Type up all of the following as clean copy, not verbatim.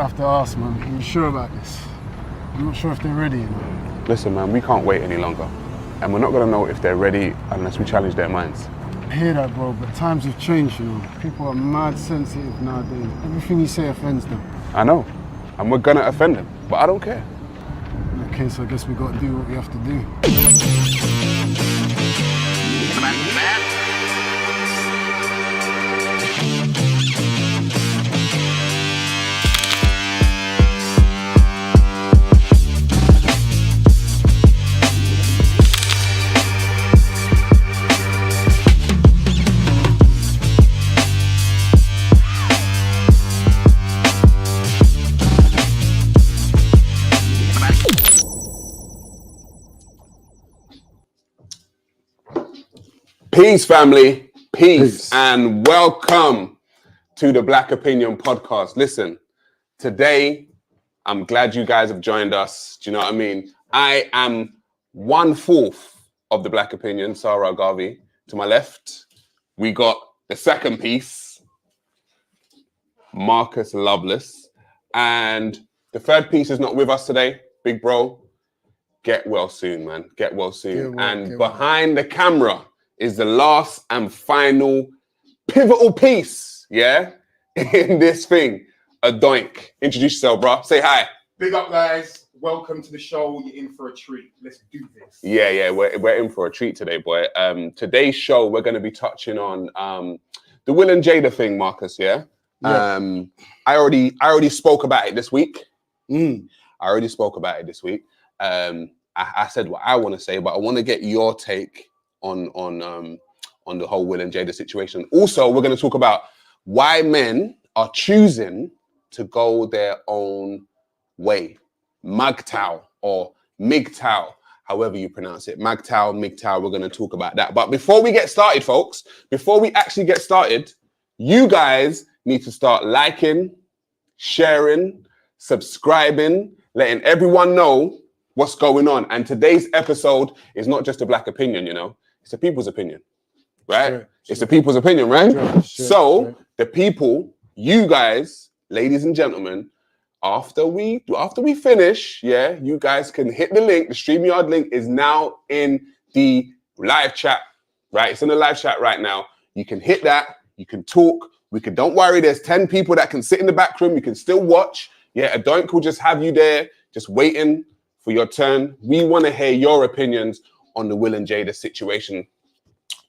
I have to ask, man. Are you sure about this? I'm not sure if they're ready. Listen, man, we can't wait any longer. And we're not going to know if they're ready unless we challenge their minds. I hear that, bro, but times have changed, you know. People are mad sensitive nowadays. Everything you say offends them. I know. And we're going to offend them. But I don't care. In that case, I guess we got to do what we have to do. Peace, family. Peace. And welcome to the Black Opinion podcast. Listen, today, I'm glad you guys have joined us. Do you know what I mean? I am 1/4 of the Black Opinion, Sa Ra Garvey. To my left, we got the second piece, Marcus Loveless. And the third piece is not with us today. Big bro, get well soon, man. Get well soon. And behind the camera is the last and final pivotal piece, yeah, in this thing, Addoink. Introduce yourself, bro. Say hi. Big up, guys. Welcome to the show. You're in for a treat. Let's do this. Yeah, we're in for a treat today, boy. Today's show, we're going to be touching on the Will and Jada thing, Marcus, yeah? I already spoke about it this week. I already spoke about it this week. I said what I want to say, but I want to get your take on the whole Will and Jada situation. Also, we're going to talk about why men are choosing to go their own way. MGTOW or MGTOW, however you pronounce it. MGTOW, MGTOW, we're going to talk about that. But before we get started, folks, before we actually get started, you guys need to start liking, sharing, subscribing, letting everyone know what's going on. And today's episode is not just a Black opinion, you know. It's the people's opinion, right? Sure. It's the people's opinion, right? Sure. The people, you guys, ladies and gentlemen, after we finish, yeah, you guys can hit the link. The StreamYard link is now in the live chat, right? It's in the live chat right now. You can hit that. You can talk. Don't worry. There's 10 people that can sit in the back room. You can still watch. Yeah, Addoink will just have you there, just waiting for your turn. We want to hear your opinions on the Will and Jada situation.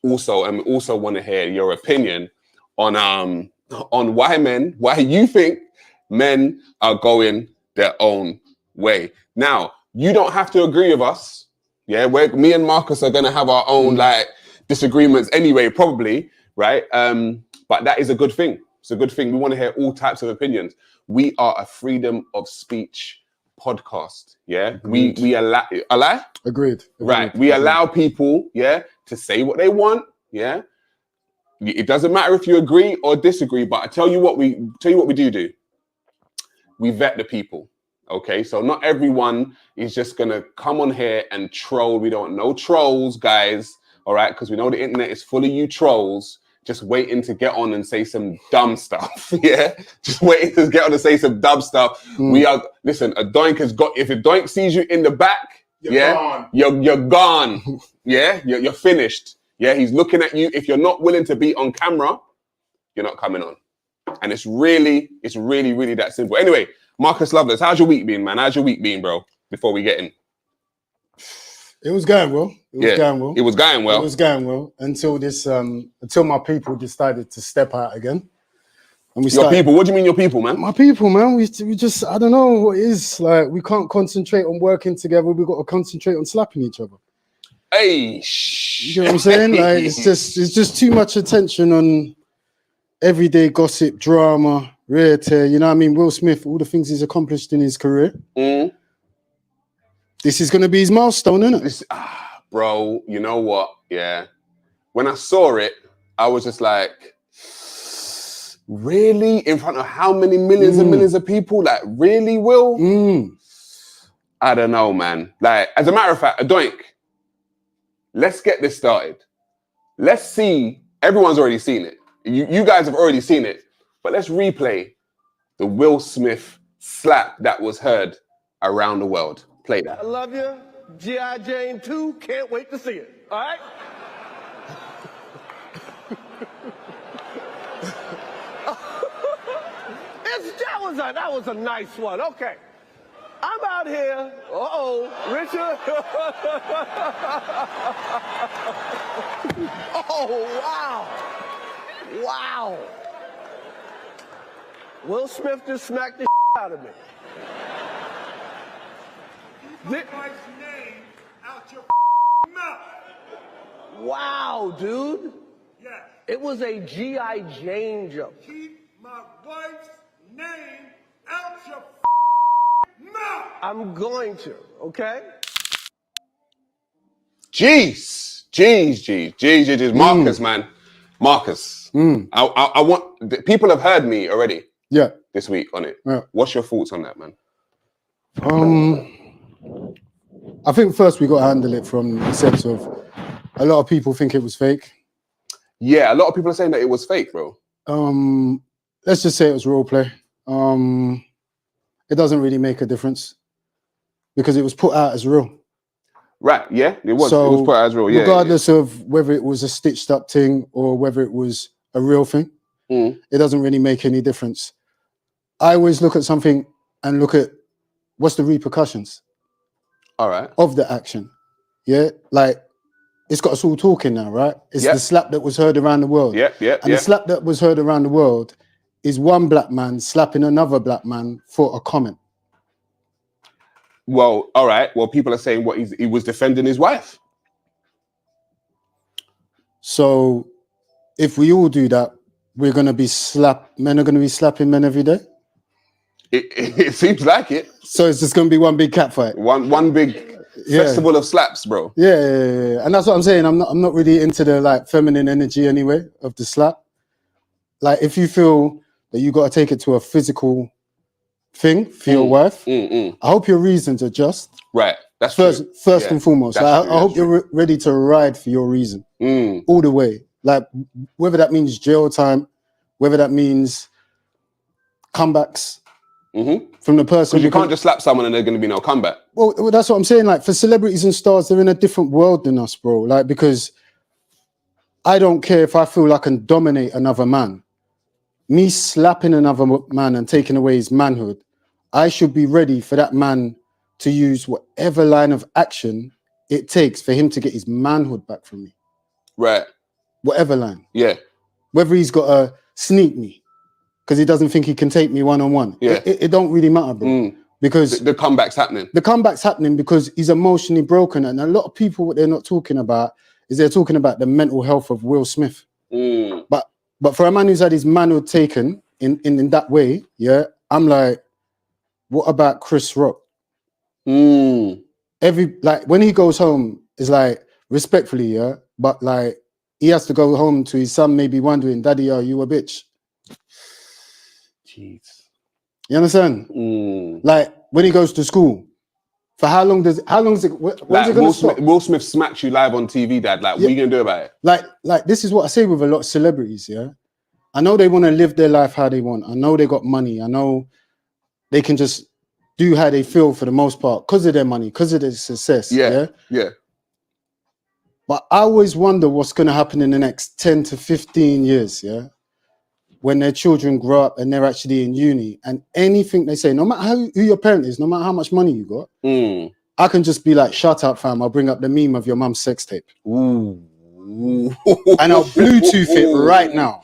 Also, and we also want to hear your opinion on why you think men are going their own way. Now, you don't have to agree with us. Yeah, me and Marcus are going to have our own disagreements anyway, probably, right? But that is a good thing. It's a good thing. We want to hear all types of opinions. We are a freedom of speech podcast. Yeah, Agreed. we allow. Agreed. Right. We allow people, yeah, to say what they want. Yeah. It doesn't matter if you agree or disagree, but I tell you what we do. We vet the people. Okay. So not everyone is just gonna come on here and troll. We don't know trolls, guys. All right, because we know the internet is full of you trolls. Just waiting to get on and say some dumb stuff. Yeah, just waiting to get on and say some dumb stuff. Listen, Addoink has got, if Addoink sees you in the back, gone. You're gone. Yeah, you're finished. Yeah, he's looking at you. If you're not willing to be on camera, you're not coming on. And it's really that simple. Anyway, Marcus Loveless, how's your week been, man? How's your week been, bro? Before we get in. It was going well. It was going well until until my people decided to step out again. And your people? What do you mean your people, man? My people, man. We just, I don't know what it is. Like, we can't concentrate on working together. We've got to concentrate on slapping each other. Hey, you know what I'm saying? Like, it's just too much attention on everyday gossip, drama, rear tear. You know what I mean? Will Smith, all the things he's accomplished in his career. This is going to be his milestone, isn't it? Bro, you know what? Yeah. When I saw it, I was just like, really? In front of how many millions and millions of people? Like, really, Will? I don't know, man. Like, as a matter of fact, Addoink, let's get this started. Let's see. Everyone's already seen it. You guys have already seen it. But let's replay the Will Smith slap that was heard around the world. Play that. I love you. G.I. Jane 2, can't wait to see it. All right? That was a nice one. Okay. I'm out here. Richard. Oh, wow. Wow. Will Smith just smacked the out of me. Keep my wife's name out your mouth. Wow, dude. Yeah. It was a G.I. Jane joke. Keep my wife's name out your mouth. I'm going to, okay? Jeez. Marcus, man. Marcus. I want, people have heard me already. Yeah. This week on it. Yeah. What's your thoughts on that, man? I think first we got to handle it from the sense of a lot of people think it was fake. Yeah, a lot of people are saying that it was fake, bro. Let's just say it was role play. It doesn't really make a difference because it was put out as real. Right, yeah, it was put out as real, yeah. Regardless of whether it was a stitched up thing or whether it was a real thing, it doesn't really make any difference. I always look at something and look at what's the repercussions of the action. Yeah, like it's got us all talking now, right? It's the slap that was heard around the world. The slap that was heard around the world is one black man slapping another black man for a comment. Well, all right. Well, people are saying he was defending his wife. So if we all do that, men are going to be slapping men every day. It seems like it. So it's just going to be one big cat fight. One big festival of slaps, bro. Yeah. And that's what I'm saying. I'm not really into the like feminine energy anyway of the slap. Like if you feel that you got to take it to a physical thing for your wife, I hope your reasons are just. Right. That's first and foremost. Like, I hope you're ready to ride for your reason all the way. Like whether that means jail time, whether that means comebacks from the person. Because you can't just slap someone and there's going to be no comeback. Well, that's what I'm saying. Like for celebrities and stars, they're in a different world than us, bro. Like because I don't care if I feel I can dominate another man. Me slapping another man and taking away his manhood, I should be ready for that man to use whatever line of action it takes for him to get his manhood back from me. Right. Whatever line. Yeah. Whether he's got to sneak me because he doesn't think he can take me one-on-one. Yeah. It don't really matter, bro. Because the comeback's happening. The comeback's happening because he's emotionally broken. And a lot of people, what they're not talking about is they're talking about the mental health of Will Smith. But for a man who's had his manhood taken in that way, yeah, I'm like, what about Chris Rock? When he goes home, it's like, respectfully, yeah, but like, he has to go home to his son maybe wondering, Daddy, are you a bitch? Jeez. You understand? Like, when he goes to school, for how long is it, when's it going to stop? Will Smith smacks you live on TV, Dad. Like, what are you going to do about it? Like, this is what I say with a lot of celebrities, yeah? I know they want to live their life how they want. I know they got money. I know they can just do how they feel for the most part because of their money, because of their success. Yeah. But I always wonder what's going to happen in the next 10 to 15 years, yeah? When their children grow up and they're actually in uni and anything they say, no matter who your parent is, no matter how much money you got, I can just be like, shut up, fam. I'll bring up the meme of your mum's sex tape. And I'll Bluetooth it right now.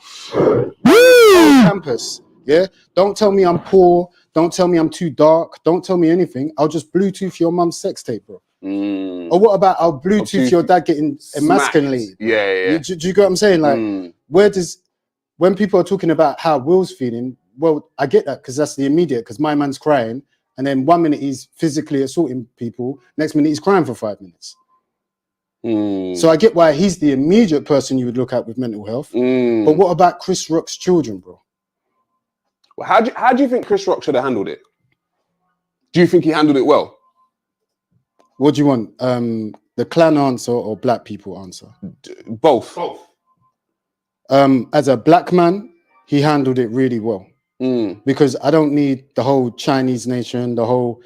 Campus, yeah? Don't tell me I'm poor. Don't tell me I'm too dark. Don't tell me anything. I'll just Bluetooth your mum's sex tape, bro. Or what about I'll Bluetooth your dad getting emasculated? Yeah. Do you get what I'm saying? Like, when people are talking about how Will's feeling, well, I get that because that's the immediate, because my man's crying, and then 1 minute he's physically assaulting people, next minute he's crying for 5 minutes. So I get why he's the immediate person you would look at with mental health. But what about Chris Rock's children, bro? Well, how do you think Chris Rock should have handled it? Do you think he handled it well? What do you want? The clan answer or black people answer? Both. As a black man, he handled it really well. because I don't need the whole Chinese nation, the whole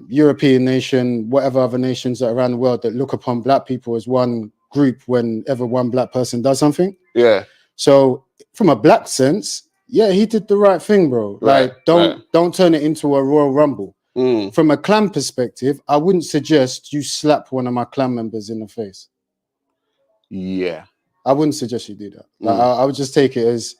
European nation, whatever other nations that are around the world that look upon black people as one group whenever one black person does something. Yeah. So from a black sense, yeah, he did the right thing, bro. Right, Like, don't turn it into a Royal Rumble. From a clan perspective, I wouldn't suggest you slap one of my clan members in the face. Yeah. I wouldn't suggest you do that. Like, I would just take it as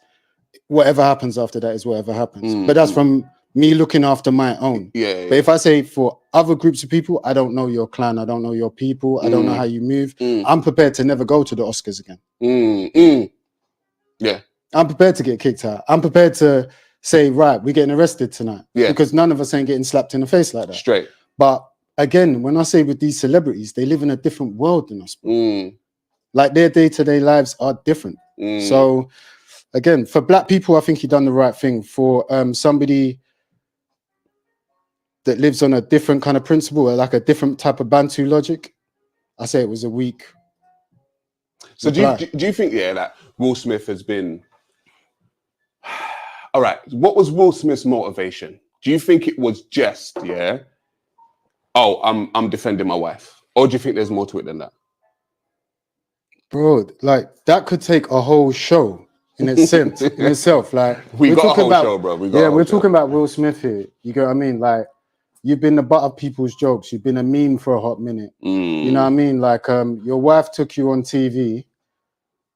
whatever happens after that is whatever happens. But that's from me looking after my own. Yeah. But if I say for other groups of people, I don't know your clan, I don't know your people, I don't know how you move, I'm prepared to never go to the Oscars again. Yeah. I'm prepared to get kicked out. I'm prepared to say, right, we're getting arrested tonight. Yeah. Because none of us ain't getting slapped in the face like that. Straight. But again, when I say with these celebrities, they live in a different world than us. Like their day-to-day lives are different. So again, for black people, I think he done the right thing. For somebody that lives on a different kind of principle, or like a different type of Bantu logic, I say it was a weak. So do you think, that Will Smith has been... All right, what was Will Smith's motivation? Do you think it was just, I'm defending my wife? Or do you think there's more to it than that? Bro, like that could take a whole show in its sense, in itself. Like we're talking about, show, bro. We're talking about Will Smith here. You get what I mean? Like you've been the butt of people's jokes. You've been a meme for a hot minute. You know what I mean? Like your wife took you on TV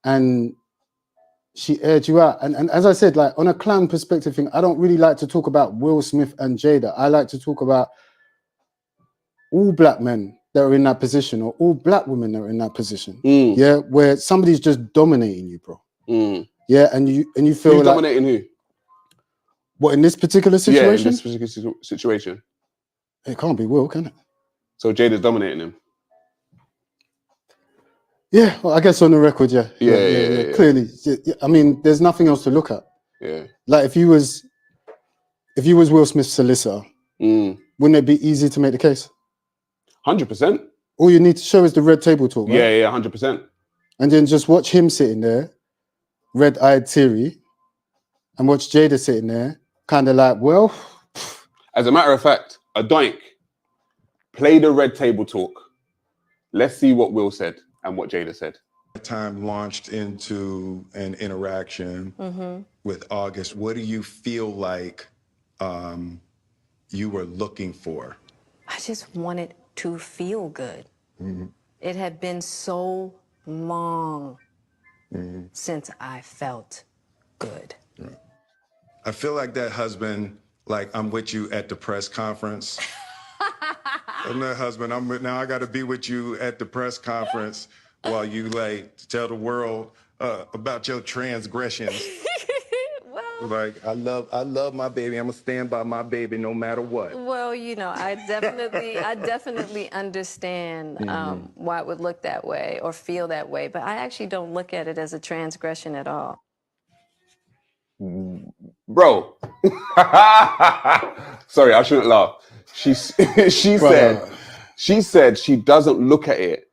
and she aired you out. And as I said, like on a clan perspective thing, I don't really like to talk about Will Smith and Jada. I like to talk about all black men that are in that position, or all black women that are in that position. Yeah, where somebody's just dominating you, bro. Yeah, and you feel Who's like dominating who? What, in this particular situation? Yeah, in this particular situation. It can't be Will, can it? So Jada's dominating him. Yeah, well, I guess on the record, yeah. Clearly, I mean, there's nothing else to look at. Yeah. Like if you was Will Smith's solicitor, wouldn't it be easy to make the case? 100%. All you need to show is the red table talk, right? Yeah, 100%. And then just watch him sitting there, red-eyed teary, and watch Jada sitting there, kind of like, well. As a matter of fact, Addoink, play the red table talk. Let's see what Will said and what Jada said. Time launched into an interaction with August. What do you feel like you were looking for? I just wanted to feel good. It had been so long since I felt good. I feel like that husband, like I'm with you at the press conference. I'm that husband, now I gotta be with you at the press conference while you like tell the world about your transgressions. Well, like I love my baby. I'm gonna stand by my baby no matter what. Well, you know, I definitely understand why it would look that way or feel that way, but I actually don't look at it as a transgression at all. Bro, sorry, I shouldn't laugh. She said she doesn't look at it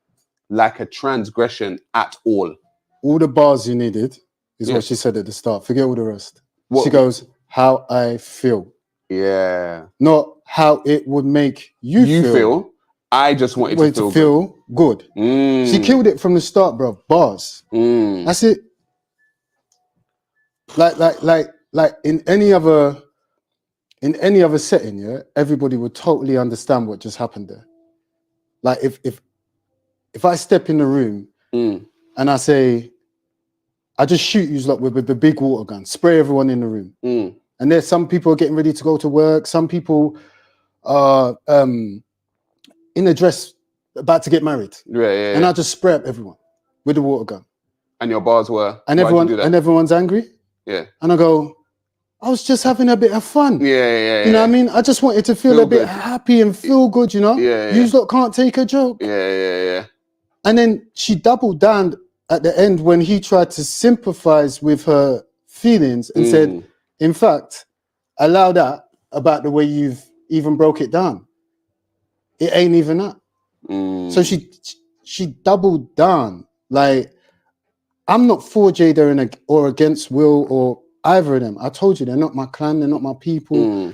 like a transgression at all. All the bars you needed is what she said at the start. Forget all the rest. She goes, how I feel. Yeah. Not how it would make you feel. I just wanted to feel good. She killed it from the start, bro. Bars. That's it. Like in any other setting, yeah, everybody would totally understand what just happened there. Like if I step in the room and I say, I just shoot you like with the big water gun, spray everyone in the room. And there's some people are getting ready to go to work. Some people are in a dress about to get married. And I just spray up everyone with the water gun. And your bars were? And everyone's angry. Yeah. And I go, I was just having a bit of fun. Yeah. You know what I mean? I just wanted to feel a bit happy and feel good, you know? Yeah. You lot can't take a joke. Yeah. And then she doubled down at the end when he tried to sympathize with her feelings and said, in fact, allow that about the way you've even broke it down. It ain't even that. So she doubled down. Like, I'm not for Jada or against Will or either of them. I told you, they're not my clan, they're not my people.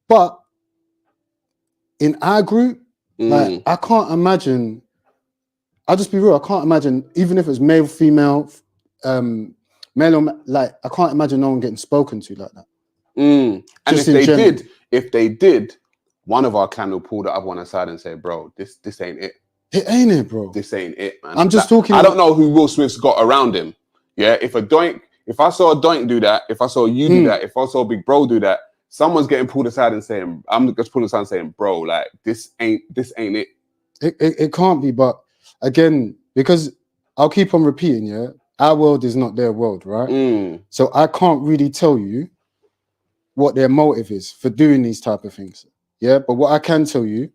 But in our group, like, I can't imagine, I'll just be real, I can't imagine, even if it's male, female, male or like, I can't imagine no one getting spoken to like that. And Just if they did, one of our clan will pull the other one aside and say, bro, this ain't it. It ain't it, bro. This ain't it, man. I'm just talking. I don't know who Will Smith's got around him. Yeah, if I saw a Doink do that, if I saw you do that, if I saw Big Bro do that, someone's getting pulled aside and saying, I'm just pulling aside and saying, bro, like, this ain't it. It can't be, but again, because I'll keep on repeating, yeah, our world is not their world, right? So I can't really tell you what their motive is for doing these type of things. Yeah, but what I can tell you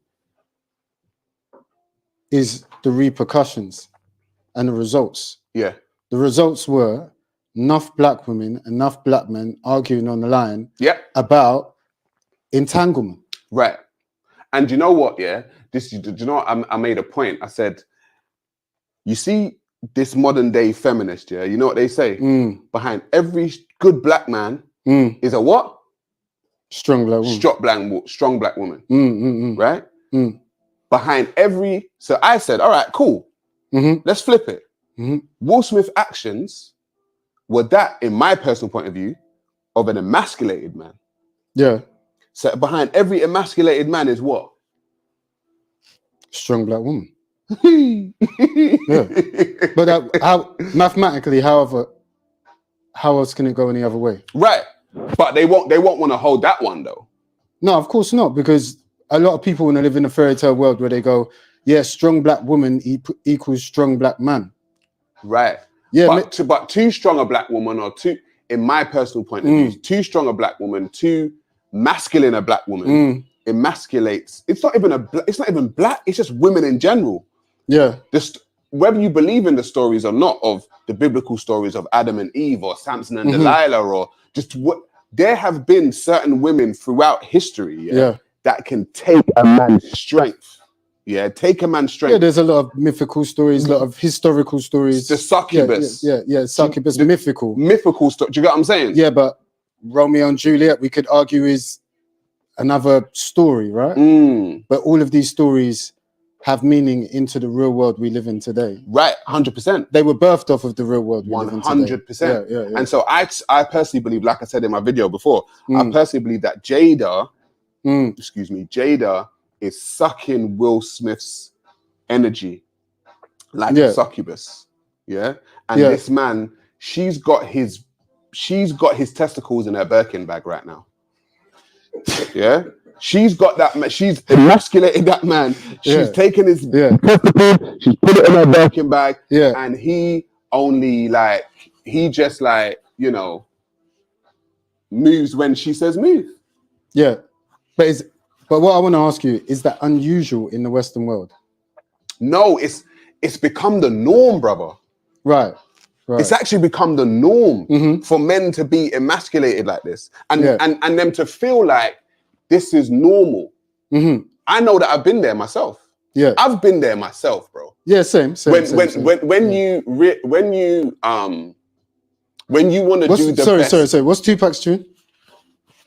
is the repercussions and the results. Yeah. The results were enough black women, enough black men arguing on the line about entanglement. Right. And you know what, yeah? Do you know what? I made a point. I said, you see this modern day feminist, yeah? You know what they say? Behind every good black man is a what? Strong black woman. Strong black woman. Right? Behind every... So I said, all right, cool. Let's flip it. Will Smith actions were that, in my personal point of view, of an emasculated man. Yeah. So behind every emasculated man is what? Strong black woman. Yeah. But how mathematically, however, how else can it go any other way? Right. But they won't want to hold that one though. No, of course not, because a lot of people want to live in a fairy tale world where they go, yeah, strong black woman equals strong black man. Right. Yeah. But too strong a black woman, or too, in my personal point of view, too strong a black woman, too masculine a black woman emasculates. It's not even black. It's just women in general. Yeah. Whether you believe in the stories or not of the biblical stories of Adam and Eve or Samson and Delilah, or just what, there have been certain women throughout history that can take a man's strength. Yeah, take a man's strength. Yeah, there's a lot of mythical stories, a lot of historical stories. The succubus. Yeah, succubus, mythical. Mythical story. Do you get what I'm saying? Yeah, but Romeo and Juliet, we could argue, is another story, right? But all of these stories have meaning into the real world we live in today. Right, 100%. They were birthed off of the real world we live in today. 100%. Yeah. And so I personally believe, like I said in my video before, I personally believe that Jada is sucking Will Smith's energy like a succubus. Yeah. And this man, she's got his testicles in her Birkin bag right now. Yeah. She's got that. She's emasculated that man. She's taken his testicles. She's put it in her Birkin bag. Yeah. And he just moves when she says move. Yeah. But what I want to ask you, is that unusual in the Western world? No, it's become the norm, brother. Right. It's actually become the norm for men to be emasculated like this, and them to feel like this is normal. I know that I've been there myself. Yeah, I've been there myself, bro. Yeah, same. When you want to do the best. Sorry. What's Tupac's tune?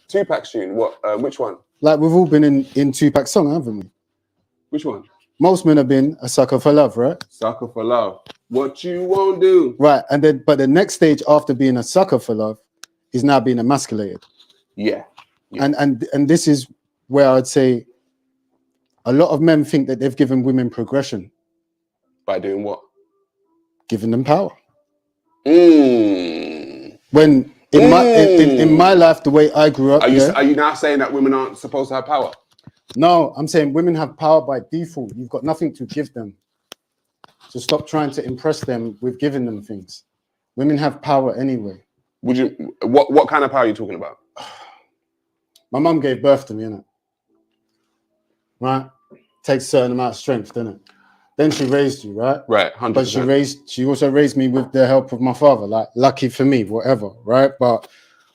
Tupac's tune. What? Which one? Like, we've all been in Tupac's song, haven't we? Which one? Most men have been a sucker for love, right? Sucker for love. What you won't do. Right, but the next stage after being a sucker for love is now being emasculated. Yeah. And this is where I'd say a lot of men think that they've given women progression. By doing what? Giving them power. When in my life, the way I grew up, are you now saying that women aren't supposed to have power? No, I'm saying women have power by default. You've got nothing to give them. So stop trying to impress them with giving them things. Women have power anyway. What kind of power are you talking about? My mum gave birth to me, innit? Right? Takes a certain amount of strength, doesn't it? Then she raised you, right? Right, 100%. But she also raised me with the help of my father, like, lucky for me, whatever, right? But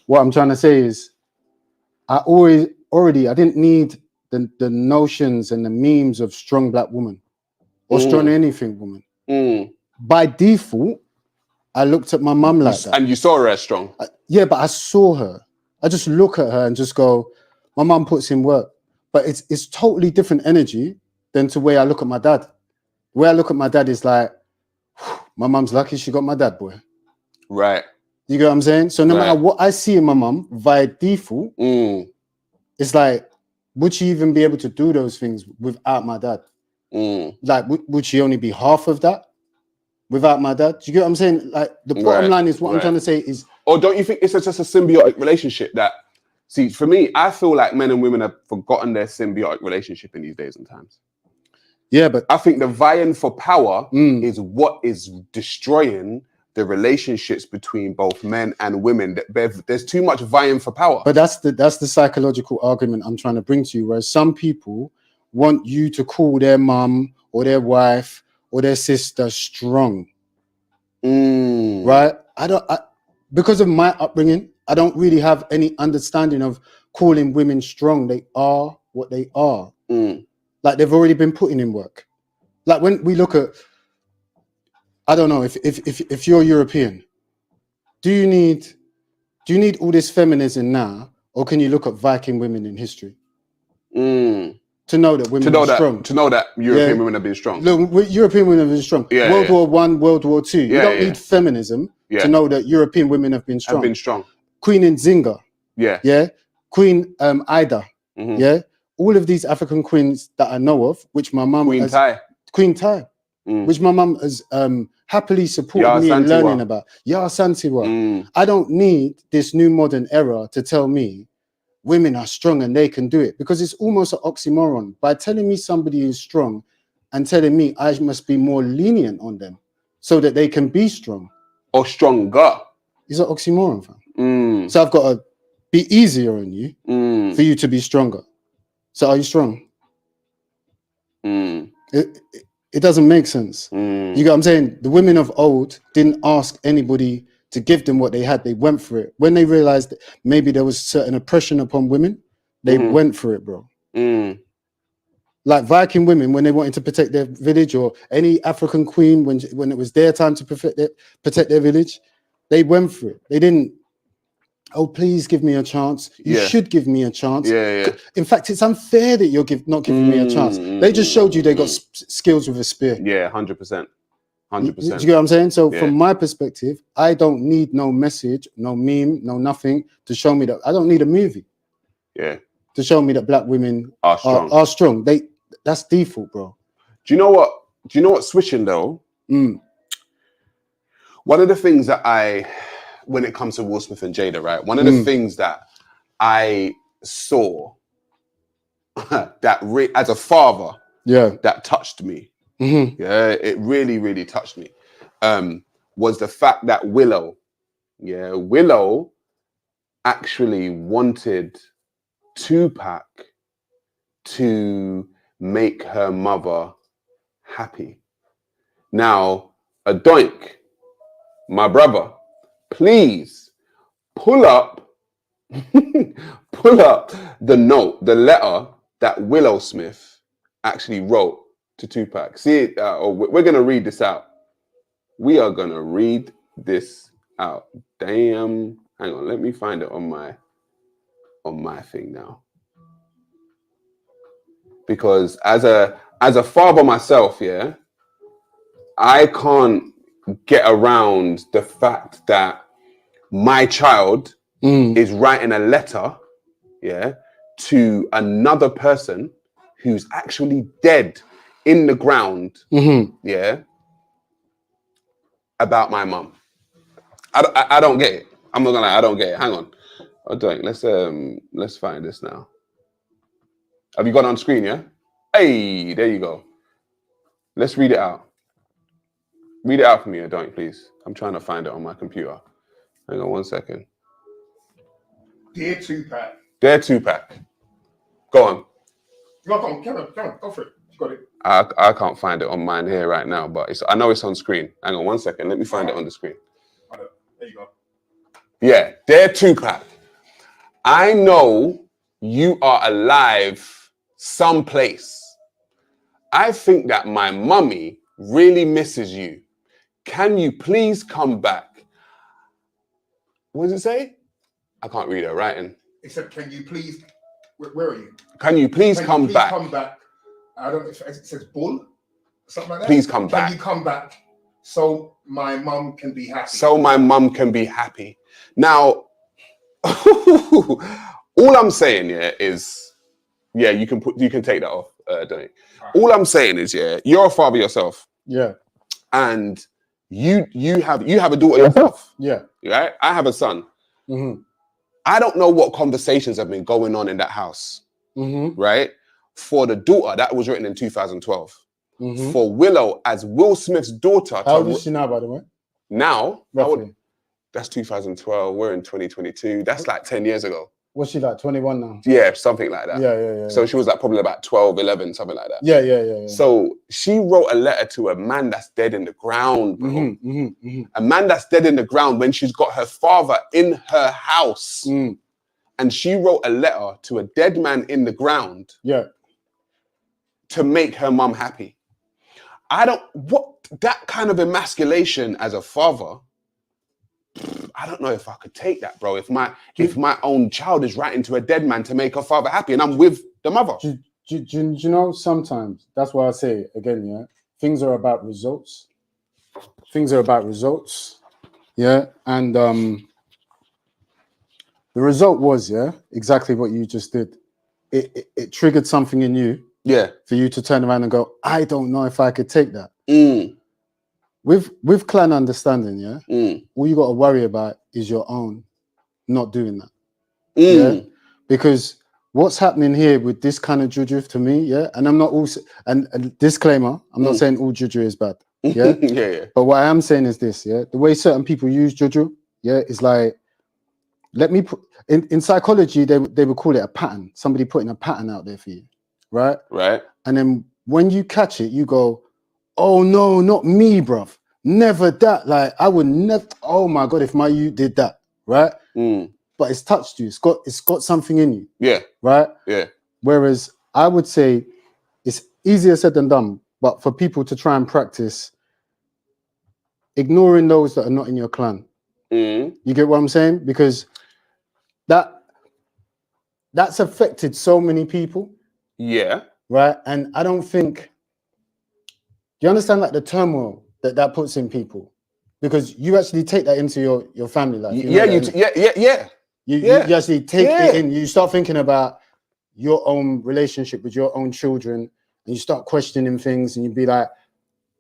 what I'm trying to say is, I didn't need the notions and the memes of strong black woman or strong anything woman. By default, I looked at my mum like that. And you saw her as strong. Yeah, but I saw her. I just look at her and just go, my mum puts in work. But it's totally different energy than to where I look at my dad. The way I look at my dad is like, my mum's lucky she got my dad, boy. Right. You get what I'm saying? So no matter what I see in my mum via default, it's like, would she even be able to do those things without my dad? Like, would she only be half of that without my dad? Do you get what I'm saying? Like, the bottom line is what I'm trying to say is... Or don't you think it's just a symbiotic relationship that... See, for me, I feel like men and women have forgotten their symbiotic relationship in these days and times. Yeah, but... I think the vying for power is what is destroying the relationships between both men and women. There's too much vying for power. But that's the psychological argument I'm trying to bring to you, where some people want you to call their mum or their wife or their sister strong. Right? Because of my upbringing, I don't really have any understanding of calling women strong. They are what they are. Like, they've already been putting in work. Like, when we look at, I don't know, if you're European, do you need all this feminism now, or can you look at Viking women in history to know that women are strong? To know that European women have been strong. Look, European women have been strong. World War I, World War II. You don't need feminism to know that European women have been strong. Queen Nzinga. Queen Ida. All of these African queens that I know of, which my mum Queen Tai. Which my mum has happily supported me in learning about. Ya Santiwa. I don't need this new modern era to tell me women are strong and they can do it, because it's almost an oxymoron. By telling me somebody is strong and telling me I must be more lenient on them so that they can be strong. Or stronger. It's an oxymoron, fam. So I've got to be easier on you for you to be stronger. So are you strong? It doesn't make sense. You get what I'm saying? The women of old didn't ask anybody to give them what they had. They went for it. When they realized that maybe there was certain oppression upon women, they went for it, bro. Like Viking women, when they wanted to protect their village, or any African queen, when it was their time to protect their village, they went for it. They didn't, oh, please give me a chance. You should give me a chance. In fact, it's unfair that you're not giving me a chance. They just showed you they got skills with a spear. 100%. 100%. Do you get what I'm saying? So from my perspective, I don't need no message, no meme, no nothing to show me that. I don't need a movie. To show me that black women are strong. That's default, bro. Do you know what switching though? One of the things that when it comes to Will Smith and Jada, right? One of the things that I saw that as a father, that touched me. It really, really touched me. Was the fact that Willow actually wanted Tupac to make her mother happy. Now, Addoink, my brother, please pull up the letter that Willow Smith actually wrote to Tupac. See, we're gonna read this out. We are gonna read this out. Damn, hang on, let me find it on my thing now. Because as a father myself, I can't get around the fact that my child is writing a letter, to another person who's actually dead in the ground, about my mum. I don't get it. I'm not gonna lie, I don't get it. Hang on. Let's find this now. Have you got it on screen, yeah? Hey, there you go. Let's read it out. Read it out for me, Addoink, please. I'm trying to find it on my computer. Hang on 1 second. Dear Tupac. Dear Tupac. Go on. No, go on, go for it. You got it. I can't find it on mine here right now, but I know it's on screen. Hang on 1 second. Let me find it on the screen. There you go. Yeah, dear Tupac. I know you are alive someplace. I think that my mummy really misses you. can you please come back? What does it say? I can't read her writing. It said, can you please, where are you? Can you please Can come you please back? come back? I don't know if it says bull, something like that. Please come back. Can you come back so my mum can be happy? So my mum can be happy. Now, all I'm saying, yeah, is, yeah, you can take that off, don't you? All I'm saying is, yeah, you're a father yourself. Yeah. And you have a daughter yourself. Yeah. Right? I have a son. Mm-hmm. I don't know what conversations have been going on in that house. Mm-hmm. Right? For the daughter, that was written in 2012. Mm-hmm. For Willow, as Will Smith's daughter. How old is she now, by the way? Now? Roughly. That's 2012. We're in 2022. That's like 10 years ago. What's she like, 21 now? Yeah, something like that. Yeah. So she was like probably about 12, 11, something like that. Yeah. So she wrote a letter to a man that's dead in the ground, bro. A man that's dead in the ground when she's got her father in her house. Mm. And she wrote a letter to a dead man in the ground. Yeah. To make her mum happy. That kind of emasculation as a father, I don't know if I could take that, bro. If my own child is writing to a dead man to make her father happy and I'm with the mother. Do you know, sometimes, that's why I say, again, yeah, things are about results. Things are about results, yeah? And the result was, yeah, exactly what you just did. It triggered something in you. Yeah. For you to turn around and go, I don't know if I could take that. Mm. With clan understanding, yeah, all you got to worry about is your own not doing that. Mm. Yeah, because what's happening here with this kind of juju to me, yeah, and I'm not also, and disclaimer, I'm not saying all juju is bad, yeah, yeah. But what I am saying is this, yeah, the way certain people use juju, yeah, is like, let me put in psychology, they would call it a pattern. Somebody putting a pattern out there for you, right? Right. And then when you catch it, you go, oh no, not me, bruv. Never that. Like I would never. Oh my god, if my you did that, right? But it's touched you. It's got something in you. Yeah. Right. Yeah. Whereas I would say it's easier said than done. But for people to try and practice ignoring those that are not in your clan. You get what I'm saying? Because that's affected so many people. Yeah. Right. And I don't think. Do you understand like the turmoil that puts in people? Because you actually take that into your family life. You actually take it in. You start thinking about your own relationship with your own children, and you start questioning things, and you be like,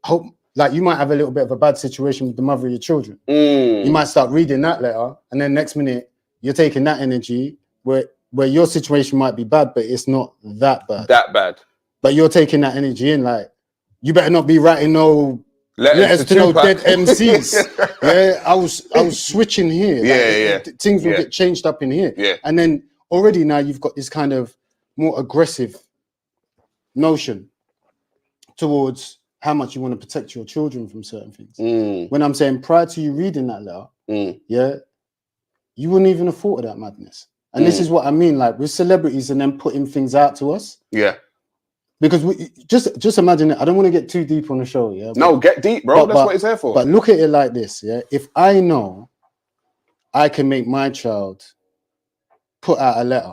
hope, like you might have a little bit of a bad situation with the mother of your children. You might start reading that letter, and then next minute you're taking that energy where your situation might be bad, but it's not that bad. But you're taking that energy in, like, you better not be writing no letters to no dead MCs. Yeah, I was switching here. Things will get changed up in here. Yeah. And then already now you've got this kind of more aggressive notion towards how much you want to protect your children from certain things. When I'm saying prior to you reading that letter, yeah, you wouldn't even have thought of that madness. And this is what I mean, like with celebrities and then putting things out to us. Yeah. Because we just imagine it. I don't want to get too deep on the show, yeah. No, get deep, bro. That's what it's there for. But look at it like this, yeah. If I know I can make my child put out a letter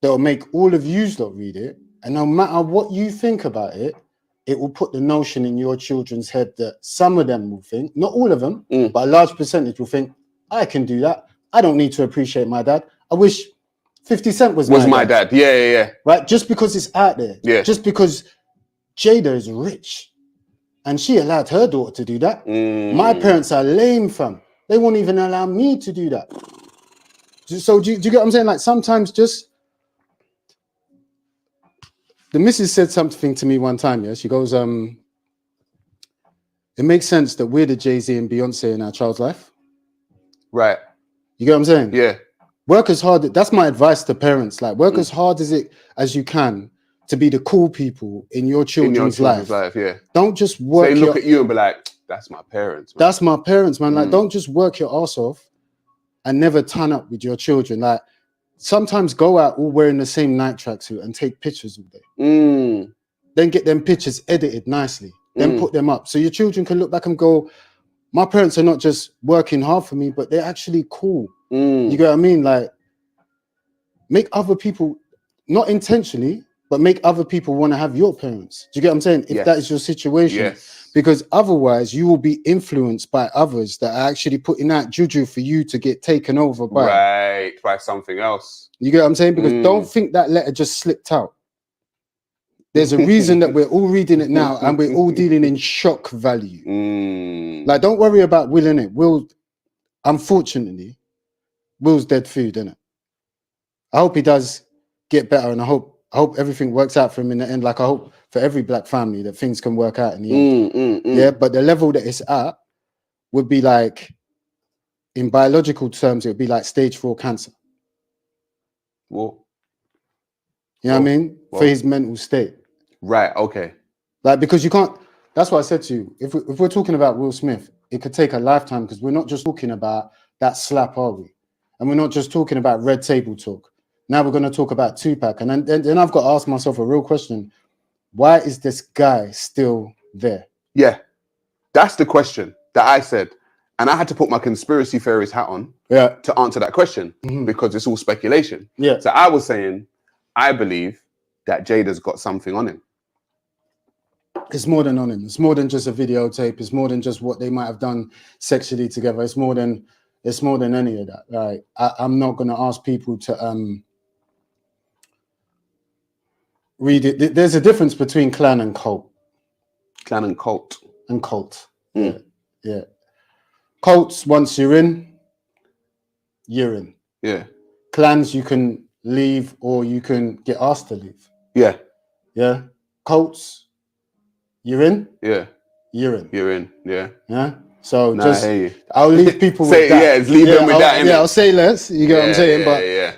that will make all of you lot read it, and no matter what you think about it, it will put the notion in your children's head that some of them will think, not all of them, but a large percentage will think, I can do that. I don't need to appreciate my dad. I wish 50 Cent was my dad. Yeah. Right? Just because it's out there. Yeah. Just because Jada is rich and she allowed her daughter to do that. My parents are lame, fam. They won't even allow me to do that. So do you get what I'm saying? Like sometimes just... The missus said something to me one time, yeah? She goes, it makes sense that we're the Jay-Z and Beyonce in our child's life. Right. You get what I'm saying? Yeah. Work as hard. That's my advice to parents. Like, work as hard as you can to be the cool people in your children's life. Yeah. Don't just work. They look at you and be like, "That's my parents." Man. That's my parents, man. Like, don't just work your ass off and never turn up with your children. Like, sometimes go out all wearing the same night tracksuit and take pictures all day. Then get them pictures edited nicely. then put them up. So your children can look back and go, my parents are not just working hard for me, but they're actually cool. You get what I mean? Like, make other people, not intentionally, but make other people want to have your parents. Do you get what I'm saying? If that is your situation. Because otherwise you will be influenced by others that are actually putting out juju for you to get taken over by. By something else. You get what I'm saying? Because don't think that letter just slipped out. There's a reason that we're all reading it now and we're all dealing in shock value. Like, don't worry about Will, innit? Will, unfortunately, Will's dead food, innit? I hope he does get better, and I hope everything works out for him in the end. Like, I hope for every black family that things can work out in the end. Yeah, but the level that it's at would be like, in biological terms, it would be like stage 4 cancer. Whoa. You know what I mean? For his mental state. Right, okay. Like, because you can't, that's what I said to you. If we're talking about Will Smith, it could take a lifetime, because we're not just talking about that slap, are we? And we're not just talking about red table talk. Now we're going to talk about Tupac. And then I've got to ask myself a real question. Why is this guy still there? Yeah, that's the question that I said. And I had to put my conspiracy theorist hat on to answer that question, because it's all speculation. Yeah. So I was saying, I believe that Jada's got something on him. It's more than on him. It's more than just a videotape. It's more than just what they might have done sexually together. It's more than any of that. Like, I'm not going to ask people to read it. There's a difference between clan and cult. Clan and cult. And cult. Yeah. Cults, once you're in, you're in. Yeah. Clans, you can leave or you can get asked to leave. Yeah. Yeah. Cults, you're in. Yeah. You're in. You're in. Yeah. Yeah. So nah, just, I hear you. I'll leave people say, with that. Yeah, leave them with that. Yeah, I'll say less. You get what I'm saying? But yeah.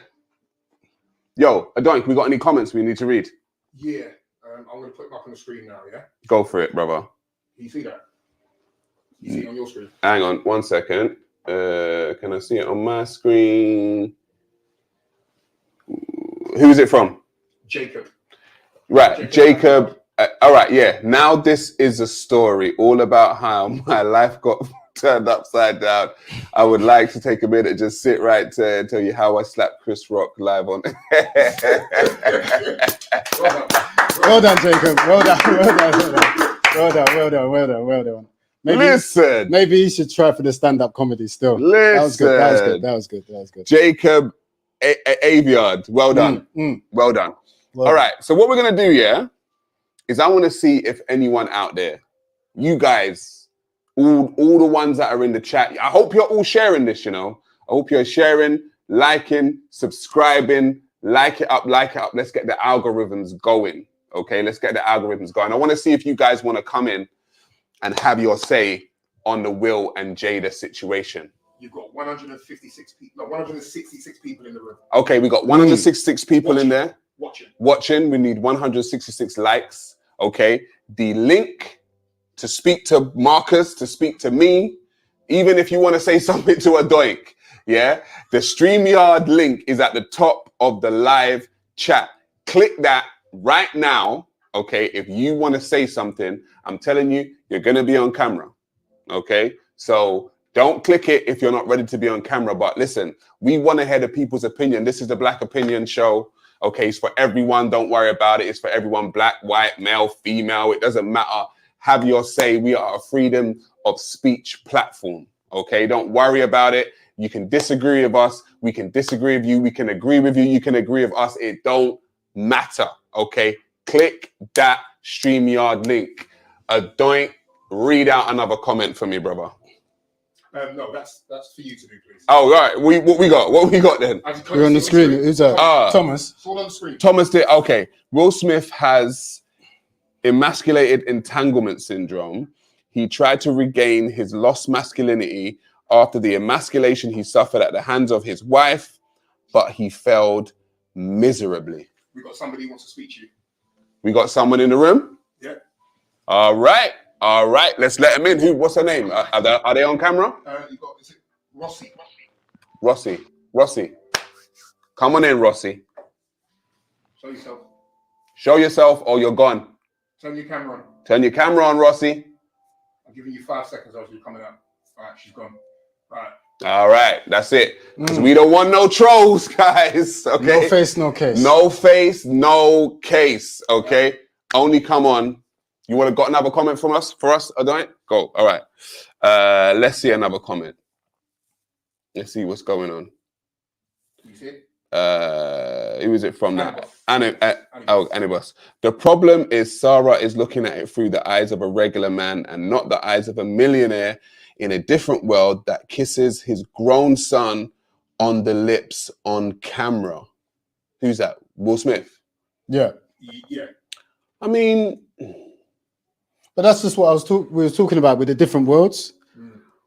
Yo, Addoink, we got any comments we need to read? Yeah, I'm going to put them up on the screen now, yeah? Go for it, brother. Can you see that? You see it on your screen? Hang on 1 second. Can I see it on my screen? Who's it from? Jacob. Right, Jacob. All right, yeah. Now this is a story all about how my life got turned upside down. I would like to take a minute, just sit right there and tell you how I slapped Chris Rock live on. Well done, Jacob. Well done. Maybe you should try for the stand-up comedy still. That was good. Jacob Aviard, well done. Well done. All right, so what we're going to do, is I want to see if anyone out there, you guys, all the ones that are in the chat, I hope you're all sharing this, I hope you're sharing, liking, subscribing, like it up. Let's get the algorithms going, okay? Let's get the algorithms going. I want to see if you guys want to come in and have your say on the Will and Jada situation. You've got 166 people in the room. Okay, we got 166 people in there. Watching. We need 166 likes. Okay. The link to speak to Marcus, to speak to me, even if you want to say something to Addoink, the StreamYard link is at the top of the live chat. Click that right now. Okay. If you want to say something, I'm telling you, you're going to be on camera. Okay. So don't click it if you're not ready to be on camera. But listen, we want to hear the people's opinion. This is the Black Opinion Show. Okay, it's for everyone. Don't worry about it. It's for everyone. Black, white, male, female. It doesn't matter. Have your say. We are a freedom of speech platform. Okay, don't worry about it. You can disagree with us. We can disagree with you. We can agree with you. You can agree with us. It don't matter. Okay, click that StreamYard link. Addoink, read out another comment for me, brother. No, that's for you to do, please. Oh, right. What we got then? We're on the screen. Who's that? Thomas. It's all on the screen. Thomas did. Okay. Will Smith has emasculated entanglement syndrome. He tried to regain his lost masculinity after the emasculation he suffered at the hands of his wife, but he failed miserably. We got somebody who wants to speak to you. We got someone in the room? Yeah. All right. Let's let him in. What's her name? Are they on camera? Is it Rossi? Rossi. Come on in, Rossi. Show yourself. Show yourself or you're gone. Turn your camera on. Turn your camera on, Rossi. I'm giving you 5 seconds as you're coming up. All right, she's gone. All right. All right, that's it. Because we don't want no trolls, guys. Okay. No face, no case. No face, no case. Okay. Only come on. You want to got another comment from us? For us, Addoink? Go. All right. Let's see another comment. Let's see what's going on. You see it? Who is it from now? Anibus. Anibus. The problem is Sarah is looking at it through the eyes of a regular man and not the eyes of a millionaire in a different world that kisses his grown son on the lips on camera. Who's that? Will Smith? Yeah. Yeah. I mean, but that's just what we were talking about with the different worlds.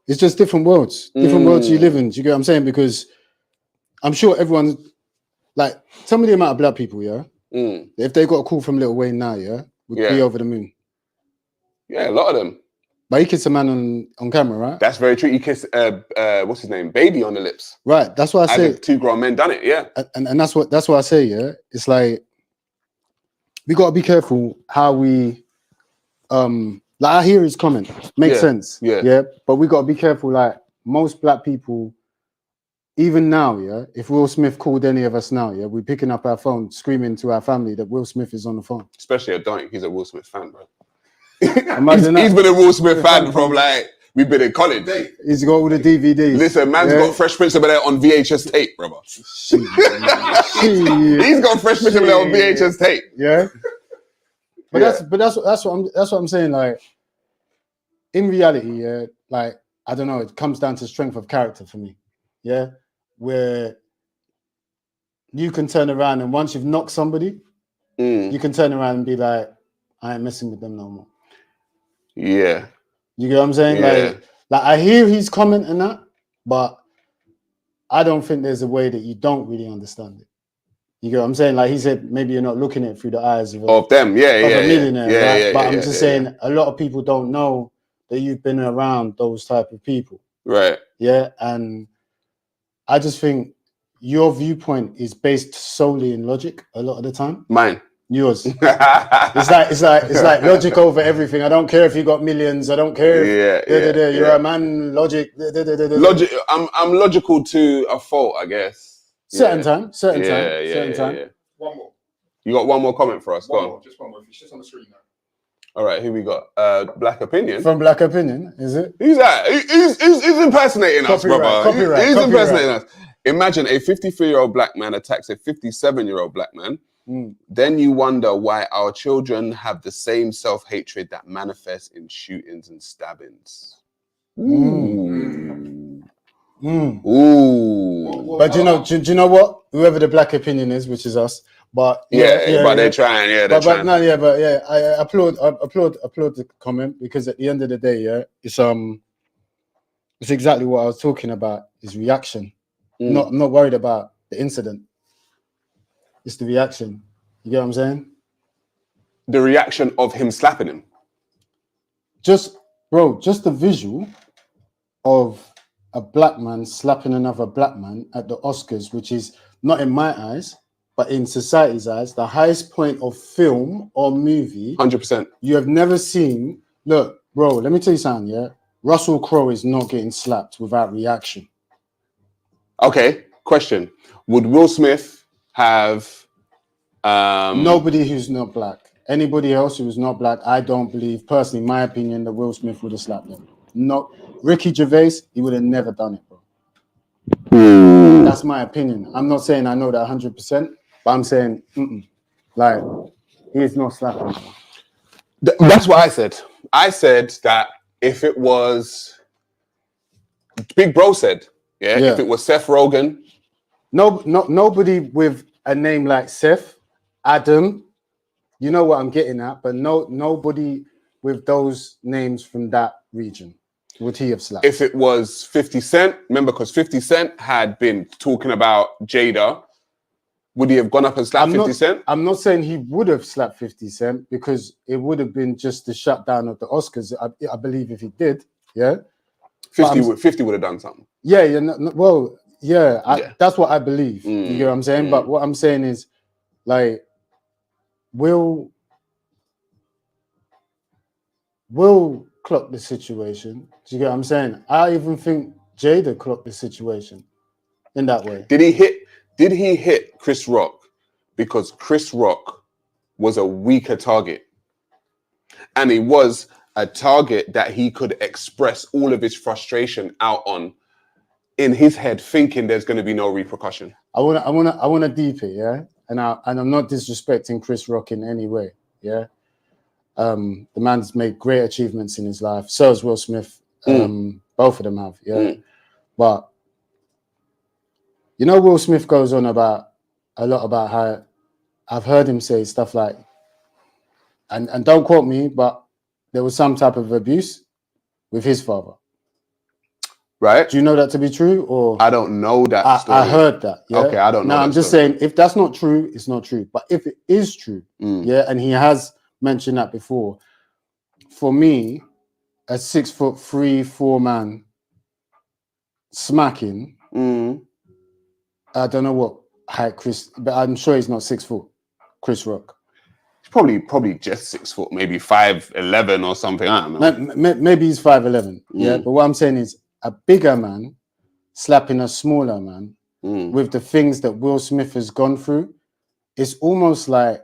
It's just different worlds. Different worlds you live in. Do you get what I'm saying? Because I'm sure everyone, like, tell me the amount of black people, yeah? If they got a call from Lil Wayne now, yeah? Would be over the moon. Yeah, a lot of them. But he kissed a man on camera, right? That's very true. He kissed, what's his name? Baby on the lips. Right. That's what I say. Two grown men done it, yeah. And that's what I say, yeah? It's like, we got to be careful how we, like, I hear his comment. Makes sense. Yeah. But we got to be careful, like, most black people, even now, yeah, if Will Smith called any of us now, yeah, we're picking up our phone, screaming to our family that Will Smith is on the phone. Especially Addoink, he's a Will Smith fan, bro. He's been a Will Smith fan from, like, we've been in college. He's got all the DVDs. Listen, man's got Fresh Prince of Bel-Air on VHS tape, brother. He's got Fresh Prince of Bel-Air on VHS tape. Yeah. But that's what I'm saying. Like, in reality, yeah, like, I don't know, it comes down to strength of character for me. Yeah, where you can turn around and once you've knocked somebody, you can turn around and be like, I ain't messing with them no more. Yeah. You get what I'm saying? Yeah. Like I hear his comment and that, but I don't think there's a way that you don't really understand it. You get what I'm saying? Like he said, maybe you're not looking at it through the eyes of them, a millionaire. But I'm just saying a lot of people don't know that you've been around those type of people. Right. Yeah. And I just think your viewpoint is based solely in logic a lot of the time. Mine. Yours. it's like logic over everything. I don't care if you got millions. I don't care if you're a man. Logic. Logic. I'm logical to a fault, I guess. Certain time. One more. You got one more comment for us? One more. Just one more. It's just on the screen now. All right, here we got Black Opinion. From Black Opinion, is it? Who's that? Who's impersonating us, brother? Who's impersonating us? Imagine a 53-year-old black man attacks a 57-year-old black man. Then you wonder why our children have the same self-hatred that manifests in shootings and stabbings. Ooh. But do you know what? Whoever the Black Opinion is, which is us, but they're trying. I applaud the comment because at the end of the day, it's exactly what I was talking about. Is reaction. I'm not worried about the incident. It's the reaction. You get what I'm saying? The reaction of him slapping him. Just the visual of a black man slapping another black man at the Oscars, which is not in my eyes, but in society's eyes, the highest point of film or movie. 100%. You have never seen. Look, bro, let me tell you something, yeah? Russell Crowe is not getting slapped without reaction. Okay, question. Would Will Smith have... Nobody who's not black. Anybody else who's not black, I don't believe, personally, in my opinion, that Will Smith would have slapped them. No, Ricky Gervais, he would have never done it, bro. That's my opinion. I'm not saying I know that 100%, but I'm saying, like, he is not slapping. That's what I said. I said that if it was... Big Bro said, if it was Seth Rogen... Nobody with a name like Seth, Adam, you know what I'm getting at, but nobody with those names from that region would he have slapped. If it was 50 Cent, remember, because 50 Cent had been talking about Jada, would he have gone up and slapped 50 Cent? I'm not saying he would have slapped 50 Cent because it would have been just the shutdown of the Oscars. I believe if he did, 50 would have done something. That's what I believe. You get what I'm saying? But what I'm saying is, like, Will clocked the situation. Do you get what I'm saying? I even think Jada clocked the situation in that way. Did he hit Chris Rock because Chris Rock was a weaker target? And he was a target that he could express all of his frustration out on in his head, thinking there's going to be no repercussion. I wanna deep it, yeah. And I'm not disrespecting Chris Rock in any way, yeah. The man's made great achievements in his life. So has Will Smith. Both of them have, yeah. But you know, Will Smith goes on about a lot about how I've heard him say stuff like, and don't quote me, but there was some type of abuse with his father. Right? Do you know that to be true? Or I don't know that story. I heard that. Yeah? Okay, I don't know. No, I'm just saying, if that's not true, it's not true. But if it is true, yeah, and he has mentioned that before, for me, a 6'3", 4 man smacking, I don't know what height Chris, but I'm sure he's not 6 foot. Chris Rock. He's probably just 6 foot, maybe 5'11" or something. I don't know. Maybe he's 5'11". Yeah, but what I'm saying is a bigger man slapping a smaller man with the things that Will Smith has gone through. It's almost like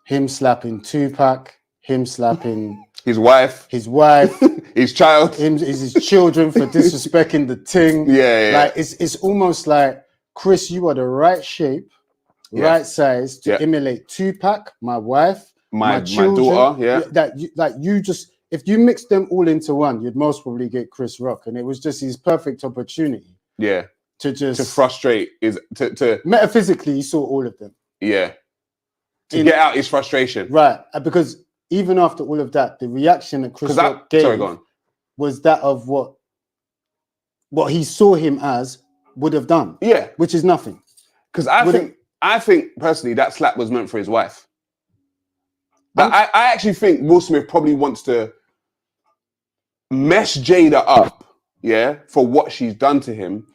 him slapping Tupac, him slapping his wife, his child, his children for disrespecting the ting. Yeah. Like it's almost like, Chris, you are the right shape, right size to emulate Tupac, my wife, my children, my daughter. Yeah, that you just, if you mix them all into one, you'd most probably get Chris Rock, and it was just his perfect opportunity. Yeah, to frustrate to metaphysically, he saw all of them. Yeah, to get out his frustration. Right, because even after all of that, the reaction that Chris Rock gave was that of what he saw him as would have done. Yeah, which is nothing. Because I think personally that slap was meant for his wife. But I actually think Will Smith probably wants to mess Jada up, yeah, for what she's done to him,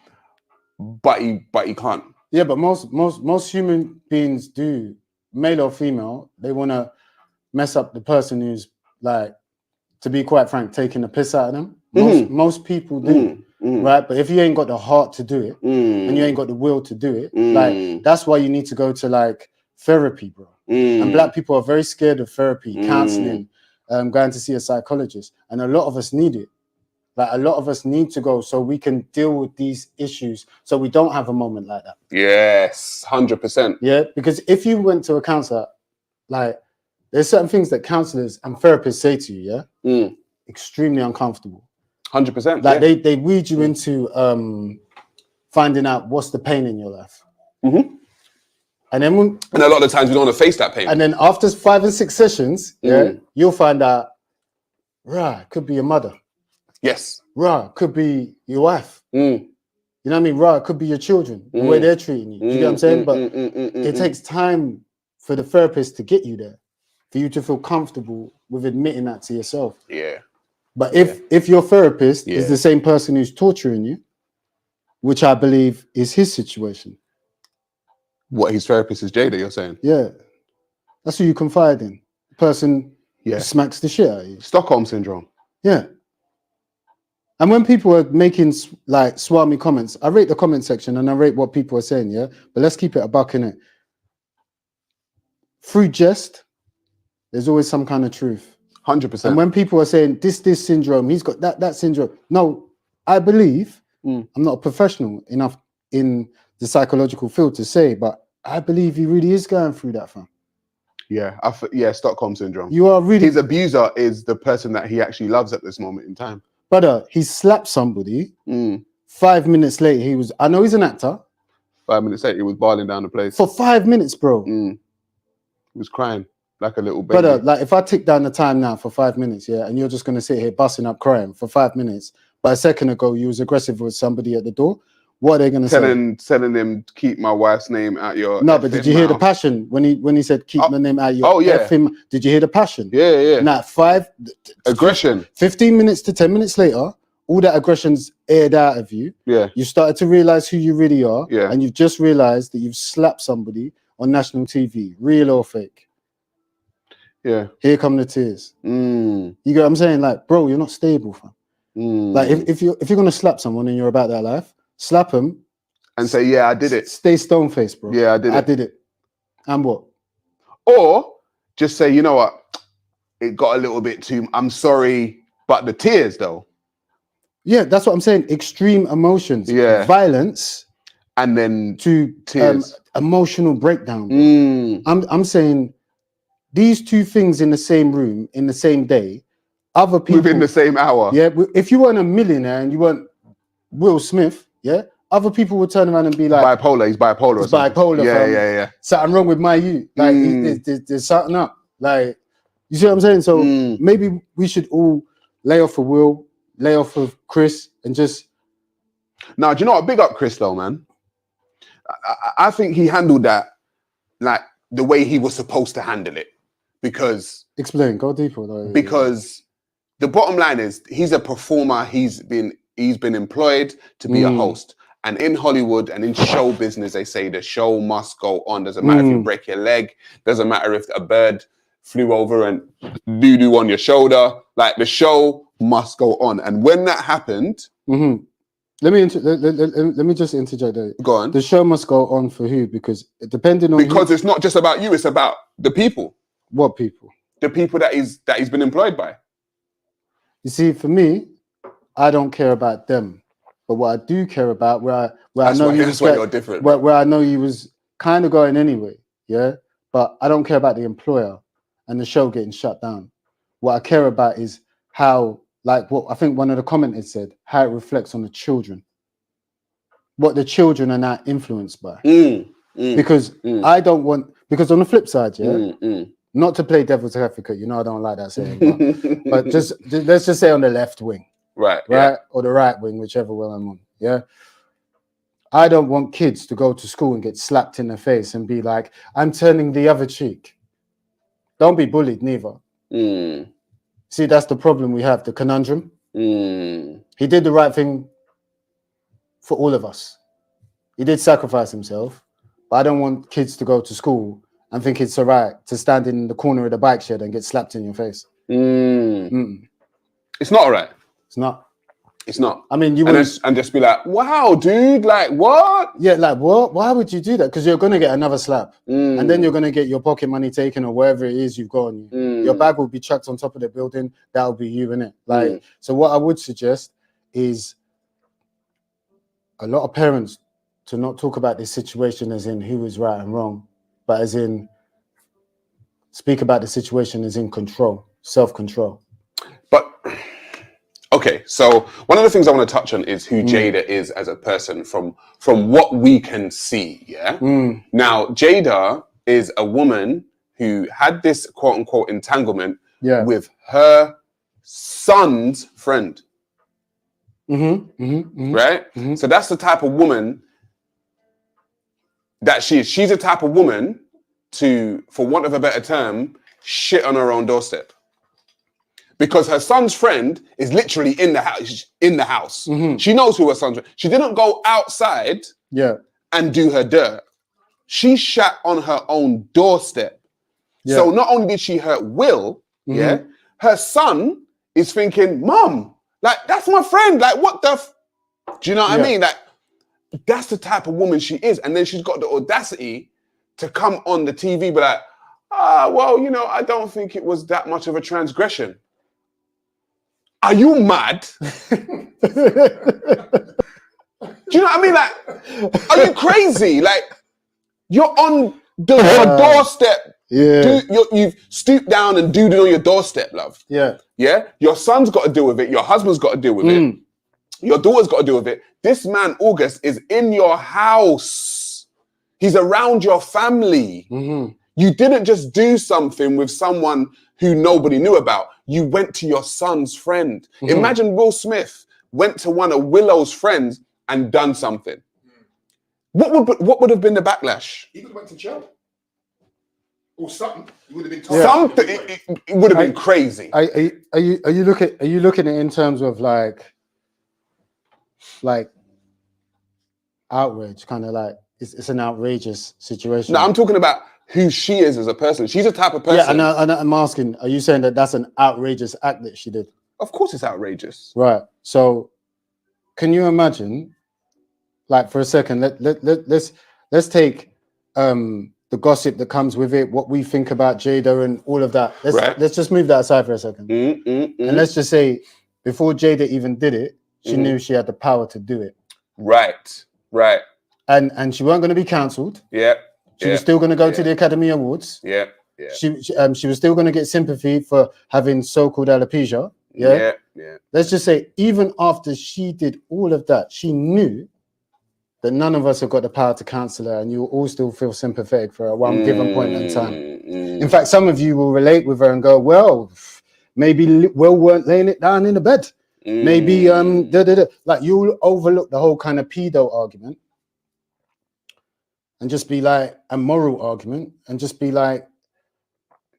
but he can't. Yeah, but most human beings do, male or female, they want to mess up the person who's, like, to be quite frank, taking the piss out of them. Most people do, right? But if you ain't got the heart to do it and you ain't got the will to do it, like, that's why you need to go to, like, therapy, bro. And black people are very scared of therapy, counseling, going to see a psychologist, and a lot of us need it. Like, a lot of us need to go so we can deal with these issues, so we don't have a moment like that. Yes, 100%. Yeah, because if you went to a counselor, like, there's certain things that counselors and therapists say to you, yeah, extremely uncomfortable. 100%. Like, they weed you into finding out what's the pain in your life. And then and a lot of the times we don't want to face that pain. And then after 5 and 6 sessions, yeah, you'll find out, it could be your mother. Yes. Could be your wife. You know what I mean? It could be your children, the way they're treating you. You get what I'm saying? But it takes time for the therapist to get you there, for you to feel comfortable with admitting that to yourself. Yeah. But if your therapist is the same person who's torturing you, which I believe is his situation. What, his therapist is Jada, you're saying? Yeah. That's who you confide in. The person who smacks the shit out of you. Stockholm syndrome. Yeah. And when people are making, like, swami comments, I rate the comment section and I rate what people are saying, yeah? But let's keep it a buck, innit? Through jest, there's always some kind of truth. 100%. And when people are saying, this syndrome, he's got that syndrome. No, I believe, I'm not a professional enough in the psychological field to say, but I believe he really is going through that, fam. Yeah, Stockholm syndrome. You are really... His abuser is the person that he actually loves at this moment in time. Brother, he slapped somebody. 5 minutes later, he was... I know he's an actor. 5 minutes later, he was bawling down the place. For 5 minutes, bro. He was crying like a little baby. Brother, like, if I tick down the time now for 5 minutes, yeah, and you're just going to sit here busting up crying for 5 minutes, but a second ago, you was aggressive with somebody at the door, what are they going to say? Telling him, keep my wife's name out your... No, but did you hear the passion when he said, keep my name out your... Oh, yeah. Did you hear the passion? Yeah. Now, aggression. 15 minutes to 10 minutes later, all that aggression's aired out of you. Yeah. You started to realize who you really are. Yeah. And you've just realized that you've slapped somebody on national TV, real or fake. Yeah. Here come the tears. You get what I'm saying? Like, bro, you're not stable, fam. Like, if you're gonna slap someone and you're about that life, slap them and say, yeah, I did it. Stay stone faced, bro. Yeah, I did it. And what? Or just say, you know what? It got a little bit too. I'm sorry, but the tears though. Yeah, that's what I'm saying. Extreme emotions. Yeah. Violence. And then to tears. Emotional breakdown. Bro. I'm saying these two things in the same room in the same day, other people within the same hour. Yeah, if you weren't a millionaire and you weren't Will Smith, yeah, other people would turn around and be like, bipolar. He's bipolar. He's bipolar. Yeah. Something wrong with my youth. Like there's something up. Like, you see what I'm saying? So maybe we should all lay off of Will, lay off of Chris, and just. Now, do you know what? Big up Chris though, man. I think he handled that like the way he was supposed to handle it, because explain, go deeper though. Because the bottom line is he's a performer. He's been employed to be a host, and in Hollywood and in show business, they say the show must go on. Doesn't matter if you break your leg. Doesn't matter if a bird flew over and doo-doo on your shoulder. Like, the show must go on. And when that happened. Let me just interject there. Go on. The show must go on for who? Because depending on it's not just about you, it's about the people. What people? The people that he's been employed by. You see, for me, I don't care about them. But what I do care about, where I know you're different. Where I know you was kind of going anyway, yeah? But I don't care about the employer and the show getting shut down. What I care about is how, like what I think one of the commenters said, how it reflects on the children. What the children are now influenced by. Because I don't want, because on the flip side, not to play devil's advocate, I don't like that saying, but just let's just say on the left wing. Right. Or the right wing, whichever one I'm on. Yeah. I don't want kids to go to school and get slapped in the face and be like, I'm turning the other cheek. Don't be bullied neither. See, that's the problem we have, the conundrum. He did the right thing for all of us. He did sacrifice himself, but I don't want kids to go to school and think it's all right to stand in the corner of the bike shed and get slapped in your face. It's not all right. It's not. It's not. I mean, you would and just be like, wow, dude, like what? Yeah, like what? Why would you do that? Because you're gonna get another slap, and then you're gonna get your pocket money taken or whatever it is you've got on you. Your bag will be chucked on top of the building. That'll be you, innit? Like, so what I would suggest is a lot of parents to not talk about this situation as in who is right and wrong, but as in speak about the situation as in control, self-control. But okay, so one of the things I want to touch on is who Jada is as a person from what we can see, yeah? Now, Jada is a woman who had this quote-unquote entanglement with her son's friend. Right? So that's the type of woman that she is. She's the type of woman to, for want of a better term, shit on her own doorstep. Because her son's friend is literally in the house. She knows who her son's friend. She didn't go outside and do her dirt. She shat on her own doorstep. So not only did she hurt Will, her son is thinking, Mom, like, that's my friend. Like, what the do you know what I mean? Like, that's the type of woman she is. And then she's got the audacity to come on the TV, be like, well, I don't think it was that much of a transgression. Are you mad? Do you know what I mean? Like, are you crazy? Like, you're on her doorstep. You've stooped down and doodled on your doorstep, love. Yeah. Your son's got to deal with it. Your husband's got to deal with it. Your daughter's got to deal with it. This man, August, is in your house. He's around your family. You didn't just do something with someone who nobody knew about. You went to your son's friend. Imagine Will Smith went to one of Willow's friends and done something. What would have been the backlash? He would have went to jail. Or something. He would have been told. Something. It would have been crazy. Are you looking at it in terms of like outrage, kind of like it's an outrageous situation? No, I'm talking about who she is as a person. She's a type of Yeah, person. and I'm asking, are you saying that that's an outrageous act that she did? Of course it's outrageous. Right. So can you imagine, like, for a second, let's take the gossip that comes with it, what we think about Jada and all of that. Let's just move that aside for a second. And let's just say, before Jada even did it, she knew she had the power to do it. Right. And she weren't going to be cancelled. Yeah. She was still going to go to the Academy Awards. Yeah. She was still going to get sympathy for having so-called alopecia. Yeah. Let's just say, even after she did all of that, she knew that none of us have got the power to cancel her, and you will all still feel sympathetic for her at one given point in time. In fact, some of you will relate with her and go, well, maybe Will weren't laying it down in the bed. Maybe like, you'll overlook the whole kind of pedo argument and just be like a moral argument and just be like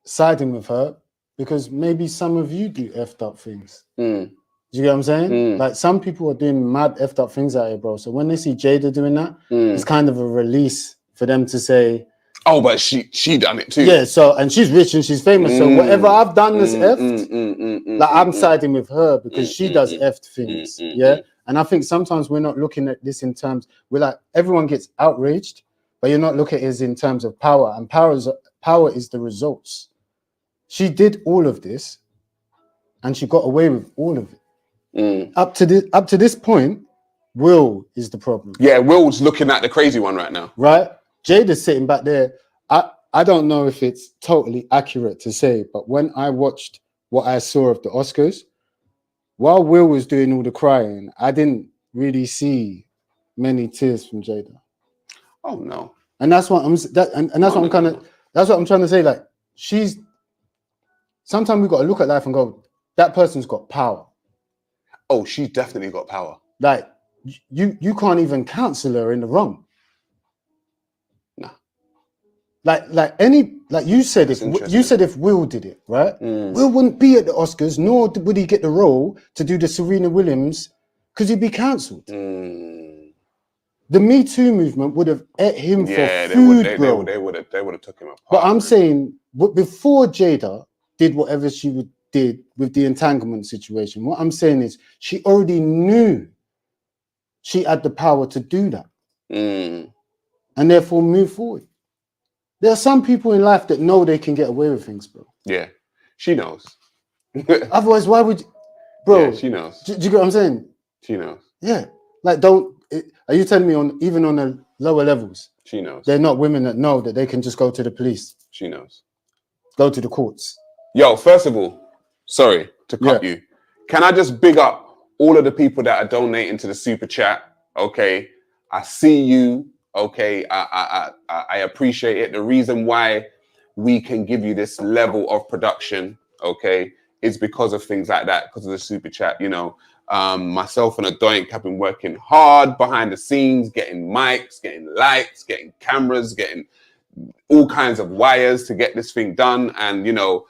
siding with her, because maybe some of you do effed up things. Do you get what I'm saying? Like, some people are doing mad effed up things out here, bro. So when they see Jada doing that, it's kind of a release for them to say, oh, but she done it too. Yeah, so, and she's rich and she's famous. So whatever I've done that's effed, like, I'm siding with her because she does effed things. Yeah. And I think sometimes we're not looking at this in terms, we're like, everyone gets outraged, but you're not looking at it in terms of power. And power is the results. She did all of this and she got away with all of it. Up to this point, Will is the problem. Yeah, Will's looking at the crazy one right now. Right? Jada's sitting back there. I don't know if it's totally accurate to say, but when I watched what I saw of the Oscars, while Will was doing all the crying, I didn't really see many tears from Jada. Oh no. And that's what that's what I'm trying to say. Like, sometimes we've got to look at life and go, that person's got power. Oh, she's definitely got power. Like, you can't even counsel her in the wrong. Nah. Like you said, if Will did it, right? Will wouldn't be at the Oscars, nor would he get the role to do the Serena Williams, because he'd be cancelled. The Me Too movement would have ate him for food, bro. They would have took him apart. But I'm saying, before Jada did whatever she did with the entanglement situation, what I'm saying is, she already knew she had the power to do that, and therefore move forward. There are some people in life that know they can get away with things, bro. Yeah, she knows. Otherwise, why would you, bro? Yeah, she knows. Do you get what I'm saying? She knows. Yeah, like, are you telling me even on the lower levels, she knows, they're not women that know that they can just go to the police? She knows. Go to the courts. Yo, first of all, sorry to cut you. Can I just big up all of the people that are donating to the super chat? Okay, I see you. Okay, I appreciate it. The reason why we can give you this level of production, okay, is because of things like that, because of the super chat. You know, myself and Addoink have been working hard behind the scenes, getting mics, getting lights, getting cameras, getting all kinds of wires to get this thing done. And, you know,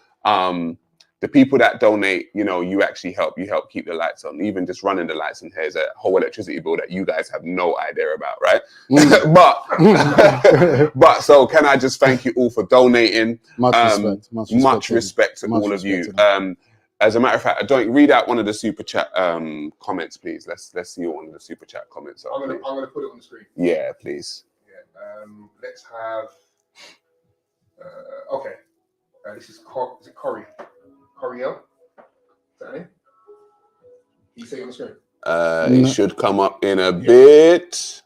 the people that donate, you know, you actually help keep the lights on. Even just running the lights in here is a whole electricity bill that you guys have no idea about, right? but so can I just thank you all for donating? Much respect to all of you. As a matter of fact, don't read out one of the super chat comments, please. Let's see what one of the super chat comments are. I'm gonna put it on the screen. Yeah, please. Yeah. Let's have. Okay. This is Corey. Coriel? Is that name? Can you say it on the screen? It should come up in a bit.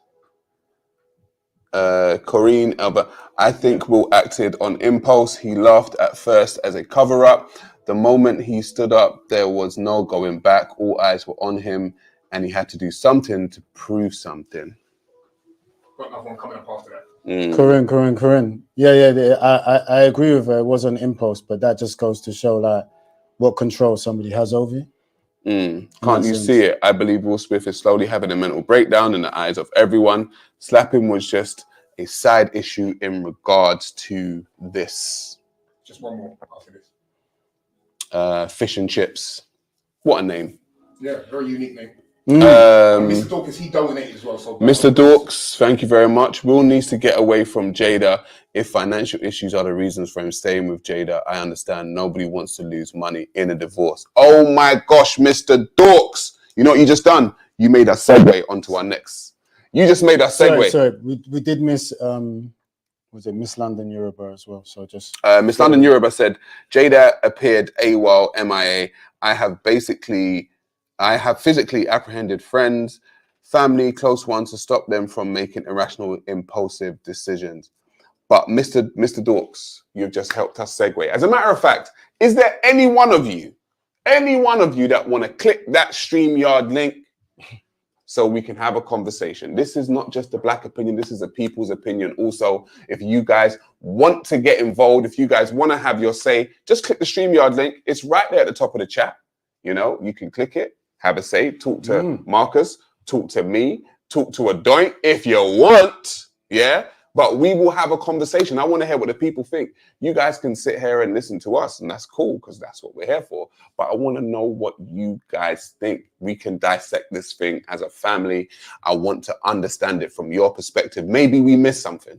Corrine Elba. I think Will acted on impulse. He laughed at first as a cover-up. The moment he stood up, there was no going back. All eyes were on him, and he had to do something to prove something. Got another one coming up after that. Corinne. Yeah. I agree with her. It was an impulse, but that just goes to show, like, what control somebody has over you. Can't you see it? I believe Will Smith is slowly having a mental breakdown in the eyes of everyone. Slapping was just a side issue in regards to this. Just one more after this. Fish and chips. What a name. Yeah, very unique name. Mr. Dawkins, he donated as well. So Mr. Dawkins, thank you very much. Will needs to get away from Jada if financial issues are the reasons for him staying with Jada. I understand nobody wants to lose money in a divorce. Oh my gosh, Mr. Dawkins. You know what you just done? You made a segue onto our next. You just made a segue. Sorry, we did miss, was it Miss London Yoruba as well? So just... Miss London Yoruba said, Jada appeared AWOL, MIA. I have physically apprehended friends, family, close ones to stop them from making irrational, impulsive decisions. But Mr. Dawkins, you've just helped us segue. As a matter of fact, is there any one of you that want to click that StreamYard link so we can have a conversation? This is not just a black opinion. This is a people's opinion. Also, if you guys want to get involved, if you guys want to have your say, just click the StreamYard link. It's right there at the top of the chat. You know, you can click it, have a say, talk to Marcus, talk to me, talk to Addoink if you want, yeah? But we will have a conversation. I want to hear what the people think. You guys can sit here and listen to us, and that's cool because that's what we're here for. But I want to know what you guys think. We can dissect this thing as a family. I want to understand it from your perspective. Maybe we missed something.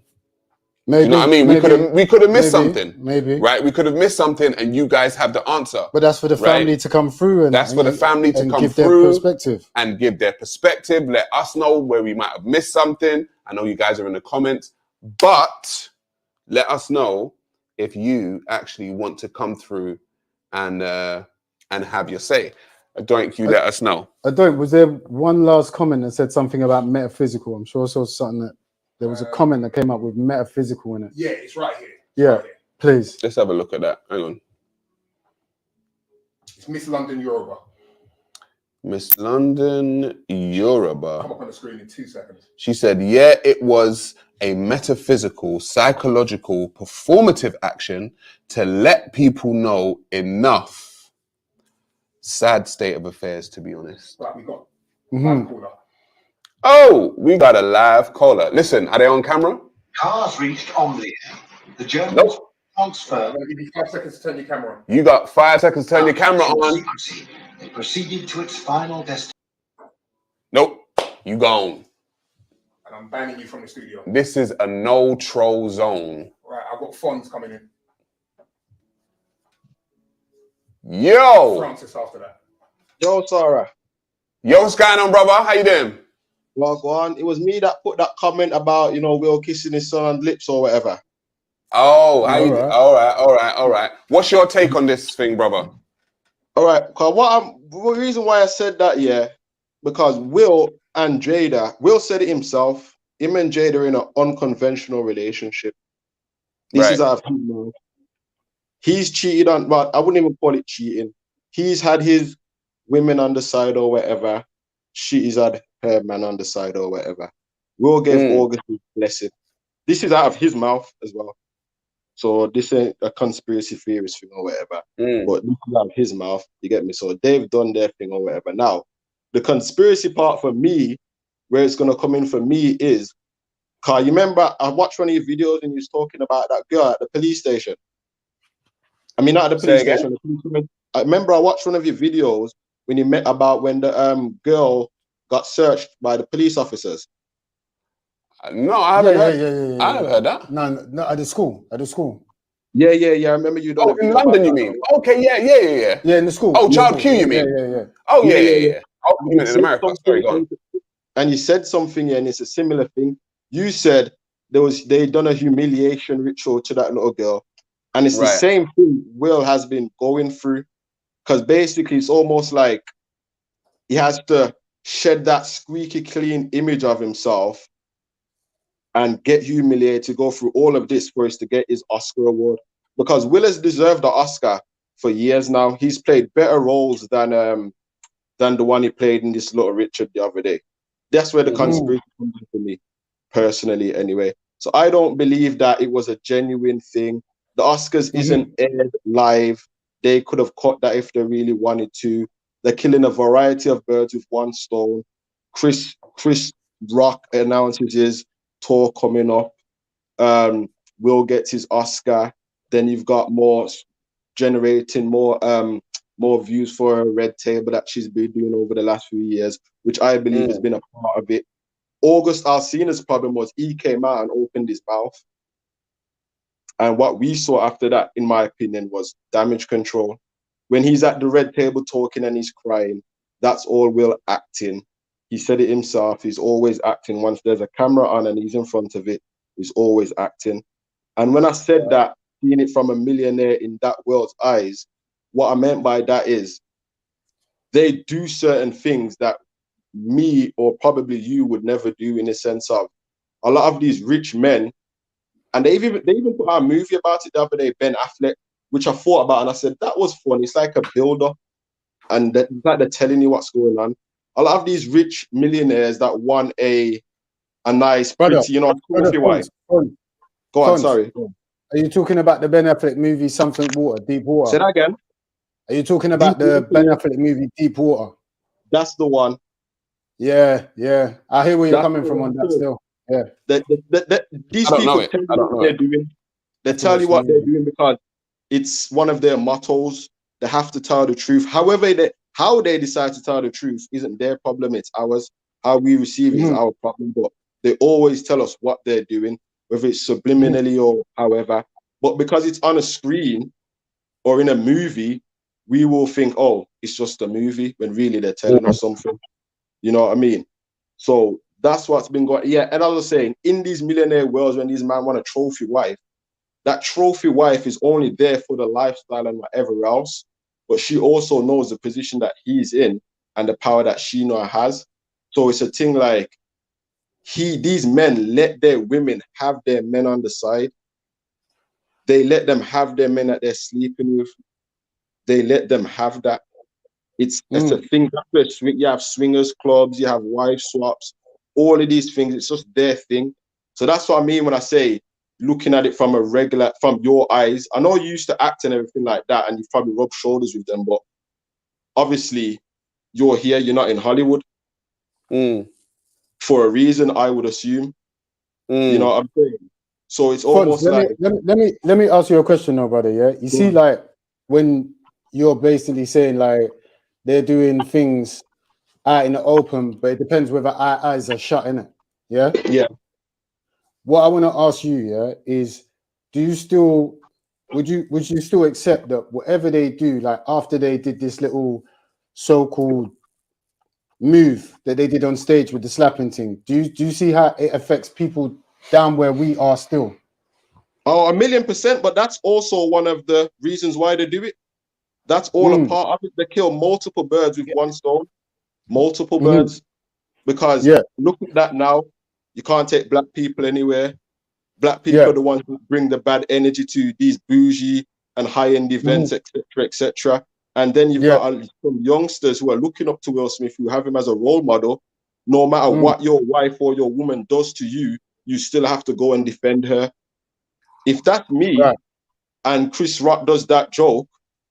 Maybe, you know what I mean? We could have missed something. Maybe. Right? We could have missed something and you guys have the answer. But that's for the family to come through and that's for the family to come give through their perspective. and give their perspective. Let us know where we might have missed something. I know you guys are in the comments, but let us know if you actually want to come through and have your say. Addoink, you let us know. Addoink, was there one last comment that said something about metaphysical? I'm sure I saw something that there was a comment that came up with metaphysical in it. Yeah, it's right here. Right here. Please. Let's have a look at that. Hang on. It's Miss London Yoruba. Miss London Yoruba. Come up on the screen in 2 seconds. She said, yeah, it was a metaphysical, psychological, performative action to let people know enough. Sad state of affairs, to be honest. Right, we got one caller. Oh, we got a live caller. Listen, are they on camera? Cars reached Omni. The German transfer. I'm going to give you 5 seconds to turn your camera on. You got 5 seconds to turn your camera on. It proceeded to its final destination. Nope, you gone. And I'm banning you from the studio. This is a no troll zone. Right, I've got Fonz coming in. Yo! Francis after that. Yo, Sarah. Yo, what's going on, brother? How you doing? Well, go on. It was me that put that comment about, Will kissing his son on the lips or whatever. Oh, all right. What's your take on this thing, brother? All right, because the reason why I said that, because Will and Jada, Will said it himself, him and Jada are in an unconventional relationship. This is out of him, man. He's cheated on, but I wouldn't even call it cheating. He's had his women on the side or whatever. She's had her man on the side or whatever. Will gave August his blessing. This is out of his mouth as well. So this ain't a conspiracy theorist thing or whatever. But this is out of his mouth, you get me? So they've done their thing or whatever. Now, the conspiracy part for me, where it's going to come in for me is, because you remember, I watched one of your videos and you was talking about that girl at the police station. I mean, not at the police station. I remember I watched one of your videos when you met about when the girl got searched by the police officers. No, I haven't heard. I haven't heard that. No, at the school. Yeah. I remember you. Oh, in London, you mean? Okay, yeah. Yeah, in the school. Oh, Child Q, you mean? Yeah. Oh, yeah. Oh, you meant in America. Sorry, go on. And you said something, and it's a similar thing. You said they done a humiliation ritual to that little girl, and it's the same thing Will has been going through, because basically it's almost like he has to shed that squeaky clean image of himself and get humiliated to go through all of this for us to get his Oscar award. Because Will has deserved the Oscar for years now. He's played better roles than the one he played in this Little Richard the other day. That's where the conspiracy comes in for me, personally, anyway. So I don't believe that it was a genuine thing. The Oscars isn't aired live. They could have cut that if they really wanted to. They're killing a variety of birds with one stone. Chris Rock announces his tour coming up. Will gets his Oscar. Then you've got more generating more more views for her red table that she's been doing over the last few years, which I believe has been a part of it. August Alsina's problem was he came out and opened his mouth. And what we saw after that, in my opinion, was damage control. When he's at the red table talking and he's crying, that's all Will acting. He said it himself. He's always acting. Once there's a camera on and he's in front of it, he's always acting. And when I said that, seeing it from a millionaire in that world's eyes, what I meant by that is they do certain things that me or probably you would never do, in the sense of a lot of these rich men, and they even put out a movie about it the other day, Ben Affleck, which I thought about and I said, that was fun. It's like a build-up, and it's like they're telling you what's going on. A lot of these rich millionaires that want a nice, pretty, trophy wife. Go on, sorry. Are you talking about the Ben Affleck movie, Something Water, Deep Water? Say that again. Are you talking about the Ben Affleck movie, Deep Water? That's the one. Yeah. I hear where you're coming from on that still. Yeah. These people tell you what they're doing. They tell you what they're doing because it's one of their mottos. They have to tell the truth. However, how they decide to tell the truth isn't their problem, it's ours. How we receive it is our problem. But they always tell us what they're doing, whether it's subliminally or however. But because it's on a screen or in a movie, we will think, oh, it's just a movie, when really they're telling us something. You know what I mean? So that's what's been going. Yeah, and I was saying, in these millionaire worlds, when these men want a trophy wife, that trophy wife is only there for the lifestyle and whatever else, but she also knows the position that he's in and the power that she now has. So it's a thing like these men let their women have their men on the side. They let them have their men that they're sleeping with. They let them have that. It's a thing. That's where you have swingers clubs, you have wife swaps, all of these things. It's just their thing. So that's what I mean when I say looking at it from your eyes. I know you used to act and everything like that, and you probably rub shoulders with them, but obviously you're here, you're not in Hollywood for a reason, I would assume. You know what I'm saying? So it's almost let me ask you a question now, brother. Yeah, you see, like when you're basically saying like they're doing things out in the open, but it depends whether our eyes are shut, innit? Yeah. What I want to ask you, yeah, is would you still accept that whatever they do, like after they did this little so-called move that they did on stage with the slapping thing, do you see how it affects people down where we are still? Oh, 1,000,000%, but that's also one of the reasons why they do it. That's all a part of it. They kill multiple birds with one stone. Multiple birds. Because look at that now. You can't take black people anywhere. Black people are the ones who bring the bad energy to these bougie and high-end events, etc., etc. And then you've got some youngsters who are looking up to Will Smith, who have him as a role model. No matter what your wife or your woman does to you, you still have to go and defend her. If that's me and Chris Rock does that joke,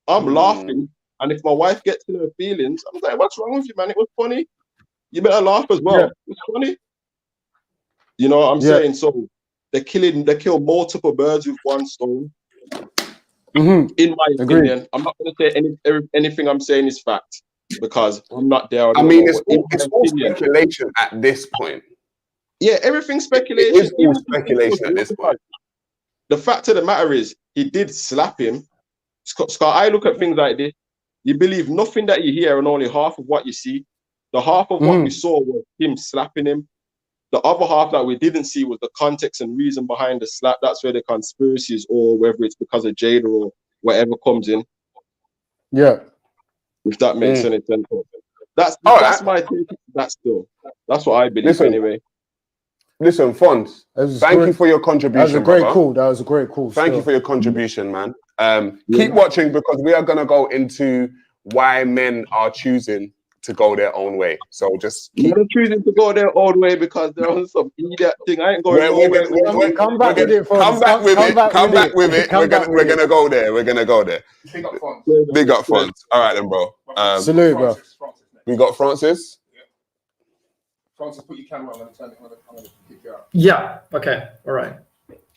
I'm laughing. And if my wife gets in her feelings, I'm like, what's wrong with you, man? It was funny. You better laugh as well. It's funny. You know what I'm saying? So they kill multiple birds with one stone. In my opinion, I'm not going to say anything I'm saying is fact because I'm not there. I mean, it's all speculation at this point. Yeah, everything's speculation. It is all speculation at this point. The fact of the matter is, he did slap him. Scott, I look at things like this. You believe nothing that you hear and only half of what you see. The half of what we saw was him slapping him. The other half that we didn't see was the context and reason behind the slap. That's where the conspiracy is, or whether it's because of Jada or whatever comes in. Yeah. If that makes any sense. That's my take. That's what I believe anyway. Listen, Fons, thank you for your contribution. That was a great call. Thank you for your contribution, man. Keep watching because we are going to go into why men are choosing to go their own way. So just keep choosing to go their own way because they're on some idiot thing. I ain't going nowhere. Come back with it. Come back with it. We're gonna go there. Big up Fons. All right then, bro. Salute, bro. We got Francis. Francis, put your camera on. I'm gonna kick you out. Yeah. Okay. All right.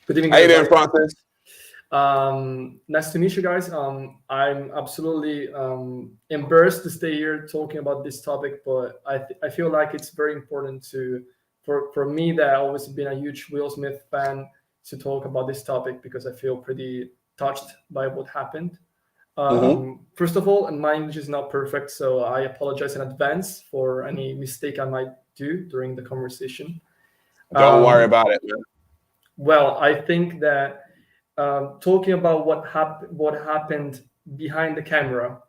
Good evening. How you doing, Francis? Nice to meet you guys. I'm absolutely embarrassed to stay here talking about this topic, but I feel like it's very important for me, that I've always been a huge Will Smith fan, to talk about this topic, because I feel pretty touched by what happened. First of all, my English is not perfect, so I apologize in advance for any mistake I might do during the conversation. Don't worry about it, man. Well, I think that talking about what happened behind the camera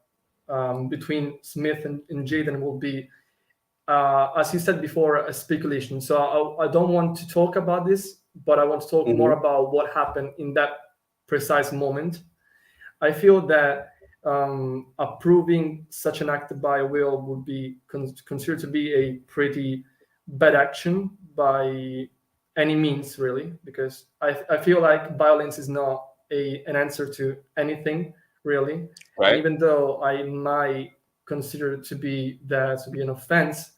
between Smith and Jaden will be, as you said before, a speculation. So I don't want to talk about this, but I want to talk more about what happened in that precise moment. I feel that approving such an act by Will would be considered to be a pretty bad action by any means, really, because I feel like violence is not an answer to anything, really. Right. And even though I might consider it to be an offense,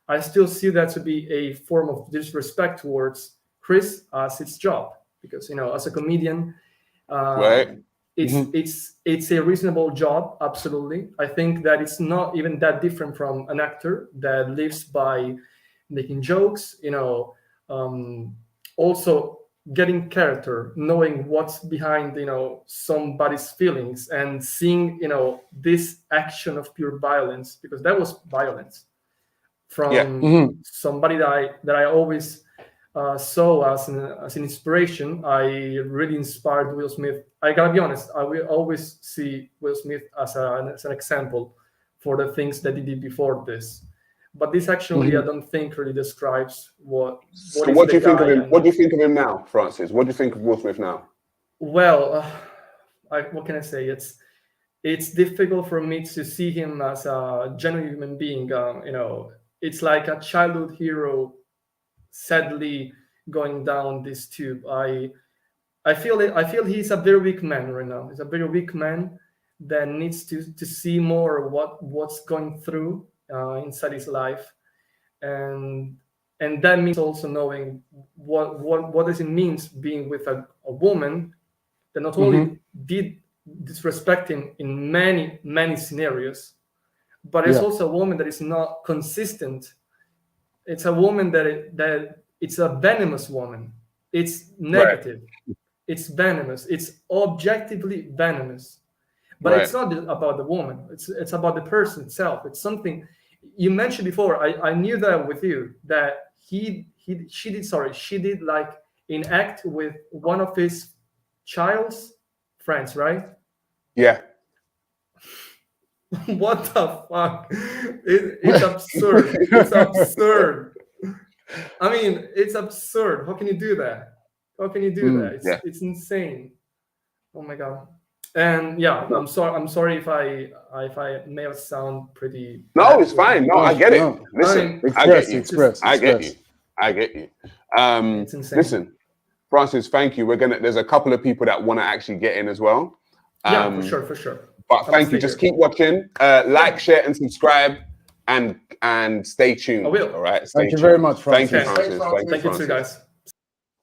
I still see that to be a form of disrespect towards Chris as its job, because as a comedian, right. It's a reasonable job, absolutely. I think that it's not even that different from an actor that lives by making jokes, also getting character, knowing what's behind somebody's feelings, and seeing this action of pure violence, because that was violence from somebody that I always saw as an inspiration. I really inspired Will Smith. I gotta be honest, I will always see Will Smith as an example for the things that he did before this. But this actually, I don't think really describes what. So what do you think of him? What do you think of him now, Francis? What do you think of Will Smith now? Well, what can I say? It's difficult for me to see him as a genuine human being. It's like a childhood hero sadly going down this tube. I feel he's a very weak man right now. He's a very weak man that needs to see more what's going through inside his life, and that means also knowing what does it means being with a woman that not only did disrespect him in many scenarios, but it's also a woman that is not consistent. It's a woman that it's a venomous woman. It's negative. Right. It's venomous. It's objectively venomous. But it's not about the woman. It's about the person itself. It's something you mentioned before. I knew that with you, that she did like an act with one of his child's friends, right? Yeah. What the fuck? It's absurd. It's absurd. I mean, it's absurd. How can you do that? How can you do that? It's insane. Oh my god. And yeah, I'm sorry if I may have sound pretty. No, it's fine. No, I get it. No. Listen, I get you. I get you. It's insane. Listen, Francis, thank you. There's a couple of people that want to actually get in as well. Yeah, for sure. But thank you. Just keep watching. Like, share, and subscribe, and stay tuned. I will. All right. Thank you very much, Francis. Thank you, Francis. Thank you too, guys.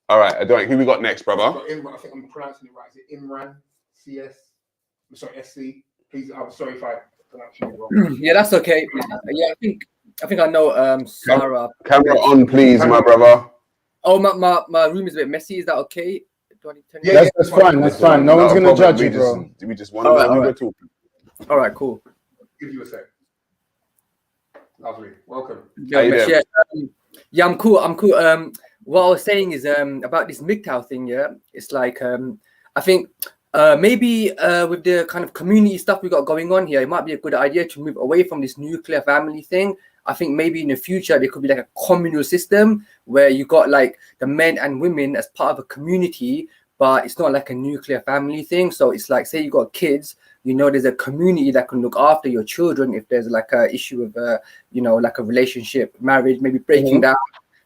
All right, Addoink, who we got next, brother? I think I'm pronouncing it right. Is it Imran? SC. Please, I'm sorry if I pronounced it wrong. Yeah, that's okay. Yeah, I think I know Sarah. Camera on, please, my brother. Oh, my room is a bit messy. Is that okay? Do I need to turn that's fine. That's fine. No one's gonna judge you, bro. We just want to know we're talking. All right, cool. Give you a sec. Lovely. Welcome. Yeah, I'm cool. What I was saying is about this MGTOW thing. Yeah, it's like I think maybe with the kind of community stuff we got going on here, it might be a good idea to move away from this nuclear family thing. I think maybe in the future there could be like a communal system where you got like the men and women as part of a community, but it's not like a nuclear family thing. So it's like, say you got kids, there's a community that can look after your children if there's like a issue with like a relationship, marriage, maybe breaking down,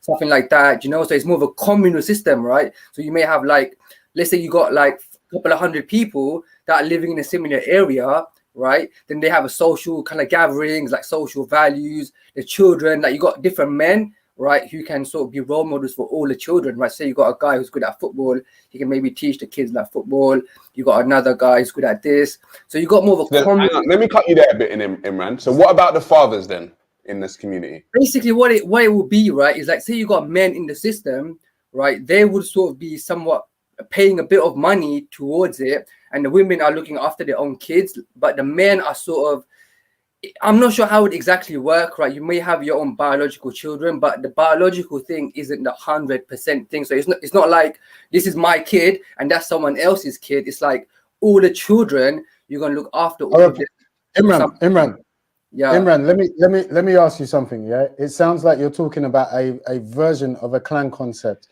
something like that. So it's more of a communal system, right? So you may have like, let's say you got like a couple of hundred people that are living in a similar area, right? Then they have a social kind of gatherings, like social values, the children, like you got different men, right, who can sort of be role models for all the children, right? Say you got a guy who's good at football, he can maybe teach the kids like football. You got another guy who's good at this. So you got more of a Hang on, let me cut you there a bit, Imran. So what about the fathers then in this community? Basically, what it will be, right, is like, say you got men in the system, right? They would sort of be somewhat paying a bit of money towards it, and the women are looking after their own kids, but the men are sort of, I'm not sure how it would exactly work, right? You may have your own biological children, but the biological thing isn't the 100% thing. So it's not like this is my kid and that's someone else's kid. It's like all the children, you're gonna look after all of them. Imran, yeah. Imran, let me ask you something. Yeah, it sounds like you're talking about a version of a clan concept.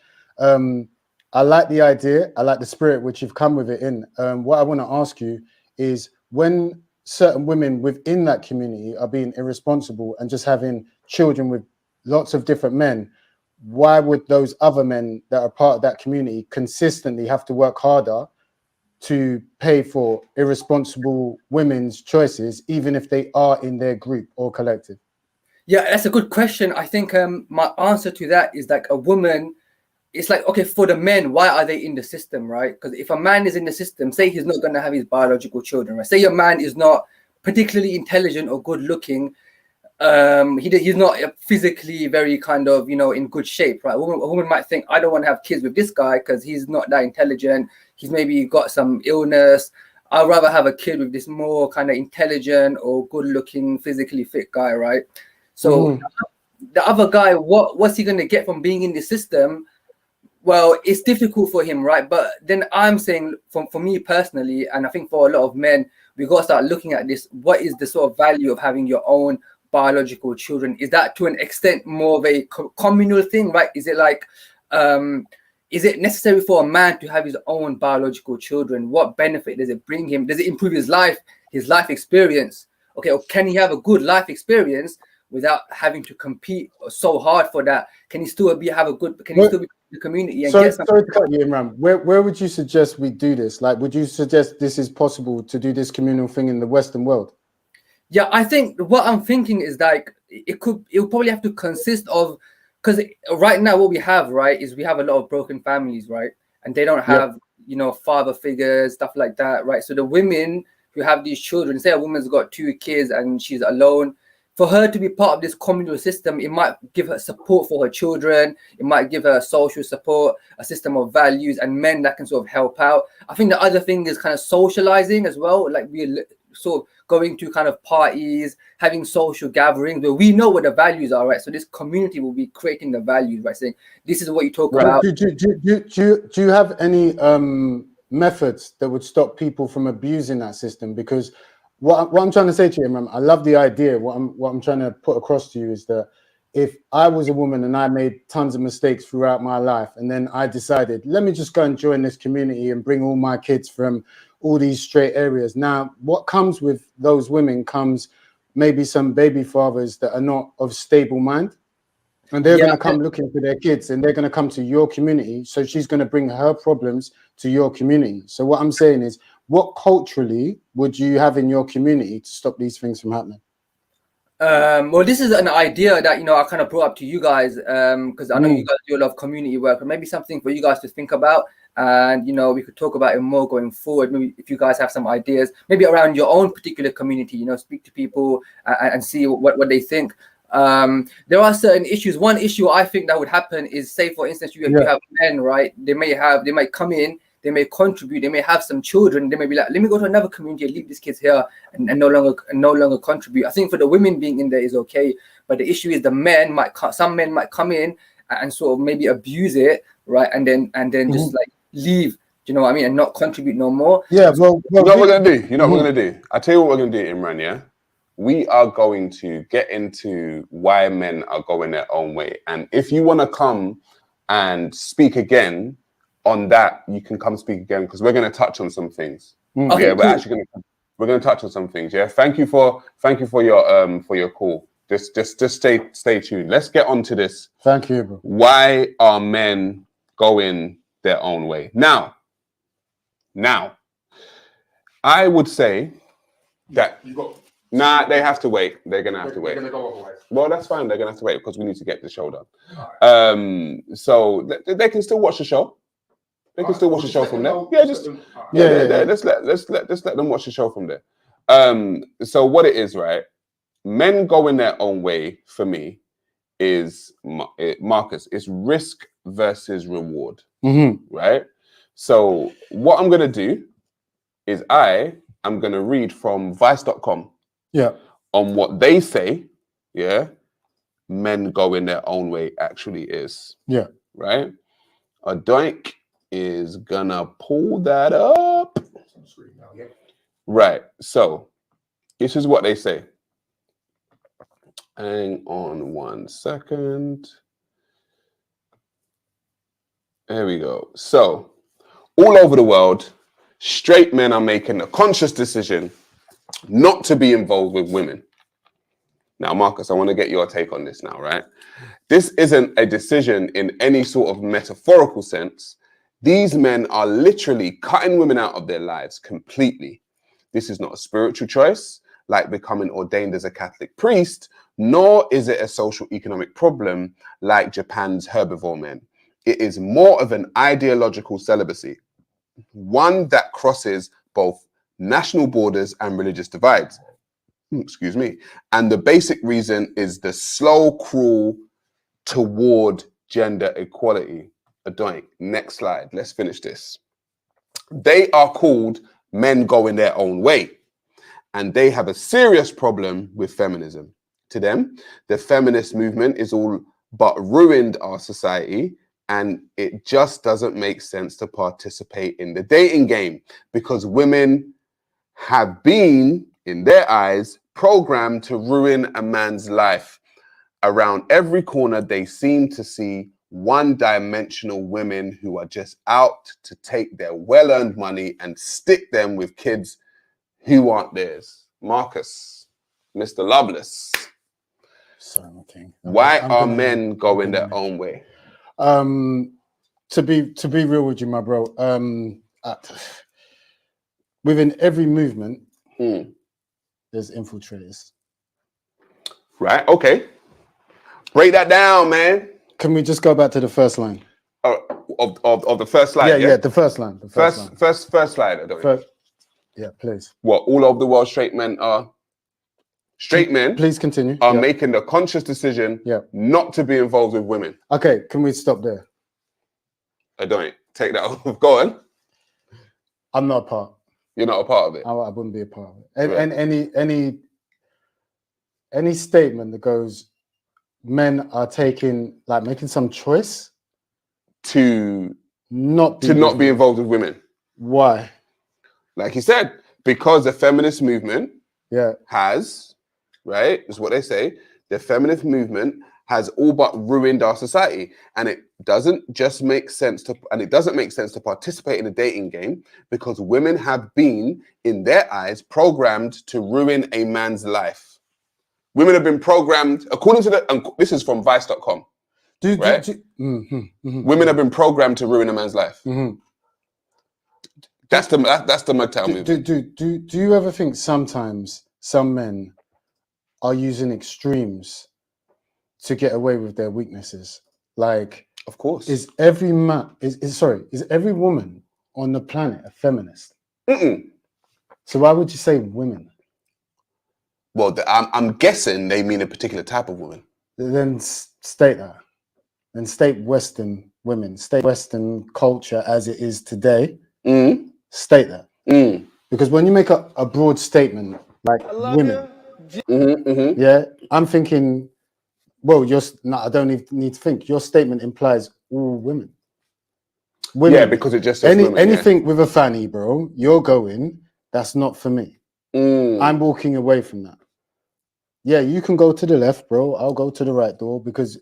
I like the idea. I like the spirit which you've come with it in. What I want to ask you is, when certain women within that community are being irresponsible and just having children with lots of different men, why would those other men that are part of that community consistently have to work harder to pay for irresponsible women's choices, even if they are in their group or collective? Yeah, that's a good question. I think my answer to that is like, a woman, it's like, okay, for the men, why are they in the system, right? Because if a man is in the system, say he's not going to have his biological children, right? Say a man is not particularly intelligent or good looking, he's not physically very kind of, in good shape, right? A woman might think, I don't want to have kids with this guy because he's not that intelligent. He's maybe got some illness. I'd rather have a kid with this more kind of intelligent or good looking, physically fit guy, right? So the other guy, what's he going to get from being in the system? Well, it's difficult for him, right? But then I'm saying, for me personally, and I think for a lot of men, we got to start looking at this. What is the sort of value of having your own biological children? Is that to an extent more of a communal thing, right? Is it like, is it necessary for a man to have his own biological children? What benefit does it bring him? Does it improve his life experience? Okay, or can he have a good life experience without having to compete so hard for that? Can he still have a good, can he still be in the community and get something? Sorry to cut you, Imran. Where would you suggest we do this? Like, would you suggest this is possible to do this communal thing in the Western world? Yeah, I think what I'm thinking is like, it will probably have to consist of, because right now what we have, right, is we have a lot of broken families, right? And they don't have, father figures, stuff like that, right? So the women who have these children, say a woman's got 2 kids and she's alone, for her to be part of this communal system, it might give her support for her children. It might give her social support, a system of values, and men that can sort of help out. I think the other thing is kind of socializing as well. Like, we're sort of going to kind of parties, having social gatherings where we know what the values are, right? So this community will be creating the values, right? Saying, this is what you talk about. Do you have any methods that would stop people from abusing that system? Because what I'm trying to say to you, Imran, I love the idea. What I'm trying to put across to you is that if I was a woman and I made tons of mistakes throughout my life, and then I decided, let me just go and join this community and bring all my kids from all these straight areas. Now, what comes with those women comes maybe some baby fathers that are not of stable mind, and they're going to come looking for their kids, and they're going to come to your community. So she's going to bring her problems to your community. So what I'm saying is, what culturally would you have in your community to stop these things from happening? Well, this is an idea that, I kind of brought up to you guys, because I know you guys do a lot of community work, and maybe something for you guys to think about. And, we could talk about it more going forward. Maybe if you guys have some ideas, maybe around your own particular community, speak to people and see what they think. There are certain issues. One issue I think that would happen is, say, for instance, you have men, right? They might come in, they may contribute, they may have some children, they may be like, let me go to another community and leave these kids here and no longer contribute. I think for the women being in there is okay, but the issue is some men might come in and sort of maybe abuse it, right? And then just like leave, you know what I mean, and not contribute no more. Yeah, well you know what we're gonna do? You know what we're gonna do? I tell you what we're gonna do, Imran, yeah? We are going to get into why men are going their own way. And if you want to come and speak again on that, you can come speak again, because we're going to touch on some things. Okay, yeah, cool. we're going to touch on some things. Yeah, thank you for your call. Just stay tuned. Let's get on to this. Thank you, bro. Why are men going their own way? Now, I would say that You got Nah, they have to wait. They're gonna have to wait. They're gonna go otherwise. Well, that's fine. They're gonna have to wait because we need to get the show done. Right. So they can still watch the show. They can still watch the show from there. Let's let them watch the show from there. So what it is, right? Men going their own way for me is Marcus. It's risk versus reward, right? So what I'm gonna do is I'm gonna read from Vice.com. Yeah. On what they say, men going their own way actually is. Yeah. Right? Addoink is gonna pull that up. Right. So this is what they say. Hang on 1 second. There we go. So all over the world, straight men are making a conscious decision not to be involved with women. Now, Marcus, I want to get your take on this now, right? This isn't a decision in any sort of metaphorical sense. These men are literally cutting women out of their lives completely. This is not a spiritual choice, like becoming ordained as a Catholic priest, nor is it a social economic problem like Japan's herbivore men. It is more of an ideological celibacy, one that crosses both national borders and religious divides. Excuse me. And the basic reason is the slow crawl toward gender equality. Addoink. Next slide. Let's finish this. They are called men going their own way, and they have a serious problem with feminism. To them, the feminist movement is all but ruined our society, and it just doesn't make sense to participate in the dating game because women have been, in their eyes, programmed to ruin a man's life. Around every corner, they seem to see one-dimensional women who are just out to take their well-earned money and stick them with kids who aren't theirs. Marcus, Mr. Loveless. Sorry, my king. Why are men going their own way? To be real with you, my bro, within every movement, there's infiltrators. Right, okay. Break that down, man. Can we just go back to the first line? Of the first slide, yeah, the first line. The first slide. Yeah, please. What, all over the world straight men are... Straight men... Please continue. ...are making the conscious decision not to be involved with women. Okay, can we stop there? I don't. Take that off. Go on. I'm not a part. You're not a part of it? I wouldn't be a part of it. And any statement that goes, men are making some choice to not be involved with women. Why? Like you said, because the feminist movement has, right, is what they say, the feminist movement has all but ruined our society. And it doesn't make sense to participate in a dating game because women have been, in their eyes, programmed to ruin a man's life. Women have been programmed, according to this is from Vice.com. Women have been programmed to ruin a man's life. That's the MGTOW movement. Do you ever think sometimes some men are using extremes to get away with their weaknesses? Like, of course, is every woman on the planet a feminist? So why would you say women? Well, I'm guessing they mean a particular type of woman. Then state that. Then state Western women. State Western culture as it is today. State that. Because when you make a broad statement like women, I'm thinking, well, I don't even need to think. Your statement implies all women. Yeah, because it just says women, anything with a fanny, bro, you're going, that's not for me. I'm walking away from that. Yeah, you can go to the left, bro. I'll go to the right door because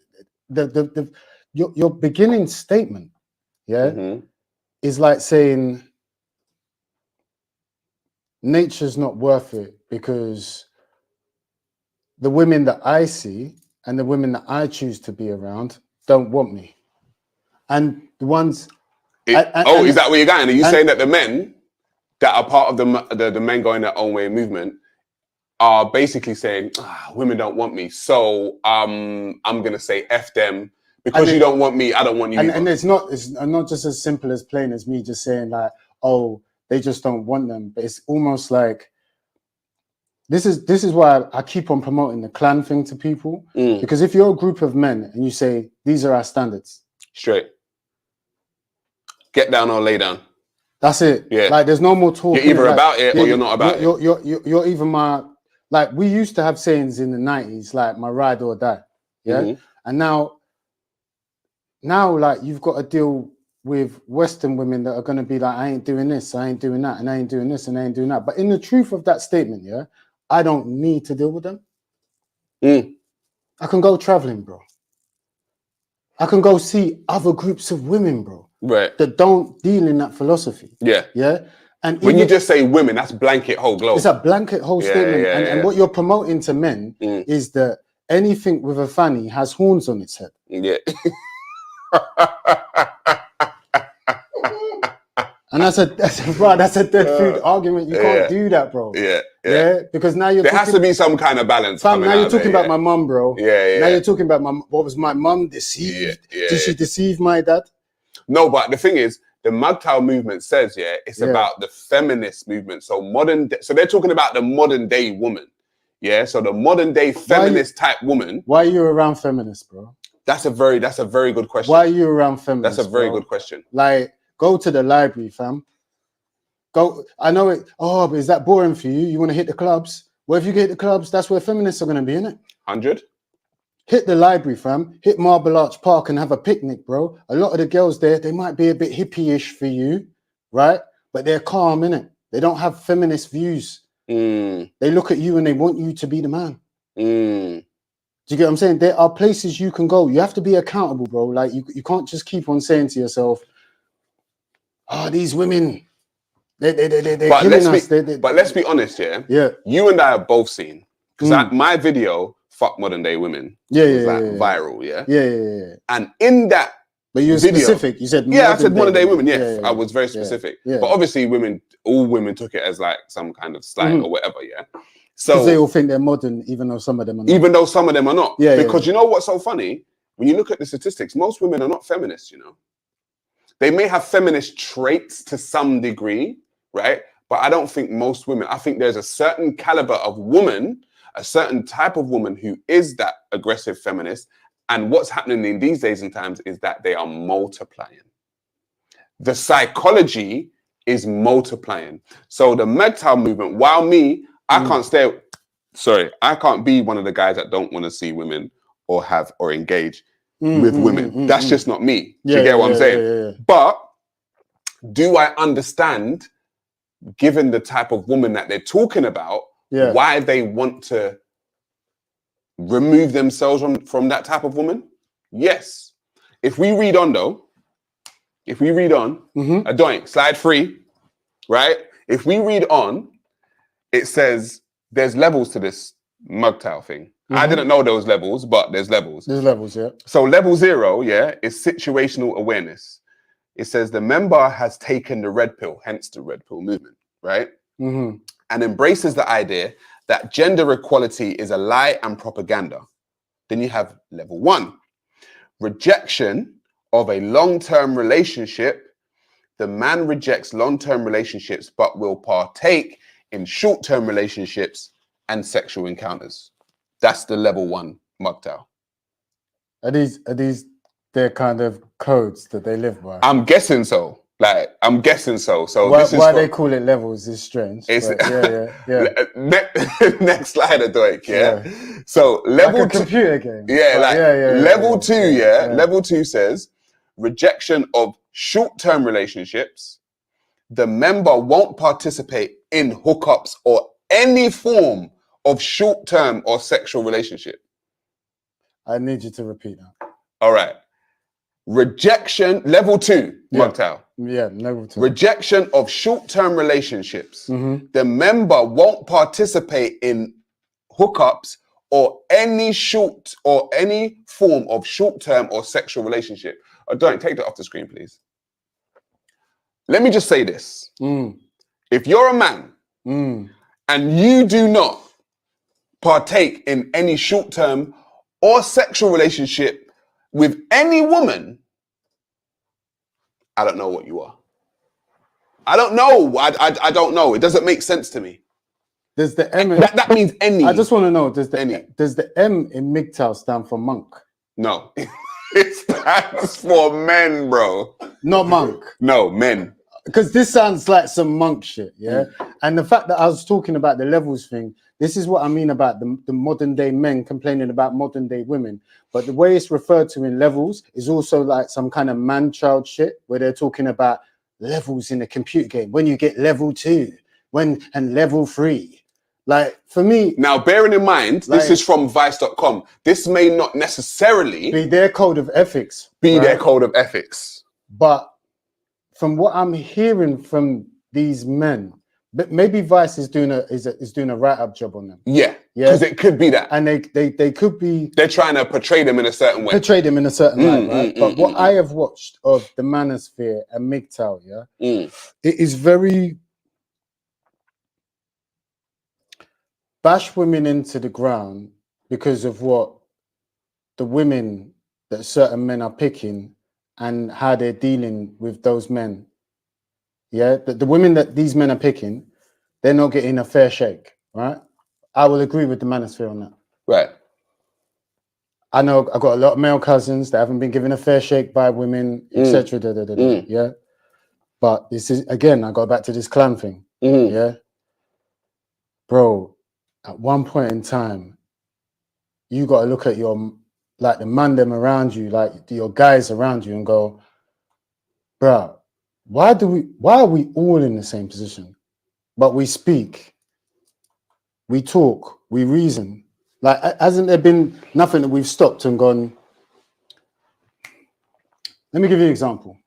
your beginning statement, is like saying nature's not worth it because the women that I see and the women that I choose to be around don't want me. And the ones... is that where you're going? Are you saying that the men that are part of the men going their own way movement are basically saying women don't want me, so I'm gonna say F them because you don't want me, I don't want you. And it's not just as simple as plain as me just saying like, oh, they just don't want them. But it's almost like this is why I keep on promoting the clan thing to people. Because if you're a group of men and you say these are our standards, straight, get down or lay down. That's it. Yeah. Like there's no more talking. You're either about it or you're not about it. You're even my, like we used to have sayings in the 90s, like my ride or die. Yeah. And now like you've got to deal with Western women that are going to be like, I ain't doing this, I ain't doing that, and I ain't doing this, and I ain't doing that. But in the truth of that statement, yeah, I don't need to deal with them. I can go traveling, bro. I can go see other groups of women, bro. Right. That don't deal in that philosophy. Yeah. Yeah. And when you just say women, that's blanket whole globe. It's a blanket whole statement. And what you're promoting to men is that anything with a fanny has horns on its head. Yeah. And that's a dead food argument. You can't do that, bro. Yeah. Because now you're there has to be some kind of balance. Fam, now you're talking about my mum, bro. Yeah. Now you're talking about what was my mum deceived? Did she deceive my dad? No, but the thing is, the MGTOW movement says, it's about the feminist movement. So so they're talking about the modern day woman. Yeah. So the modern day feminist type woman. Why are you around feminists, bro? That's a very good question. Why are you around feminists? That's a very good question. Like, go to the library, fam. Go. I know it. Oh, but is that boring for you? You want to hit the clubs? Well, if you hit the clubs, that's where feminists are going to be, innit? 100. Hit the library, fam. Hit Marble Arch Park and have a picnic, bro. A lot of the girls there, they might be a bit hippie-ish for you, right? But they're calm, innit? They don't have feminist views. They look at you and they want you to be the man. Do you get what I'm saying? There are places you can go. You have to be accountable, bro. Like, you can't just keep on saying to yourself, these women, they're killing us. But let's be honest, yeah? You and I have both seen, because my video, Fuck Modern Day Women, was viral, Yeah. And in that But you were video, specific. You said I said modern day women, I was very specific. Yeah. But obviously all women took it as like some kind of slight or whatever, So because they all think they're modern, even though some of them are not. Because you know what's so funny? When you look at the statistics, most women are not feminists, They may have feminist traits to some degree, right? But I don't think most women, I think there's a certain caliber of woman, a certain type of woman who is that aggressive feminist. And what's happening in these days and times is that they are multiplying. The psychology is multiplying. So the MGTOW movement, while I can't be one of the guys that don't want to see women or engage with women. That's just not me. Do you get what I'm saying? Yeah. But do I understand, given the type of woman that they're talking about, why they want to remove themselves from that type of woman? Yes. If we read on, Addoink, slide 3, right? If we read on, it says there's levels to this MGTOW thing. I didn't know there was levels, but there's levels. There's levels, yeah. So level 0, is situational awareness. It says the member has taken the red pill, hence the red pill movement, right? And embraces the idea that gender equality is a lie and propaganda. Then you have level 1, rejection of a long-term relationship. The man rejects long-term relationships, but will partake in short-term relationships and sexual encounters. That's the level 1 MGTOW. Are these their kind of codes that they live by? I'm guessing so. So why they call it levels is strange. It's, yeah. Next slide, Addoink, So level like a computer game. Level 2, Level 2 says rejection of short-term relationships. The member won't participate in hookups or any form of short-term or sexual relationship. I need you to repeat that. All right. Rejection, level 2, MGTOW. Yeah, level 2. Rejection of short-term relationships. The member won't participate in hookups or any form of short-term or sexual relationship. Don't take that off the screen, please. Let me just say this. If you're a man and you do not partake in any short-term or sexual relationship with any woman, I don't know what you are. I don't know. I don't know. It doesn't make sense to me. Does the M that means any? I just want to know, does the M in MGTOW stand for monk? No. It stands for men, bro. Not monk. No, men. Because this sounds like some monk shit, yeah? And the fact that I was talking about the levels thing, this is what I mean about the modern day men complaining about modern day women. But the way it's referred to in levels is also like some kind of man-child shit where they're talking about levels in a computer game. When you get level 2, and level 3. Like, for me... Now, bearing in mind, this is from Vice.com. This may not necessarily... be their code of ethics. Their code of ethics. But from what I'm hearing from these men, but maybe Vice is doing a write-up job on them. Yeah, because it could be that. And they could be... They're trying to portray them in a certain way. Portray them in a certain light, right? But what I have watched of the Manosphere and MGTOW, it is very... bash women into the ground because of what the women that certain men are picking and how they're dealing with those men. Yeah, the women that these men are picking, they're not getting a fair shake, right? I will agree with the Manosphere on that. Right. I know I've got a lot of male cousins that haven't been given a fair shake by women, etc. Yeah. But this is, again, I go back to this clan thing. Yeah. Bro, at one point in time, you got to look at your, like the man them around you, like your guys around you and go, bro, why are we all in the same position? But we speak, we talk, we reason. Like, hasn't there been nothing that we've stopped and gone? Let me give you an example.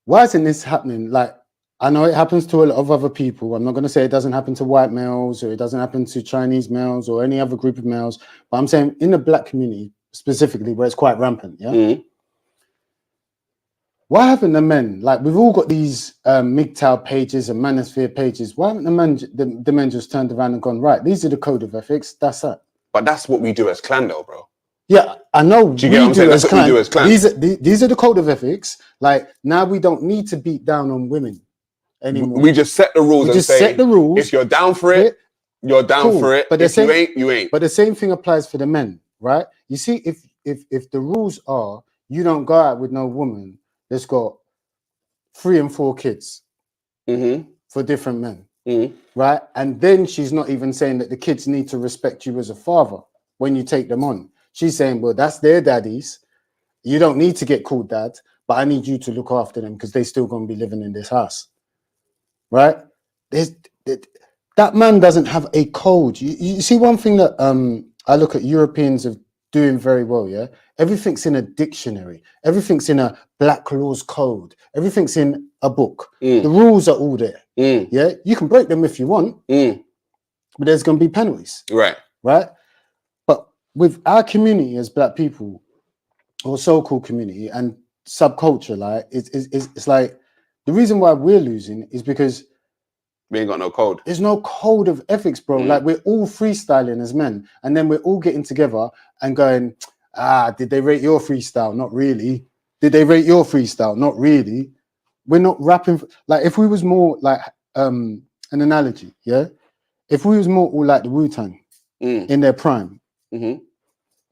Why isn't this happening? Like, I know it happens to a lot of other people. I'm not going to say it doesn't happen to white males or it doesn't happen to Chinese males or any other group of males. But I'm saying in the black community specifically, where it's quite rampant, yeah? Why haven't the men, like we've all got these MGTOW pages and Manosphere pages, why haven't the men just turned around and gone, right, these are the code of ethics, that's that. But that's what we do as clan though, bro. Yeah, I know. Do you get what I'm saying? That's what we do as clan. These are the code of ethics. Like, now we don't need to beat down on women anymore. We just set the rules and say, set the rules. If you're down for it, you're down for it. But if you ain't, you ain't. But the same thing applies for the men, right? You see, if the rules are, you don't go out with no woman that's got 3 and 4 kids for different men, right? And then she's not even saying that the kids need to respect you as a father when you take them on. She's saying, well, that's their daddies. You don't need to get called dad, but I need you to look after them because they're still going to be living in this house, right? That man doesn't have a code. You see one thing that I look at Europeans of doing very well, yeah? Everything's in a dictionary. Everything's in a Black Laws code. Everything's in a book. The rules are all there, yeah? You can break them if you want, but there's going to be penalties. Right. Right? But with our community as black people, or so-called community and subculture, like it's like the reason why we're losing is because we ain't got no code. There's no code of ethics, bro. Like, we're all freestyling as men, and then we're all getting together and going, did they rate your freestyle? Not really. Did they rate your freestyle? Not really. We're not rapping. Like, if we was more like an analogy, yeah. If we was more all like the Wu-Tang in their prime,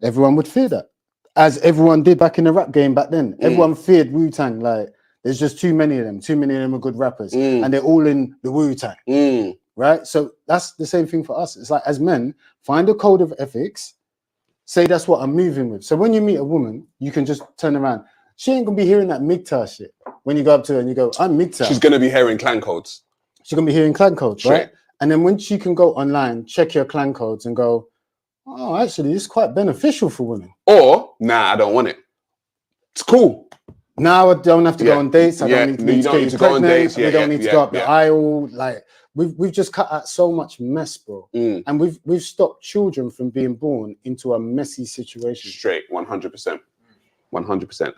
everyone would fear that, as everyone did back in the rap game back then. Everyone feared Wu-Tang. Like, there's just too many of them. Too many of them are good rappers, and they're all in the Wu-Tang, right? So that's the same thing for us. It's like, as men, find a code of ethics. Say that's what I'm moving with. So when you meet a woman, you can just turn around. She ain't gonna be hearing that MGTOW shit when you go up to her and you go, I'm MGTOW. She's gonna be hearing clan codes. She's gonna be hearing clan codes, right? And then when she can go online, check your clan codes and go, oh, actually, this is quite beneficial for women. Or, nah, I don't want it. It's cool. Now I don't have to go on dates. I don't need to go on dates. We don't need to go up the aisle. Like, we've just cut out so much mess, bro. And we've stopped children from being born into a messy situation. Straight, 100%. 100%.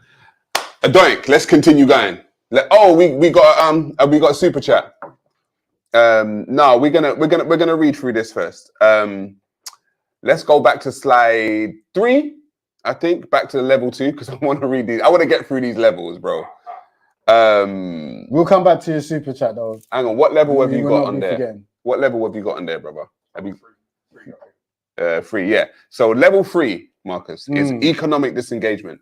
Addoink, let's continue going. We got a super chat. No, we're gonna read through this first. Let's go back to slide 3. I think back to level 2 because I want to read these. I want to get through these levels, bro. We'll come back to your super chat though. Hang on, what level have you got on there? Forgetting. What level have you got on there, brother? Have you 3? Yeah. So level 3, Marcus, is economic disengagement.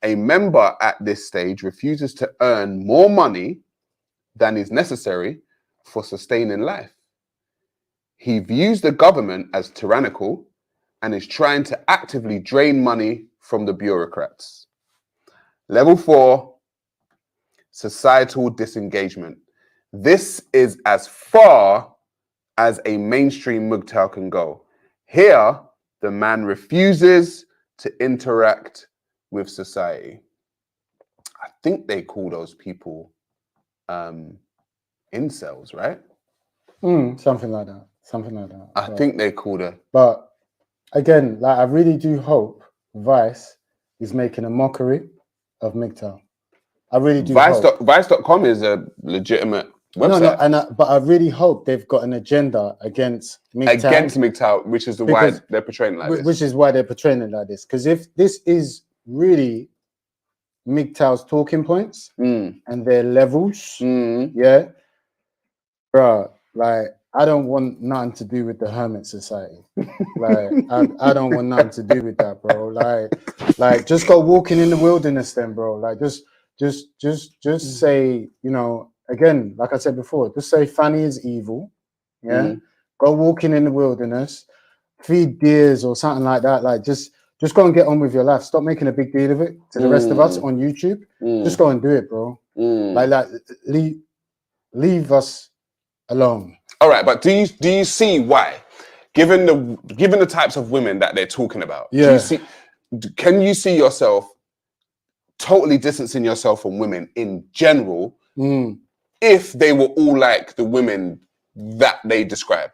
A member at this stage refuses to earn more money than is necessary for sustaining life. He views the government as tyrannical and is trying to actively drain money from the bureaucrats. Level 4, societal disengagement. This is as far as a mainstream MGTOW can go. Here, the man refuses to interact with society. I think they call those people incels, right? Something like that. Something like that. I think they call them. But again, like I really do hope Vice is making a mockery of MGTOW. I really do. Vice.com is a legitimate website. No, but I really hope they've got an agenda against MGTOW. Against MGTOW, which is why they're portraying it like this. Which is why they're portraying it like this. Because if this is really MGTOW's talking points and their levels, yeah, bro, like I don't want nothing to do with the hermit society. Like I don't want nothing to do with that, bro. Like just go walking in the wilderness then, bro. Like just say, you know, again, like I said before, just say Fanny is evil. Yeah. Go walking in the wilderness, feed deers or something like that. Like just go and get on with your life. Stop making a big deal of it to the rest of us on YouTube. Just go and do it, bro. Like leave us alone. All right, but do you see why? Given the types of women that they're talking about, can you see yourself totally distancing yourself from women in general if they were all like the women that they describe?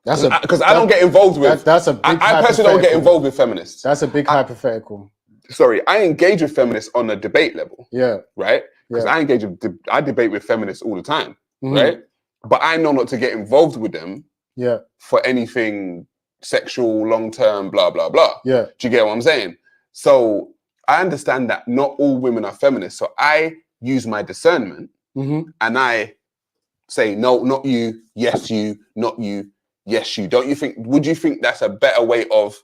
Because I don't get involved with. I personally don't get involved with feminists. That's a big hypothetical. Sorry, I engage with feminists on a debate level. Yeah. Right? Because I debate with feminists all the time. Right? But I know not to get involved with them. Yeah. For anything sexual, long term, blah blah blah. Yeah. Do you get what I'm saying? So I understand that not all women are feminists. So I use my discernment and I say no, not you. Yes, you. Not you. Yes, you. Don't you think? Would you think that's a better way of,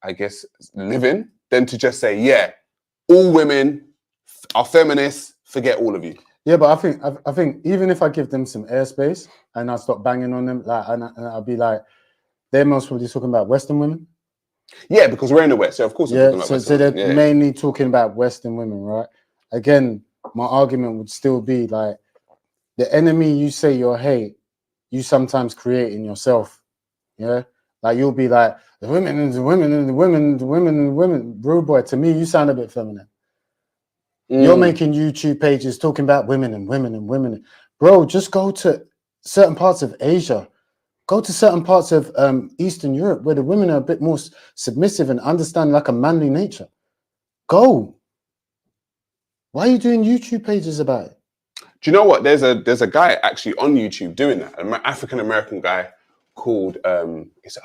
I guess, living than to just say, yeah, all women are feminists. Forget all of you. Yeah, but I think even if I give them some airspace and I stop banging on them, like, and I'll be like, they're most probably talking about Western women. Yeah, because we're in the West, so of course. So they're mainly talking about Western women, right? Again, my argument would still be like, the enemy you say you hate, you sometimes create in yourself. Yeah, like you'll be like the women and the women and the women and the women and the women. Bro, boy, to me, you sound a bit feminine. You're making YouTube pages talking about women and women and women. Bro, just go to certain parts of Asia. Go to certain parts of Eastern Europe where the women are a bit more submissive and understand like a manly nature. Go. Why are you doing YouTube pages about it? Do you know what? There's a guy actually on YouTube doing that. An African-American guy called, I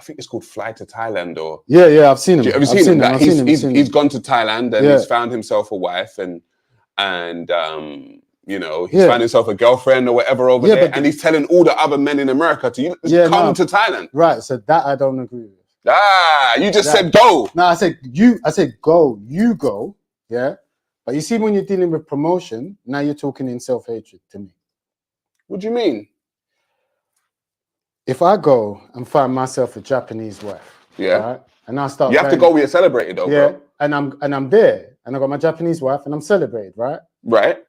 think it's called Fly to Thailand or... Yeah, I've seen him. Have you seen him? He's gone to Thailand and he's found himself a wife and you know, he's found himself a girlfriend or whatever over there, and he's telling all the other men in America to come to Thailand. Right, so that I don't agree with. You just said go. No, I said go, you go, yeah? But you see, when you're dealing with promotion, now you're talking in self-hatred to me. What do you mean? If I go and find myself a Japanese wife, right, and I start... You have to go where you're celebrated though, bro. And I'm there, and I got my Japanese wife, and I'm celebrated, right? Right.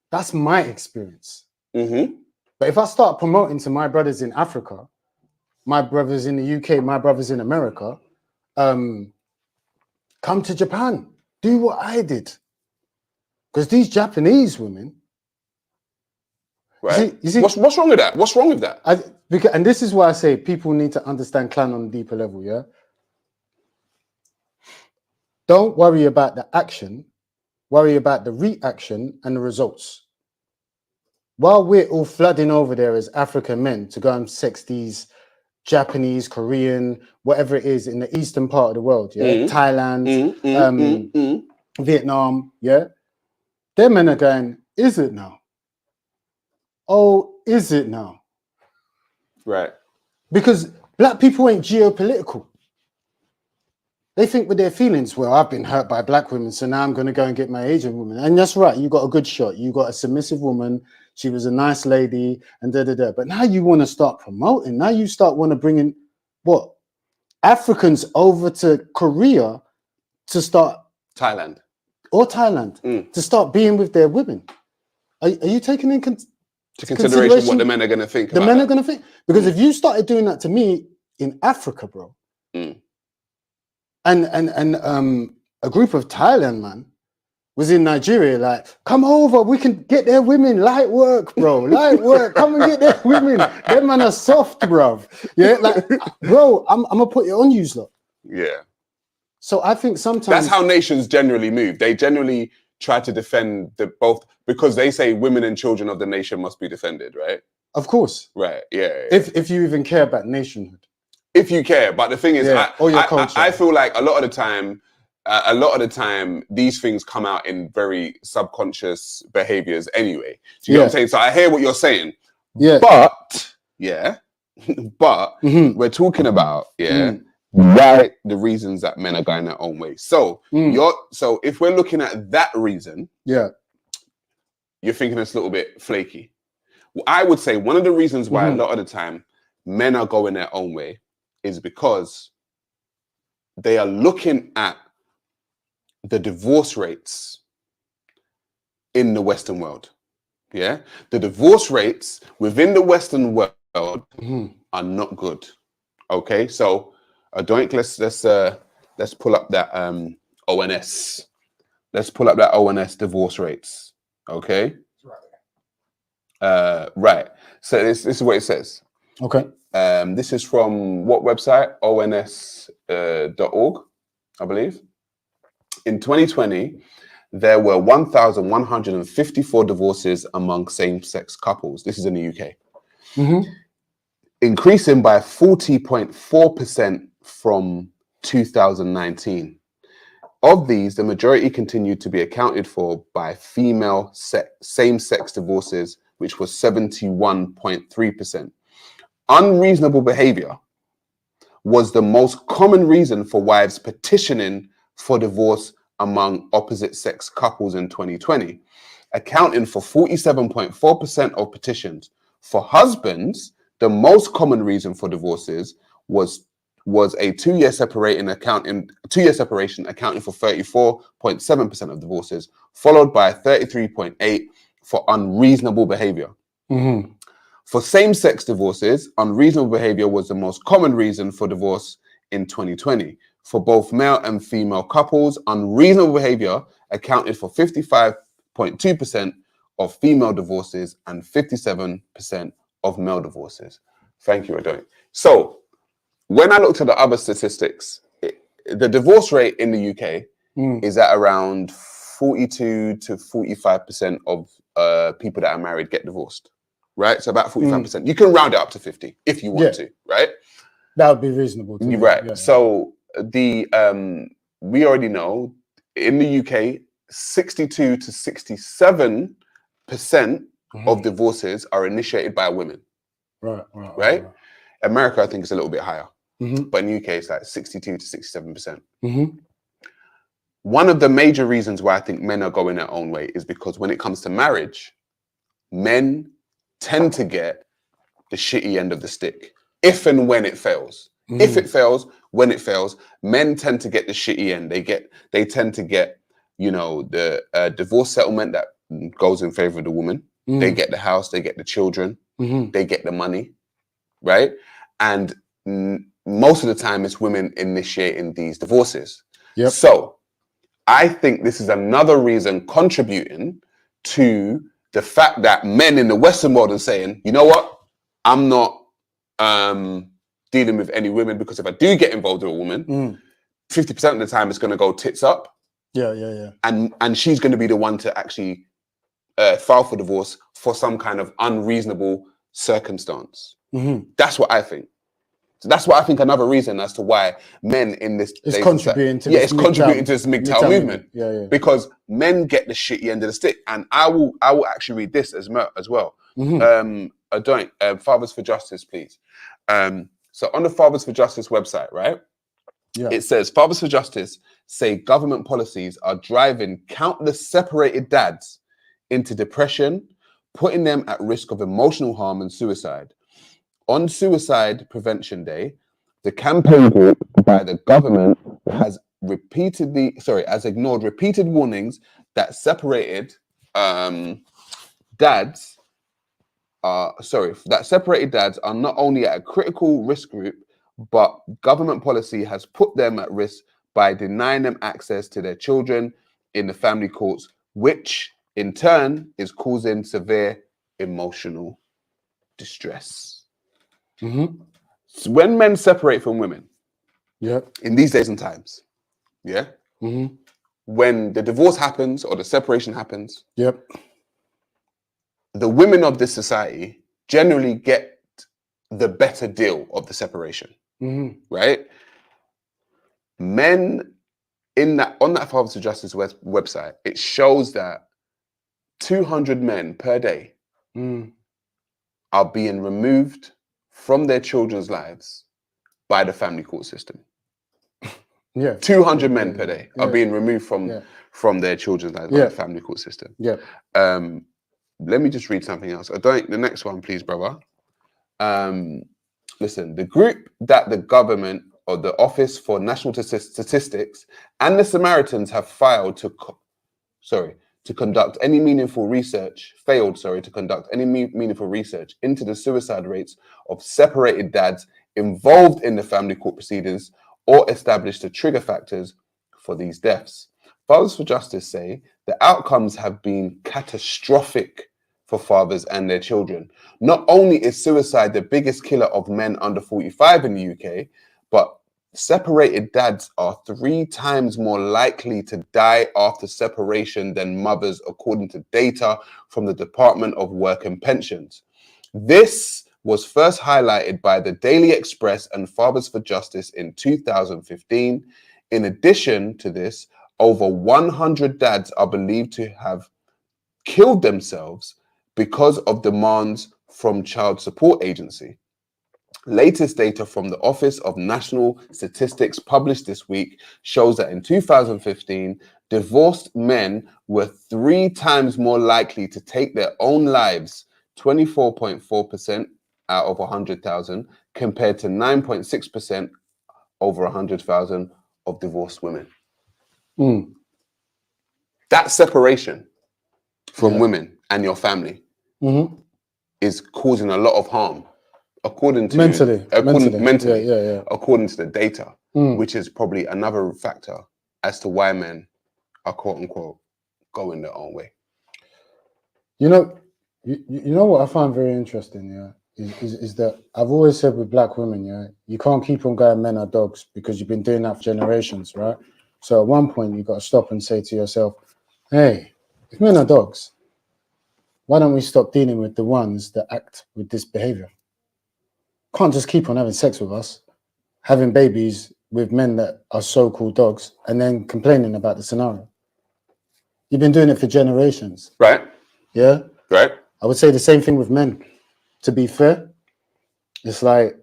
That's my experience. But if I start promoting to my brothers in Africa, my brothers in the UK, my brothers in America, come to Japan, do what I did. Because these Japanese women, right? You see, what's wrong with that? What's wrong with that? And this is why I say people need to understand clan on a deeper level. Yeah. Don't worry about the action. Worry about the reaction and the results. while we're all flooding over there as African men to go and sex these Japanese, Korean, whatever it is in the eastern part of the world, Thailand, Vietnam, them men are going, is it now? Oh, is it now? Right. Because black people ain't geopolitical. They think with their feelings, well, I've been hurt by black women, so now I'm going to go and get my Asian woman. And that's right, you got a good shot. You got a submissive woman. She was a nice lady and da-da-da. But now you want to start promoting. Now you want to bring in, what? Africans over to Korea to start... Thailand. Or Thailand, to start being with their women. Are you taking in consideration what the men are going to think? The men are going to think. Because if you started doing that to me in Africa, bro, and a group of Thailand man was in Nigeria, like, come over, we can get their women, light work, bro, light work, come and get their women. Them man are soft, bro. Yeah, like, bro, I'm gonna put it on you, lot. Yeah. So I think sometimes that's how nations generally move. They generally try to defend both, because they say women and children of the nation must be defended, right? Of course. Right. Yeah. If you even care about nationhood. If you care, but the thing is, I feel like a lot of the time, these things come out in very subconscious behaviors anyway. Do you know what I'm saying? So I hear what you're saying. Yeah. But we're talking about why the reasons that men are going their own way. So so if we're looking at that reason, you're thinking it's a little bit flaky. Well, I would say one of the reasons why a lot of the time men are going their own way is because they are looking at the divorce rates in the Western world. Yeah, the divorce rates within the Western world are not good. Okay, so Addoink, let's pull up that ONS. Let's pull up that ONS divorce rates. Okay. Right. So this is what it says. Okay. This is from what website? ons.org, I believe. In 2020, there were 1,154 divorces among same-sex couples. This is in the UK. Increasing by 40.4% from 2019. Of these, the majority continued to be accounted for by female same-sex divorces, which was 71.3%. Unreasonable behavior was the most common reason for wives petitioning for divorce among opposite-sex couples in 2020, accounting for 47.4% of petitions. For husbands, the most common reason for divorces was a two-year separation accounting for 34.7% of divorces, followed by 33.8% for unreasonable behavior. For same-sex divorces, unreasonable behavior was the most common reason for divorce in 2020. For both male and female couples, unreasonable behavior accounted for 55.2% of female divorces and 57% of male divorces. Thank you, Addoink. So, when I looked at the other statistics, the divorce rate in the UK is at around 42 to 45% of people that are married get divorced, right? So about 45%. You can round it up to 50 if you want to, right? That would be reasonable. Right. Yeah. So we already know in the UK, 62 to 67% of divorces are initiated by women. Right? America, I think, is a little bit higher. But in the UK, it's like 62 to 67%. One of the major reasons why I think men are going their own way is because when it comes to marriage, men tend to get the shitty end of the stick if and when it fails. If it fails, when it fails, men tend to get the shitty end. They tend to get, the divorce settlement that goes in favor of the woman. They get the house, they get the children, they get the money, right? And most of the time, it's women initiating these divorces. So I think this is another reason contributing to the fact that men in the Western world are saying, you know what, I'm not dealing with any women, because if I do get involved with a woman, 50% of the time it's going to go tits up. And she's going to be the one to actually file for divorce for some kind of unreasonable circumstance. That's what I think. So that's what I think another reason as to why men in this it's contributing to this MGTOW movement. Yeah. Because men get the shitty end of the stick, and I will actually read this as well. Addoink, Fathers for Justice, please. So on the Fathers for Justice website, right? Yeah. It says Fathers for Justice say government policies are driving countless separated dads into depression, putting them at risk of emotional harm and suicide. On Suicide Prevention Day, the campaign group by the government has ignored repeated warnings that separated dads are not only at a critical risk group, but government policy has put them at risk by denying them access to their children in the family courts, which in turn is causing severe emotional distress. So when men separate from women, in these days and times, when the divorce happens or the separation happens, the women of this society generally get the better deal of the separation, right? Men on that Fathers for Justice website, it shows that 200 men per day are being removed from their children's lives by the family court system. 200 men per day are being removed from their children's lives by the family court system. Let me just read something else. The next one, please, brother. Listen, the group that the government or the Office for National Statistics and the Samaritans have failed to conduct any meaningful research into the suicide rates of separated dads involved in the family court proceedings or establish the trigger factors for these deaths. Fathers for Justice say the outcomes have been catastrophic for fathers and their children. Not only is suicide the biggest killer of men under 45 in the UK, but separated dads are 3 times more likely to die after separation than mothers, according to data from the Department of Work and Pensions. This was first highlighted by the Daily Express and Fathers for Justice in 2015. In addition to this, over 100 dads are believed to have killed themselves because of demands from Child Support Agency. Latest data from the Office of National Statistics published this week shows that in 2015, divorced men were 3 times more likely to take their own lives, 24.4% out of 100,000, compared to 9.6% over 100,000 of divorced women. That separation from women and your family is causing a lot of harm. According to mentally. According to the data, which is probably another factor as to why men are quote unquote going their own way. You know what I find very interesting, is that I've always said with black women, you can't keep on going men are dogs because you've been doing that for generations, right? So at one point you've got to stop and say to yourself, hey, if men are dogs, why don't we stop dealing with the ones that act with this behavior? Can't just keep on having sex with us, having babies with men that are so-called dogs, and then complaining about the scenario. You've been doing it for generations. Right. Yeah? Right. I would say the same thing with men. To be fair, it's like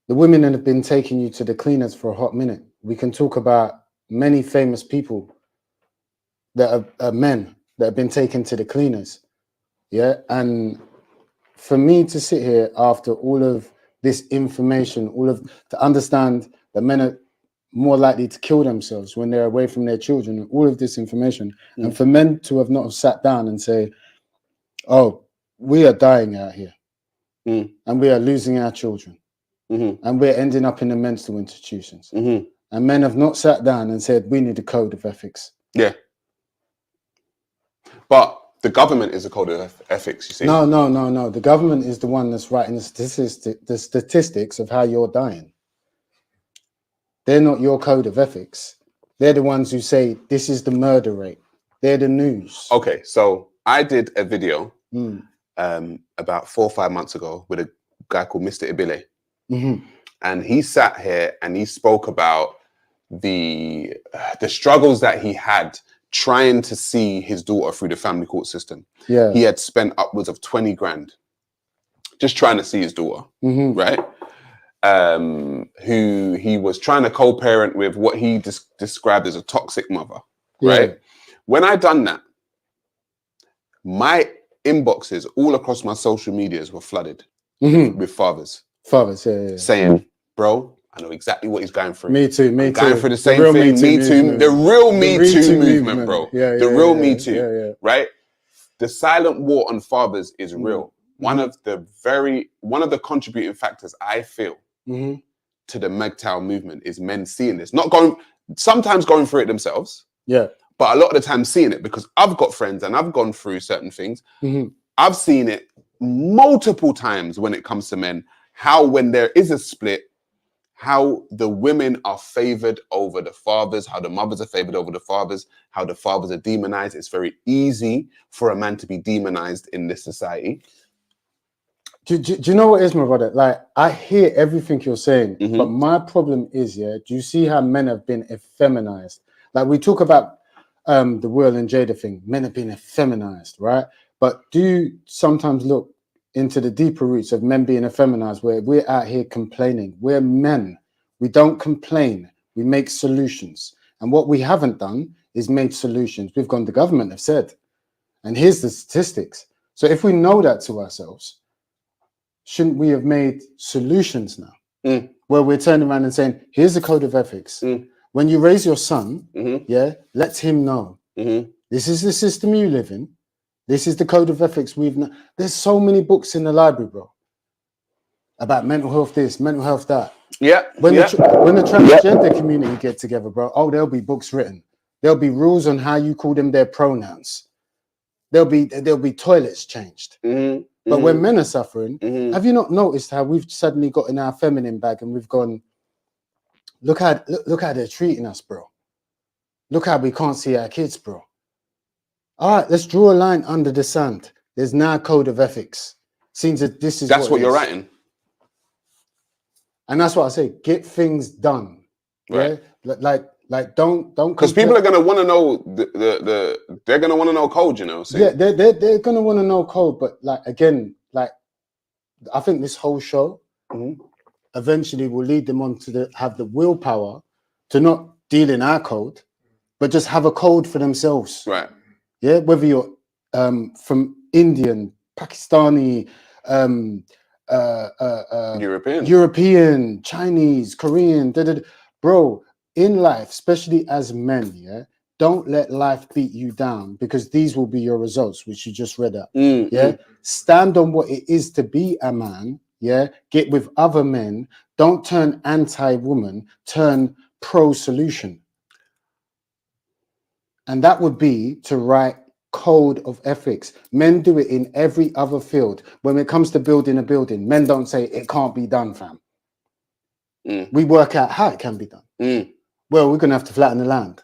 the women that have been taking you to the cleaners for a hot minute. We can talk about many famous people that are men that have been taken to the cleaners. Yeah? And for me to sit here after all of this information, to understand that men are more likely to kill themselves when they're away from their children, and all of this information, and for men to have not sat down and say, oh, we are dying out here, and we are losing our children, and we're ending up in the mental institutions. And men have not sat down and said, we need a code of ethics. Yeah. But the government is a code of ethics, you see. No. The government is the one that's writing the statistics of how you're dying. They're not your code of ethics. They're the ones who say, this is the murder rate. They're the news. Okay, so I did a video about 4 or 5 months ago with a guy called Mr. Ibile. And he sat here and he spoke about the struggles that he had trying to see his daughter through the family court system. Yeah. He had spent upwards of 20 grand just trying to see his daughter, right? Who he was trying to co-parent with what he described as a toxic mother, right? When I done that, my inboxes all across my social medias were flooded with fathers. Saying, bro, I know exactly what he's going through. Me too, me too. Going through the same thing. Me too. The real Me Too movement, bro. The real Me Too, right? The silent war on fathers is real. One of the contributing factors I feel to the MGTOW movement is men seeing this, sometimes going through it themselves. Yeah. But a lot of the time seeing it, because I've got friends and I've gone through certain things. I've seen it multiple times when it comes to men, how when there is a split, how the women are favored over the fathers, how the mothers are favored over the fathers, how the fathers are demonized. It's very easy for a man to be demonized in this society. Do you know what is, my brother? Like, I hear everything you're saying, but my problem is, do you see how men have been effeminized? Like, we talk about the Will and Jada thing. Men have been effeminized, right? But do you sometimes look into the deeper roots of men being effeminized, where we're out here complaining? We're men. We don't complain. We make solutions. And what we haven't done is made solutions. We've gone, the government have said, and here's the statistics. So if we know that to ourselves, shouldn't we have made solutions now? Where we're turning around and saying, here's the code of ethics. When you raise your son, let him know. This is the system you live in. This is the code of ethics there's so many books in the library, bro, about mental health this, mental health that. When the transgender community get together, bro, there'll be books written. There'll be rules on how you call them their pronouns. There'll be toilets changed. But when men are suffering, have you not noticed how we've suddenly got in our feminine bag and we've gone, look how they're treating us, bro. Look how we can't see our kids, bro. All right, let's draw a line under the sand. There's now a code of ethics. Seems that this is that's what you're writing. And that's what I say. Get things done. Right. Yeah? Like don't because people are gonna want to know they're gonna want to know code, you know. So. Yeah, they're gonna want to know code, but I think this whole show eventually will lead them on to have the willpower to not deal in our code, but just have a code for themselves. Right. Yeah, whether you're from Indian, Pakistani, European, Chinese, Korean, bro, in life, especially as men, don't let life beat you down, because these will be your results, which you just read out. Stand on what it is to be a man. Get with other men. Don't turn anti-woman, turn pro-solution. And that would be to write code of ethics. Men do it in every other field. When it comes to building a building, men don't say it can't be done, fam. We work out how it can be done. Well, we're going to have to flatten the land.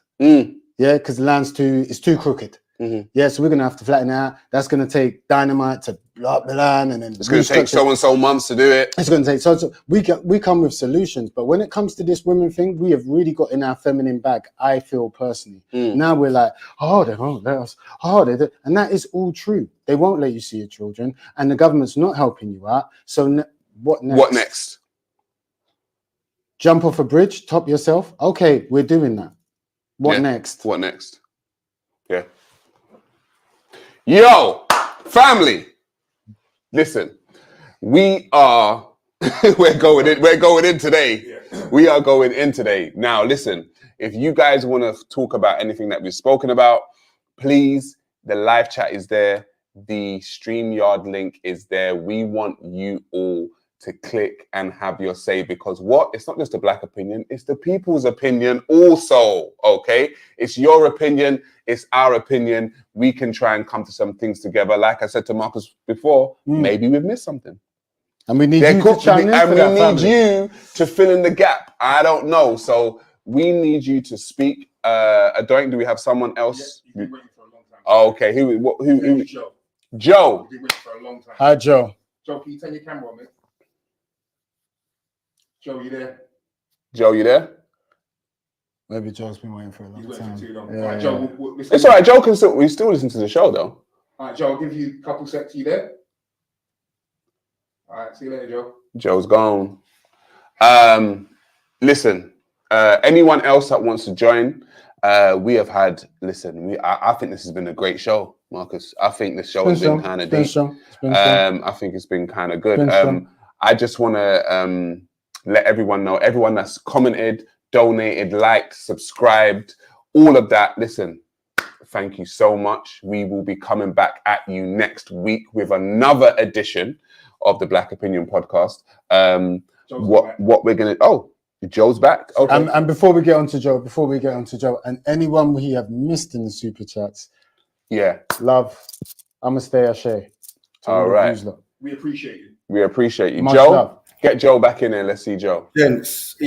Because the land's too crooked. So we're going to have to flatten it out. That's going to take dynamite to blow up the land, and then it's going to take so and so months to do it. It's going to take so. We come with solutions, but when it comes to this women thing, we have really got in our feminine bag. I feel personally. Now we're like, they won't let us. And that is all true. They won't let you see your children, and the government's not helping you out. So what next? What next? Jump off a bridge, top yourself. Okay, we're doing that. What next? What next? Yeah. Yo, family. Listen, we're going in today. We are going in today. Now, listen, if you guys want to talk about anything that we've spoken about, please, the live chat is there. The StreamYard link is there. We want you all to click and have your say, because it's not just a black opinion, it's the people's opinion also, okay? It's your opinion, it's our opinion. We can try and come to some things together. Like I said to Marcus before, maybe we've missed something. And we need you to chime in, and we need you to fill in the gap. I don't know. So we need you to speak. Addoink, do we have someone else? Oh, okay. Who? Joe. Joe. We've been waiting for a long time. Hi, Joe. Joe, can you turn your camera on, mate? Joe, you there? Joe, you there? Maybe Joe's been waiting for a long He's waiting time. for too long. Yeah, All right, Joe. It's all right. Joe can still. We still listen to the show though. All right, Joe. I'll give you a couple seconds. You there? All right. See you later, Joe. Joe's gone. Listen. Anyone else that wants to join? We have had. Listen. I think this has been a great show, Marcus. I think this show has been kind of deep. I think it's been kind of good. I just want to let everyone know. Everyone that's commented, donated, liked, subscribed, all of that. Listen. Thank you so much. We will be coming back at you next week with another edition of the Black Opinion Podcast. What we're gonna? Oh, Joe's back. Okay. And before we get on to Joe, and anyone we have missed in the super chats, love, I'ma stay a share. All right. We appreciate you. We appreciate you, Much Joe. love. Get Joe back in there. Let's see Joe. Gents,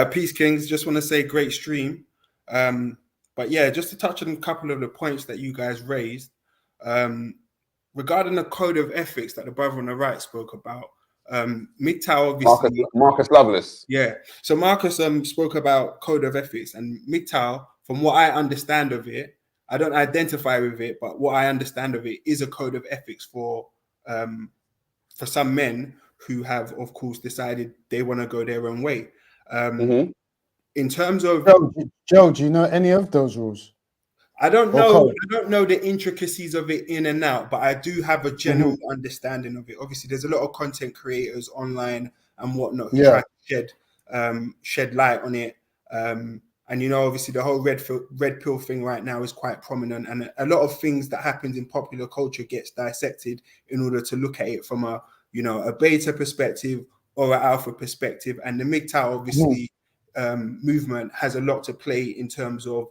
peace, Kings. Just want to say great stream. But yeah, just to touch on a couple of the points that you guys raised, regarding the code of ethics that the brother on the right spoke about, MGTOW obviously... Marcus Loveless. Yeah, so Marcus spoke about code of ethics, and MGTOW, from what I understand of it, I don't identify with it, but what I understand of it is a code of ethics for some men who have, of course, decided they want to go their own way. In terms of Joe, do you know any of those rules? I don't know. I don't know the intricacies of it in and out, but I do have a general understanding of it. Obviously, there's a lot of content creators online and whatnot who try to shed light on it. And you know, obviously, the whole red pill thing right now is quite prominent, and a lot of things that happens in popular culture gets dissected in order to look at it from a beta perspective or an alpha perspective. And the MGTOW obviously. Movement has a lot to play in terms of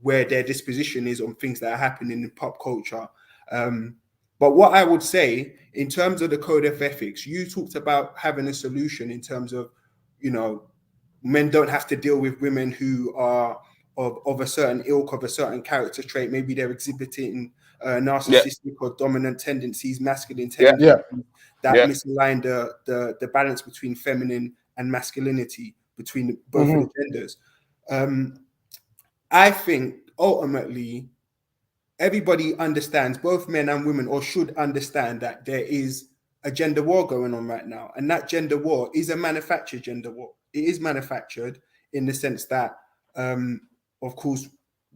where their disposition is on things that are happening in pop culture. But what I would say in terms of the code of ethics, you talked about having a solution in terms of, men don't have to deal with women who are of a certain ilk, of a certain character trait. Maybe they're exhibiting narcissistic or dominant tendencies, masculine tendencies that misalign the balance between feminine and masculinity between both of the genders. I think ultimately everybody understands, both men and women, or should understand, that there is a gender war going on right now. And that gender war is a manufactured gender war. It is manufactured in the sense that, of course,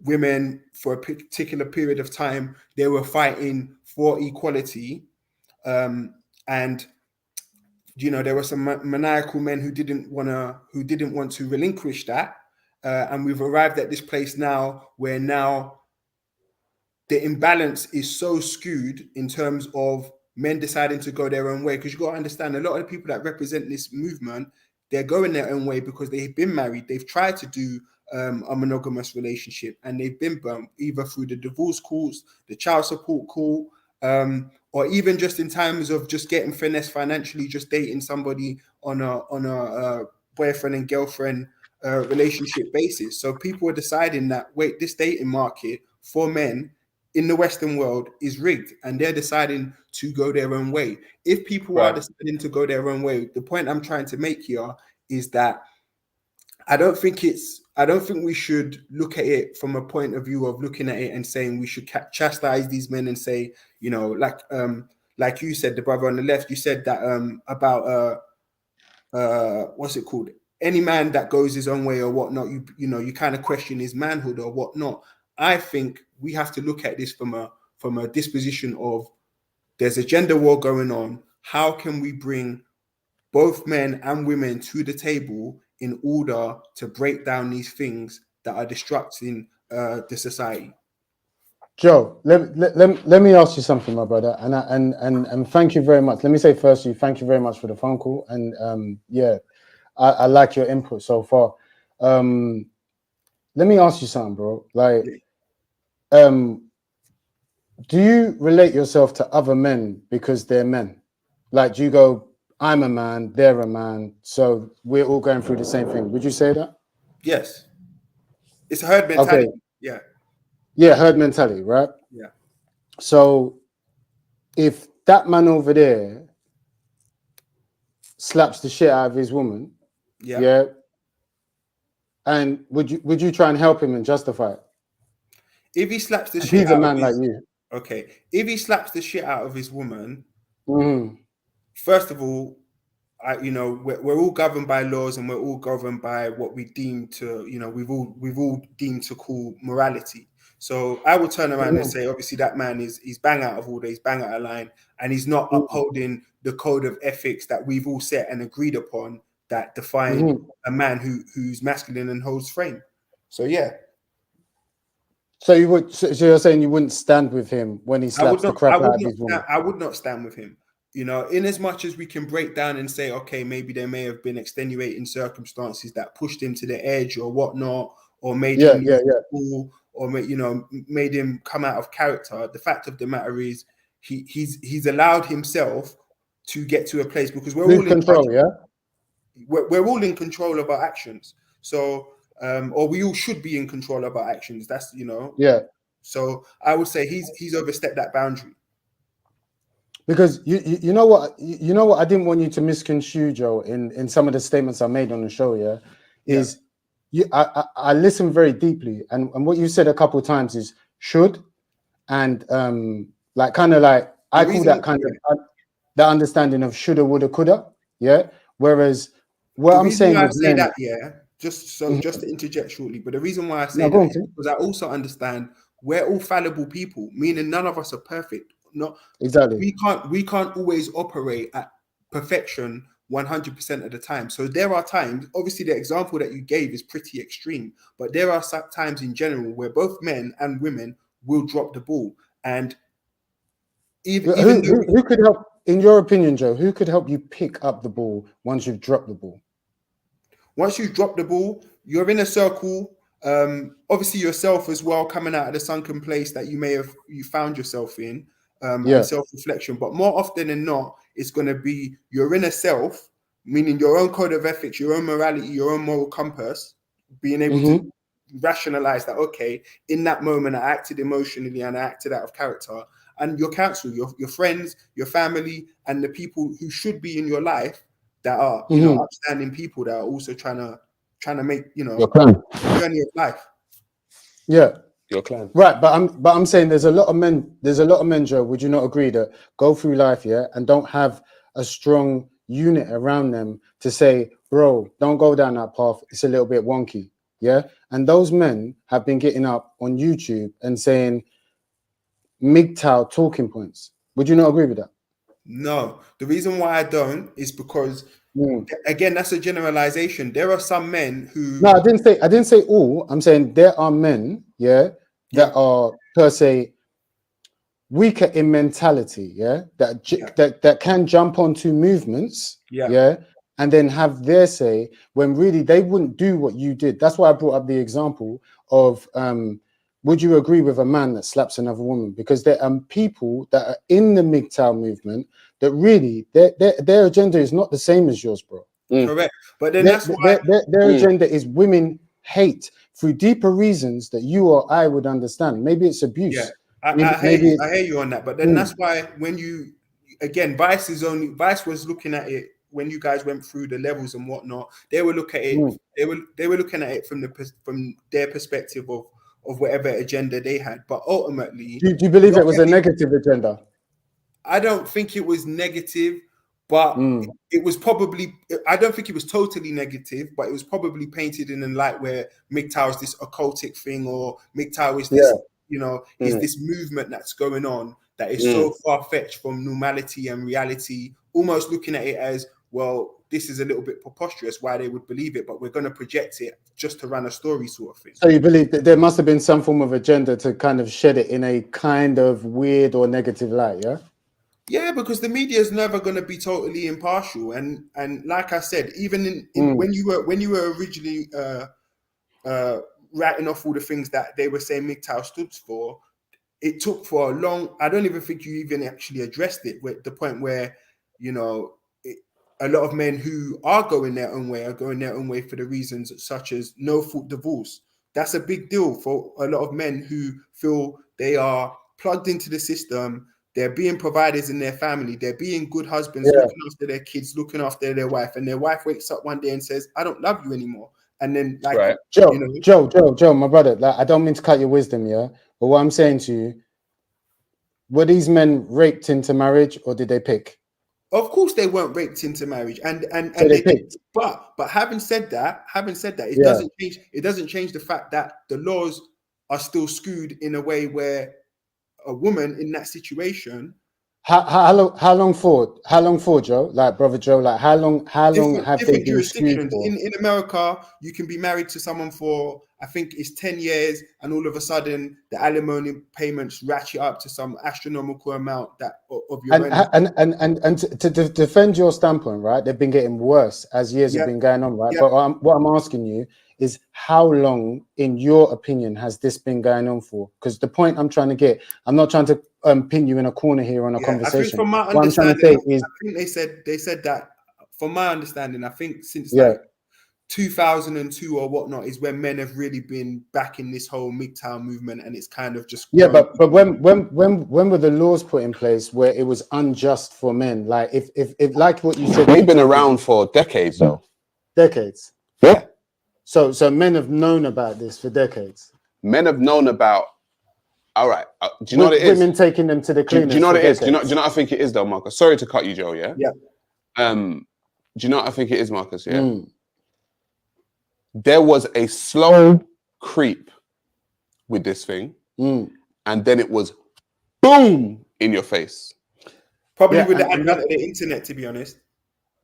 women for a particular period of time, they were fighting for equality. And there were some maniacal men who didn't want to relinquish that, and we've arrived at this place now where the imbalance is so skewed in terms of men deciding to go their own way. Because you got to understand, a lot of the people that represent this movement, they're going their own way because they've been married, they've tried to do a monogamous relationship, and they've been burnt either through the divorce courts, the child support court. Or even just in terms of just getting finesse financially, just dating somebody on a boyfriend and girlfriend relationship basis. So people are deciding that, wait, this dating market for men in the Western world is rigged, and they're deciding to go their own way. If people are deciding to go their own way, the point I'm trying to make here is that I don't think we should look at it from a point of view of looking at it and saying we should chastise these men and say, like you said, the brother on the left, you said that about what's it called? Any man that goes his own way or whatnot, you kind of question his manhood or whatnot. I think we have to look at this from a disposition of, there's a gender war going on. How can we bring both men and women to the table in order to break down these things that are destructing the society? Joe, let me ask you something, my brother, and thank you very much. Let me say firstly, thank you very much for the phone call, and I like your input so far. Let me ask you something, bro. Like, do you relate yourself to other men because they're men? Like, do you go, I'm a man, they're a man, so we're all going through the same thing? Would you say that? Yes. It's a herd mentality. Okay. Yeah. Yeah, herd mentality, right? Yeah. So if that man over there slaps the shit out of his woman, yeah, and would you try and help him and justify it? If he slaps the If shit he's a out of man his, like you. okay, if he slaps the shit out of his woman, Mm-hmm. first of all, we're all governed by laws, and we're all governed by what we deem to, we've all deemed to call morality. So I will turn around and say, obviously, that man he's bang out of order, he's bang out of line, and he's not upholding the code of ethics that we've all set and agreed upon that define a man who's masculine and holds frame. So yeah. So you would. So you're saying you wouldn't stand with him when he slaps the crap out of his woman? I would not stand with him. In as much as we can break down and say, okay, maybe there may have been extenuating circumstances that pushed him to the edge or whatnot, or made him cool, or made him come out of character. The fact of the matter is, he's allowed himself to get to a place, because we're all in control. We're all in control of our actions. So, or we all should be in control of our actions. That's Yeah. So I would say he's overstepped that boundary. Because you know what I didn't want you to misconstrue, Joe, in some of the statements I made on the show. I listened very deeply, and what you said a couple of times is should, and like kind of like I call that kind of the understanding of shoulda, woulda, coulda. Yeah. Whereas what I'm saying why I with say men, that, just to interject shortly, but the reason why I say that is because I also understand we're all fallible people, meaning none of us are perfect. Not exactly. We can't always operate at perfection 100% of the time. So there are times, obviously the example that you gave is pretty extreme, but there are times in general where both men and women will drop the ball. And who could help, in your opinion, Joe, who could help you pick up the ball once you've dropped the ball? Once you drop the ball, you're in a circle. Obviously yourself as well, coming out of the sunken place that you found yourself in, and self-reflection. But more often than not, it's going to be your inner self, meaning your own code of ethics, your own morality, your own moral compass, being able to rationalize that, okay, in that moment I acted emotionally and I acted out of character. And your counsel, your friends, your family, and the people who should be in your life that are upstanding people that are also trying to make your clan. journey of life. Yeah. Your clan. Right, but I'm saying there's a lot of men, Joe, would you not agree, that go through life, and don't have a strong unit around them to say, bro, don't go down that path, it's a little bit wonky. And those men have been getting up on YouTube and saying MGTOW talking points. Would you not agree with that? No, the reason why I don't is because again, that's a generalization. There are some men who. No, I didn't say all. I'm saying there are men, that are per se weaker in mentality, that can jump onto movements, and then have their say when really they wouldn't do what you did. That's why I brought up the example of would you agree with a man that slaps another woman? Because there are people that are in the MGTOW movement that really their agenda is not the same as yours, bro. Correct. But then that's why their agenda is women hate through deeper reasons that you or I would understand. Maybe it's abuse. Yeah, I hear you on that. But then that's why when Vice was looking at it when you guys went through the levels and whatnot. They were looking at it. They were looking at it from their perspective of whatever agenda they had. But ultimately, do you believe it was a negative agenda? I don't think it was negative, but it was probably, I don't think it was totally negative, but it was probably painted in a light where MGTOW is this occultic thing, or MGTOW is this, is this movement that's going on that is so far-fetched from normality and reality, almost looking at it as, well, this is a little bit preposterous why they would believe it, but we're going to project it just to run a story sort of thing. So you believe that there must have been some form of agenda to kind of shed it in a kind of weird or negative light, yeah? Yeah, because the media is never going to be totally impartial, and like I said, even when you were originally writing off all the things that they were saying MGTOW stood for, it took for a long. I don't even think you even actually addressed it. With the point where a lot of men who are going their own way are going their own way for the reasons such as no fault divorce, that's a big deal for a lot of men who feel they are plugged into the system. They're being providers in their family. They're being good husbands, looking after their kids, looking after their wife. And their wife wakes up one day and says, I don't love you anymore. And then, like, Joe, my brother, like, I don't mean to cut your wisdom, yeah? But what I'm saying to you, were these men raped into marriage or did they pick? Of course, they weren't raped into marriage, and So they picked. But having said that, it doesn't change the fact that the laws are still skewed in a way where a woman in that situation. How long for, Joe? Like, brother Joe, like how long have they been skewed for? In America, you can be married to someone for, I think it's 10 years, and all of a sudden the alimony payments ratchet up to some astronomical amount that of your and to defend your standpoint, right? They've been getting worse as years have been going on, right? But what I'm asking you is, how long, in your opinion, has this been going on for? Because the point I'm trying to get, I'm not trying to pin you in a corner here on a conversation. I think from my what I'm trying to say is, I think they said that, from my understanding, I think since like 2002 or whatnot is when men have really been back in this whole MGTOW movement, and it's kind of just but when were the laws put in place where it was unjust for men? Like if like what you said, they've been around for decades though. Decades. Yeah. So men have known about this for decades. Men have known about. All right. Do you know what it is? Women taking them to the cleaners. Do you know what it is? Do you know what I think it is though, Marcus? Sorry to cut you, Joe. Yeah. Yeah. Do you know what I think it is, Marcus? Yeah. There was a slow creep with this thing, and then it was boom in your face. Probably with the advent of the internet, to be honest.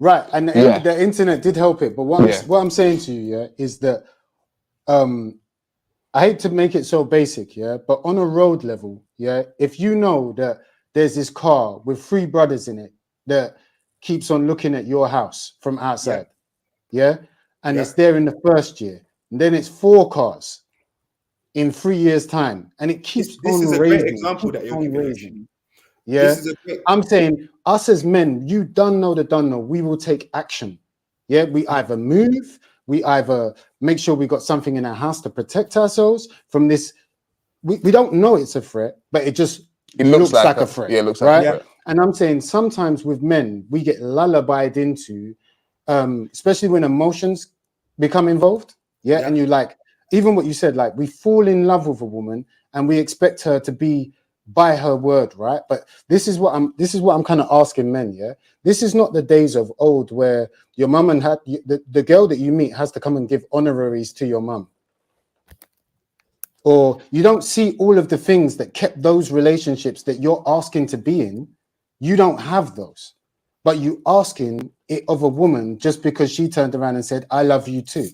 Right, and the internet did help it. But what I'm saying to you, is that I hate to make it so basic, but on a road level, if you know that there's this car with 3 brothers in it that keeps on looking at your house from outside, and it's there in the first year, and then it's 4 cars in 3 years' time, and it keeps on raising. This is a great example that you're giving. I'm saying, us as men, you don't know, we will take action. We either move, we either make sure we got something in our house to protect ourselves from this. We don't know it's a threat, but it looks like a threat. Yeah, it looks like a threat. And I'm saying sometimes with men, we get lullabied into, especially when emotions become involved. And you like, even what you said, like we fall in love with a woman and we expect her to be by her word, right? But this is what I'm kind of asking men. This is not the days of old where your mum and the girl that you meet has to come and give honoraries to your mum, or you don't see all of the things that kept those relationships that you're asking to be in. You don't have those, but you asking it of a woman just because she turned around and said, I love you too.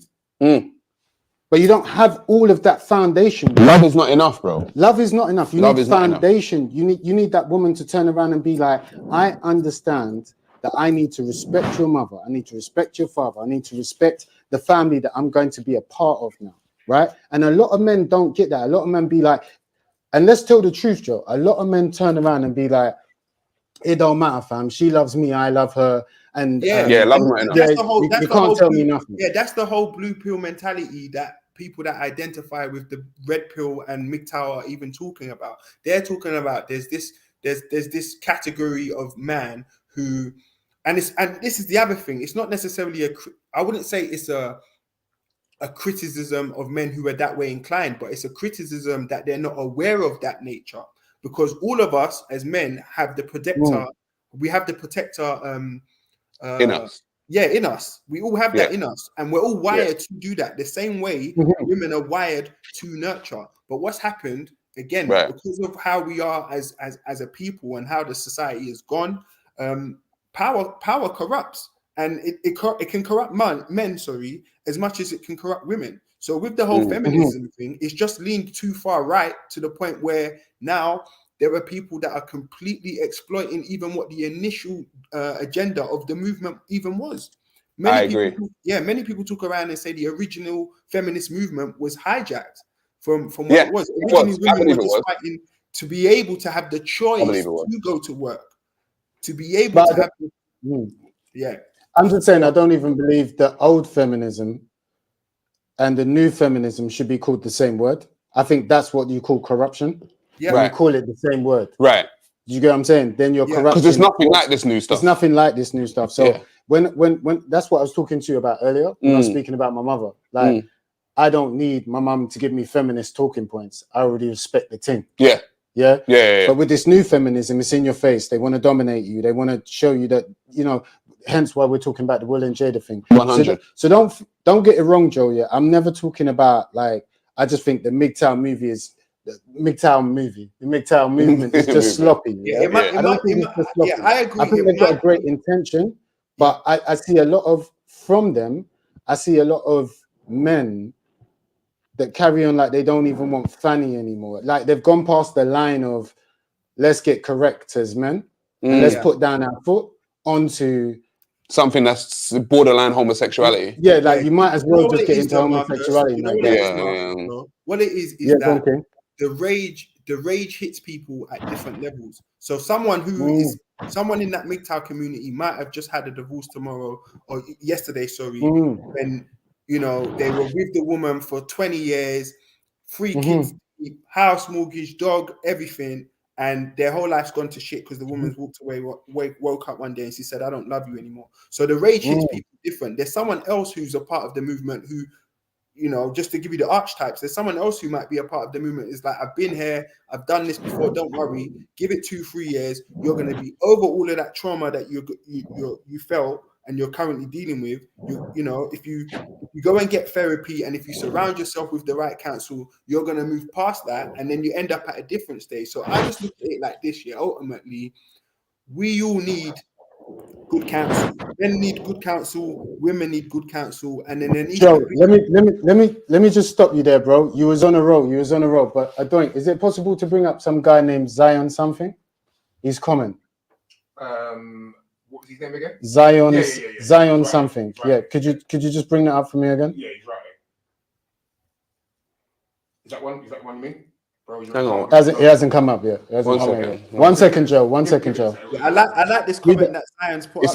But you don't have all of that foundation. Love is not enough, bro. Love is not enough. You need foundation. You need that woman to turn around and be like, I understand that I need to respect your mother. I need to respect your father. I need to respect the family that I'm going to be a part of now, right? And a lot of men don't get that. A lot of men be like, and let's tell the truth, Joe. A lot of men turn around and be like, it don't matter, fam. She loves me. I love her. And love not enough. You can't tell me nothing. Yeah, that's the whole blue pill mentality that people that identify with the red pill and MGTOW are even talking about. They're talking about there's this category of man who, and this is the other thing. It's not necessarily I wouldn't say it's a criticism of men who are that way inclined, but it's a criticism that they're not aware of that nature. Because all of us as men have the protector. We have the protector in us. In us. We all have that in us, and we're all wired to do that the same way women are wired to nurture. But what's happened again, because of how we are as a people and how the society has gone, power corrupts, and it can corrupt men, as much as it can corrupt women. So with the whole feminism thing, it's just leaned too far right to the point where now there are people that are completely exploiting even what the initial agenda of the movement even was. I agree. Many people talk around and say the original feminist movement was hijacked from what it was. Originally, women were just fighting to be able to have the choice to go to work, to be able to have. I'm just saying, I don't even believe that old feminism and the new feminism should be called the same word. I think that's what you call corruption. Yeah. When you call it the same word. Right. Do you get what I'm saying? Then you're corrupting. Because there's nothing like this new stuff. It's nothing like this new stuff. So when that's what I was talking to you about earlier when I was speaking about my mother. Like, I don't need my mum to give me feminist talking points. I already respect the thing. Yeah. But with this new feminism, it's in your face. They want to dominate you. They want to show you that, you know, hence why we're talking about the Will and Jada thing. 100. So don't get it wrong, Joe. Yeah, I'm never talking about, like, I just think the MGTOW movie is the MGTOW movement is just sloppy. I don't think it's just sloppy. I agree. I think they've got a great intention, but I see a lot of, from them, I see a lot of men that carry on like they don't even want fanny anymore. Like they've gone past the line of let's get correct as men and let's put down our foot onto something that's borderline homosexuality. Yeah, like you might as well just get into homosexuality. What it is that the rage hits people at different levels. So someone who is someone in that MGTOW community might have just had a divorce tomorrow or yesterday, when, you know, they were with the woman for 20 years, 3 kids, house, mortgage, dog, everything, and their whole life's gone to shit because the woman's walked away, woke up one day and she said, I don't love you anymore. So the rage hits people different. There's someone else who's a part of the movement who, you know, just to give you the archetypes, there's someone else who might be a part of the movement. Is like, I've been here, I've done this before, don't worry, give it 2-3 years, you're going to be over all of that trauma that you felt and you're currently dealing with. You know, if you go and get therapy and if you surround yourself with the right counsel, you're going to move past that and then you end up at a different stage. So I just look at it like this, ultimately, we all need good counsel. Men need good counsel, women need good counsel, and then Joe, let me just stop you there, bro. You was on a roll, but Addoink, is it possible to bring up some guy named Zion something? His comment. What was his name again? Zion Zion right. something. Right. Could you just bring that up for me again? Yeah, he's right. Is that one you mean? Bro, hang on. It hasn't come up yet. One second, Joe. Yeah, I like this comment that Zion's put up.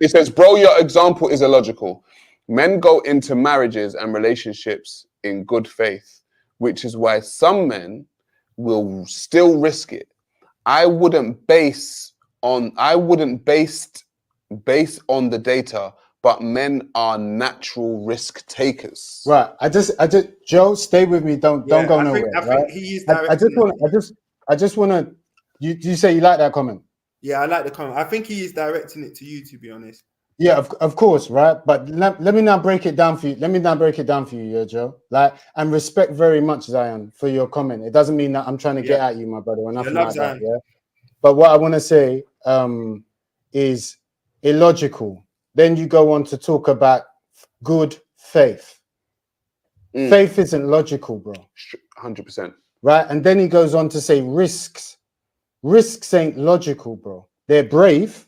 It says, bro, your example is illogical. Men go into marriages and relationships in good faith, which is why some men will still risk it. I wouldn't base on the data, but men are natural risk takers. Right. I just Joe, stay with me. Don't go nowhere. I think he is I just want to. You say you like that comment? Yeah, I like the comment. I think he is directing it to you, to be honest. Yeah, of course, right? But let me now break it down for you. Yeah, Joe. Like, and respect very much, Zion, for your comment. It doesn't mean that I'm trying to get at you, my brother, or nothing like that. Yeah. But what I want to say is illogical. Then you go on to talk about good faith. Faith isn't logical, bro. 100%. Right? And then he goes on to say risks. Risks ain't logical, bro. They're brave,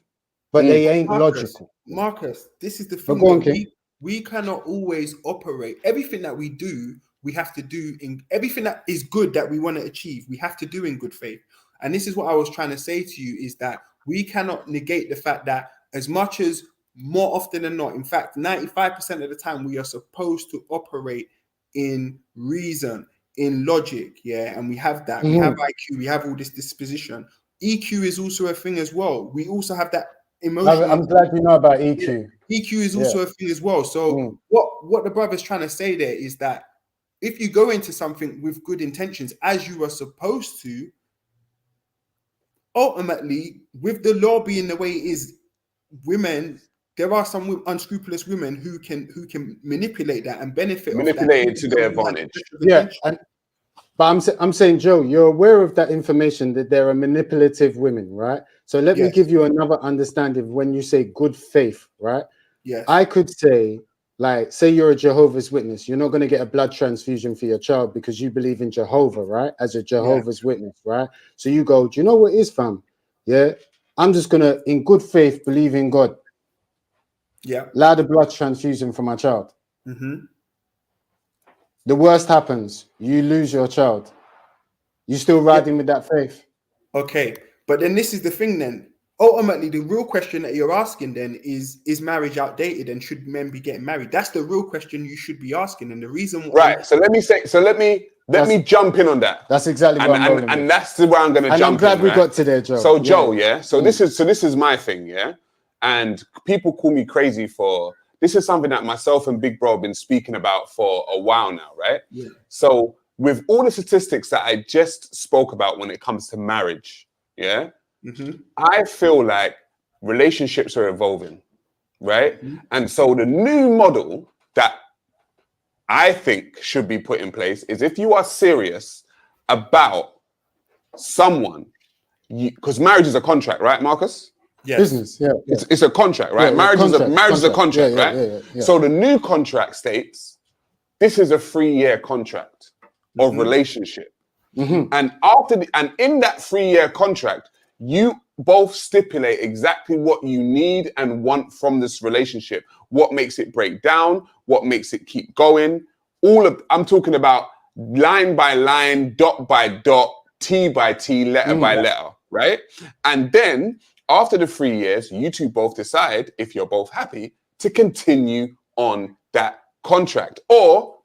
but they ain't logical. Marcus, this is the thing. We cannot always operate. Everything that we do, we have to do in everything that is good that we want to achieve. We have to do in good faith. And this is what I was trying to say to you, is that we cannot negate the fact that as much as more often than not, in fact, 95% of the time, we are supposed to operate in reason, in logic, and we have that. We have IQ, we have all this disposition. EQ is also a thing as well. We also have that emotion. I'm glad you know about EQ. EQ is also a thing as well. So what the brother's trying to say there is that if you go into something with good intentions, as you are supposed to, ultimately, with the law being the way it is, women, there are some unscrupulous women who can manipulate that and benefit it to their advantage. Yeah, but I'm saying, Joe, you're aware of that information, that there are manipulative women, right? So let me give you another understanding of when you say good faith, right? Yes. I could say, like, say you're a Jehovah's Witness, you're not going to get a blood transfusion for your child because you believe in Jehovah, right? As a Jehovah's Witness, right? So you go, do you know what it is, fam? Yeah, I'm just going to, in good faith, believe in God. Yeah. Allow the blood transfusion for my child. Mm-hmm. The worst happens, you lose your child. You still riding with that faith. Okay, but then this is the thing then. ultimately, the real question that you're asking then is marriage outdated and should men be getting married? That's the real question you should be asking. And the reason why... Right. So let me jump in on that. That's exactly what I'm rolling and with. that's where I'm going to jump in. And I'm glad we right? got to there, Joe. So Joe, yeah. So this is my thing, yeah. And people call me crazy for this. Is something that myself and Big Bro have been speaking about for a while now, right? Yeah. So with all the statistics that I just spoke about when it comes to marriage, yeah, I feel like relationships are evolving, right? And so the new model that I think should be put in place is if you are serious about someone, because marriage is a contract, right, Marcus? Yes. Business, yeah. It's a contract, right? Marriage is a contract, right? Yeah. So the new contract states this is a 3-year contract of relationship. And in that 3-year contract, you both stipulate exactly what you need and want from this relationship. What makes it break down? What makes it keep going? I'm talking about line by line, dot by dot, T by T, letter by letter, right? And then after the 3 years, you two both decide, if you're both happy, to continue on that contract or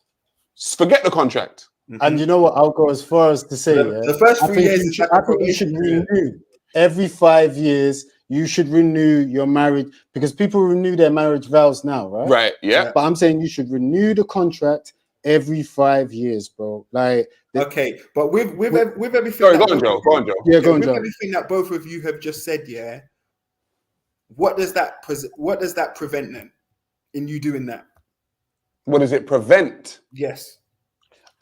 forget the contract. And you know what? I'll go as far as to say, the first 3 years, I think you should renew every 5 years. You should renew your marriage because people renew their marriage vows now, right? Right. Yeah. But I'm saying you should renew the contract every 5 years, bro. Like, okay, but with everything. Sorry, go on, Joe. Yeah, go on, with Joe. everything that both of you have just said, yeah. What does that prevent them in you doing that? What does it prevent? Yes.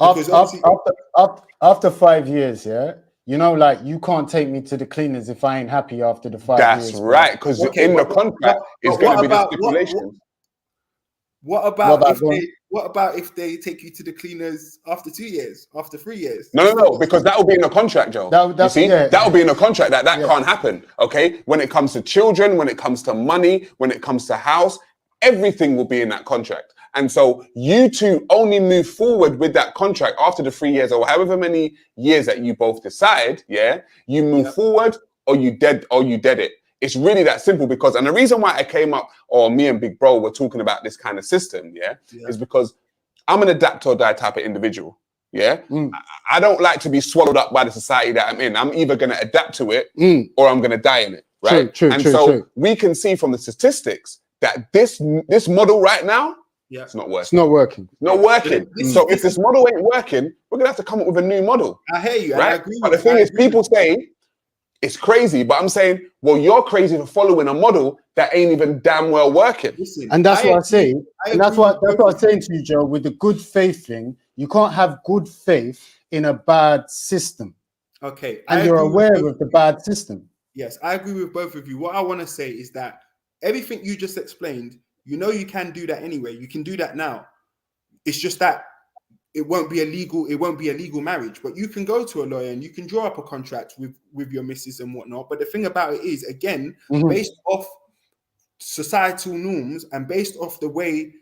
After 5 years, yeah, you know, like you can't take me to the cleaners if I ain't happy after the 5 years. That's right, because in the contract it's going to be the stipulations. What about if they take you to the cleaners after 2 years, after 3 years? No, because that will be in the contract, Joe. That will be in the contract. That can't happen. Okay, when it comes to children, when it comes to money, when it comes to house, everything will be in that contract. And so you two only move forward with that contract after the 3 years or however many years that you both decide. Yeah, you move forward or you dead it. It's really that simple because, and the reason why I came up, or me and Big Bro were talking about this kind of system, is because I'm an adapt or die type of individual. Yeah, I don't like to be swallowed up by the society that I'm in. I'm either going to adapt to it or I'm going to die in it. Right. True. We can see from the statistics that this model right now, it's not working. It's not working. So if this model ain't working, we're gonna have to come up with a new model. I hear you. Right? I agree. But the thing is, people say it's crazy, but I'm saying, well, you're crazy for following a model that ain't even damn well working. Listen, and that's what I say. And that's what I'm saying to you, Joe. With the good faith thing, you can't have good faith in a bad system. Okay. And you're aware of the bad system. Yes, I agree with both of you. What I want to say is that everything you just explained, you know, you can do that anyway. You can do that now. It's just that it won't be a legal marriage, but you can go to a lawyer and you can draw up a contract with your missus and whatnot. But the thing about it is, again, based off societal norms and based off the way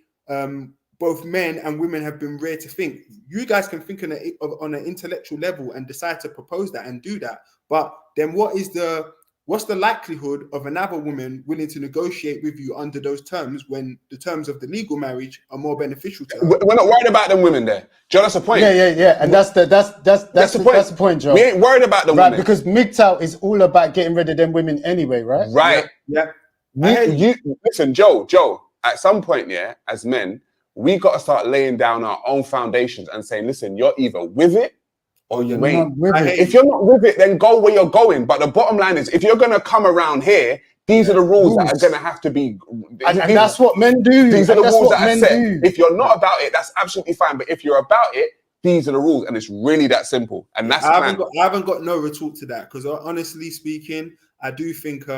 both men and women have been reared to think, you guys can think on an intellectual level and decide to propose that and do that. But then what's the likelihood of another woman willing to negotiate with you under those terms when the terms of the legal marriage are more beneficial to her? We're not worried about them women there, Joe. That's the point. Yeah. And that's the point. That's the point, Joe. We ain't worried about them women because MGTOW is all about getting rid of them women anyway, right? Right. Yeah. You listen, Joe. At some point, as men, we got to start laying down our own foundations and saying, listen, you're either with it or you ain't. If you're not with it, then go where you're going. But the bottom line is, if you're going to come around here, these are the rules that are going to have to be. And that's what men do. These are the rules that are set. If you're not about it, that's absolutely fine. But if you're about it, these are the rules. And it's really that simple. And that's I haven't got no retort to that because honestly speaking, I do think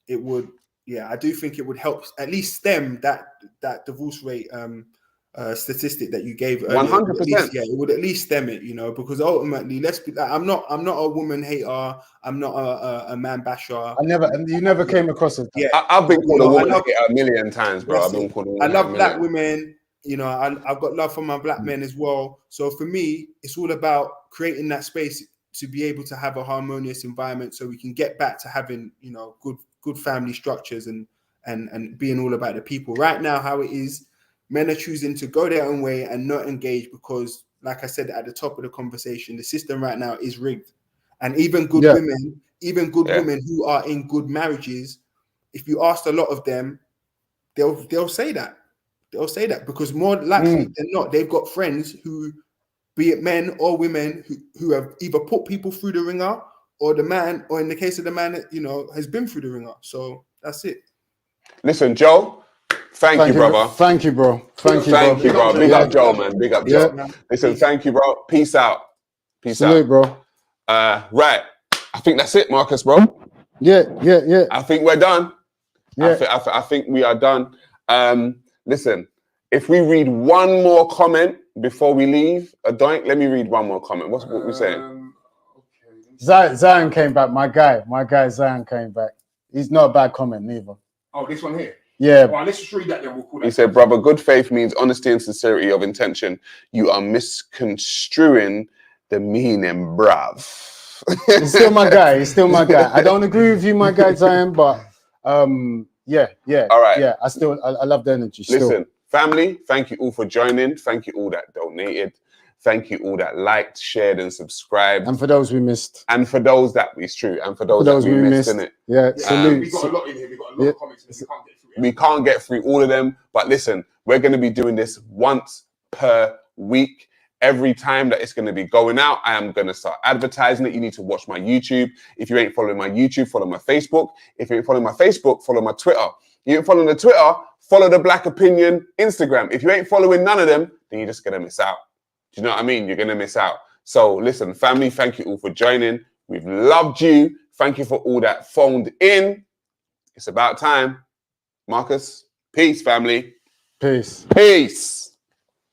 it would. Yeah, I do think it would help at least stem that divorce rate statistic that you gave earlier. 100%. Yeah, it would at least stem it, you know, because ultimately, I'm not a woman hater. I'm not a man basher. You never came across it. Yeah, I've been called a woman hater a million times, bro. I love black women. You know, I've got love for my black men as well. So for me, it's all about creating that space to be able to have a harmonious environment, so we can get back to having, you know, good family structures and being all about the people. Right now, how it is, men are choosing to go their own way and not engage because, like I said at the top of the conversation, the system right now is rigged. And even good women, women who are in good marriages, if you ask a lot of them, they'll say that. They'll say that because more likely than not, they've got friends who, be it men or women, who have either put people through the ringer, or the man, or in the case of the man, you know, has been through the ringer. So that's it. Listen, Joe, thank you, brother. Thank you, bro. Thank you, bro. Big up, Joe, man. Big up, Joe. Listen, thank you, bro. Peace out. Salute, bro. Right. I think that's it, Marcus, bro. Yeah. I think we're done. Yeah. I think we are done. Listen, if we read one more comment before we leave, Addoink, let me read one more comment. What we saying? Zion came back. My guy Zion came back. He's not a bad comment neither. Oh, this one here? Yeah. Well, let's just read that then. We'll call that. He said, brother, good faith means honesty and sincerity of intention. You are misconstruing the meaning, bruv. He's still my guy. I don't agree with you, my guy Zion, but yeah. All right. Yeah, I love the energy. Listen, family, thank you all for joining. Thank you all that donated. Thank you all that liked, shared, and subscribed. And for those we missed. And for those that it's true. And for those that we missed, innit? Yeah, salute. We've got a lot in here. We've got a lot of comments in here. We can't get through all of them. But listen, we're going to be doing this once per week. Every time that it's going to be going out, I am going to start advertising it. You need to watch my YouTube. If you ain't following my YouTube, follow my Facebook. If you ain't following my Facebook, follow my Twitter. You ain't following the Twitter, follow the Black Opinion Instagram. If you ain't following none of them, then you're just going to miss out. Do you know what I mean? You're going to miss out. So listen, family, thank you all for joining. We've loved you. Thank you for all that phoned in. It's about time. Marcus, peace, family. Peace. Peace.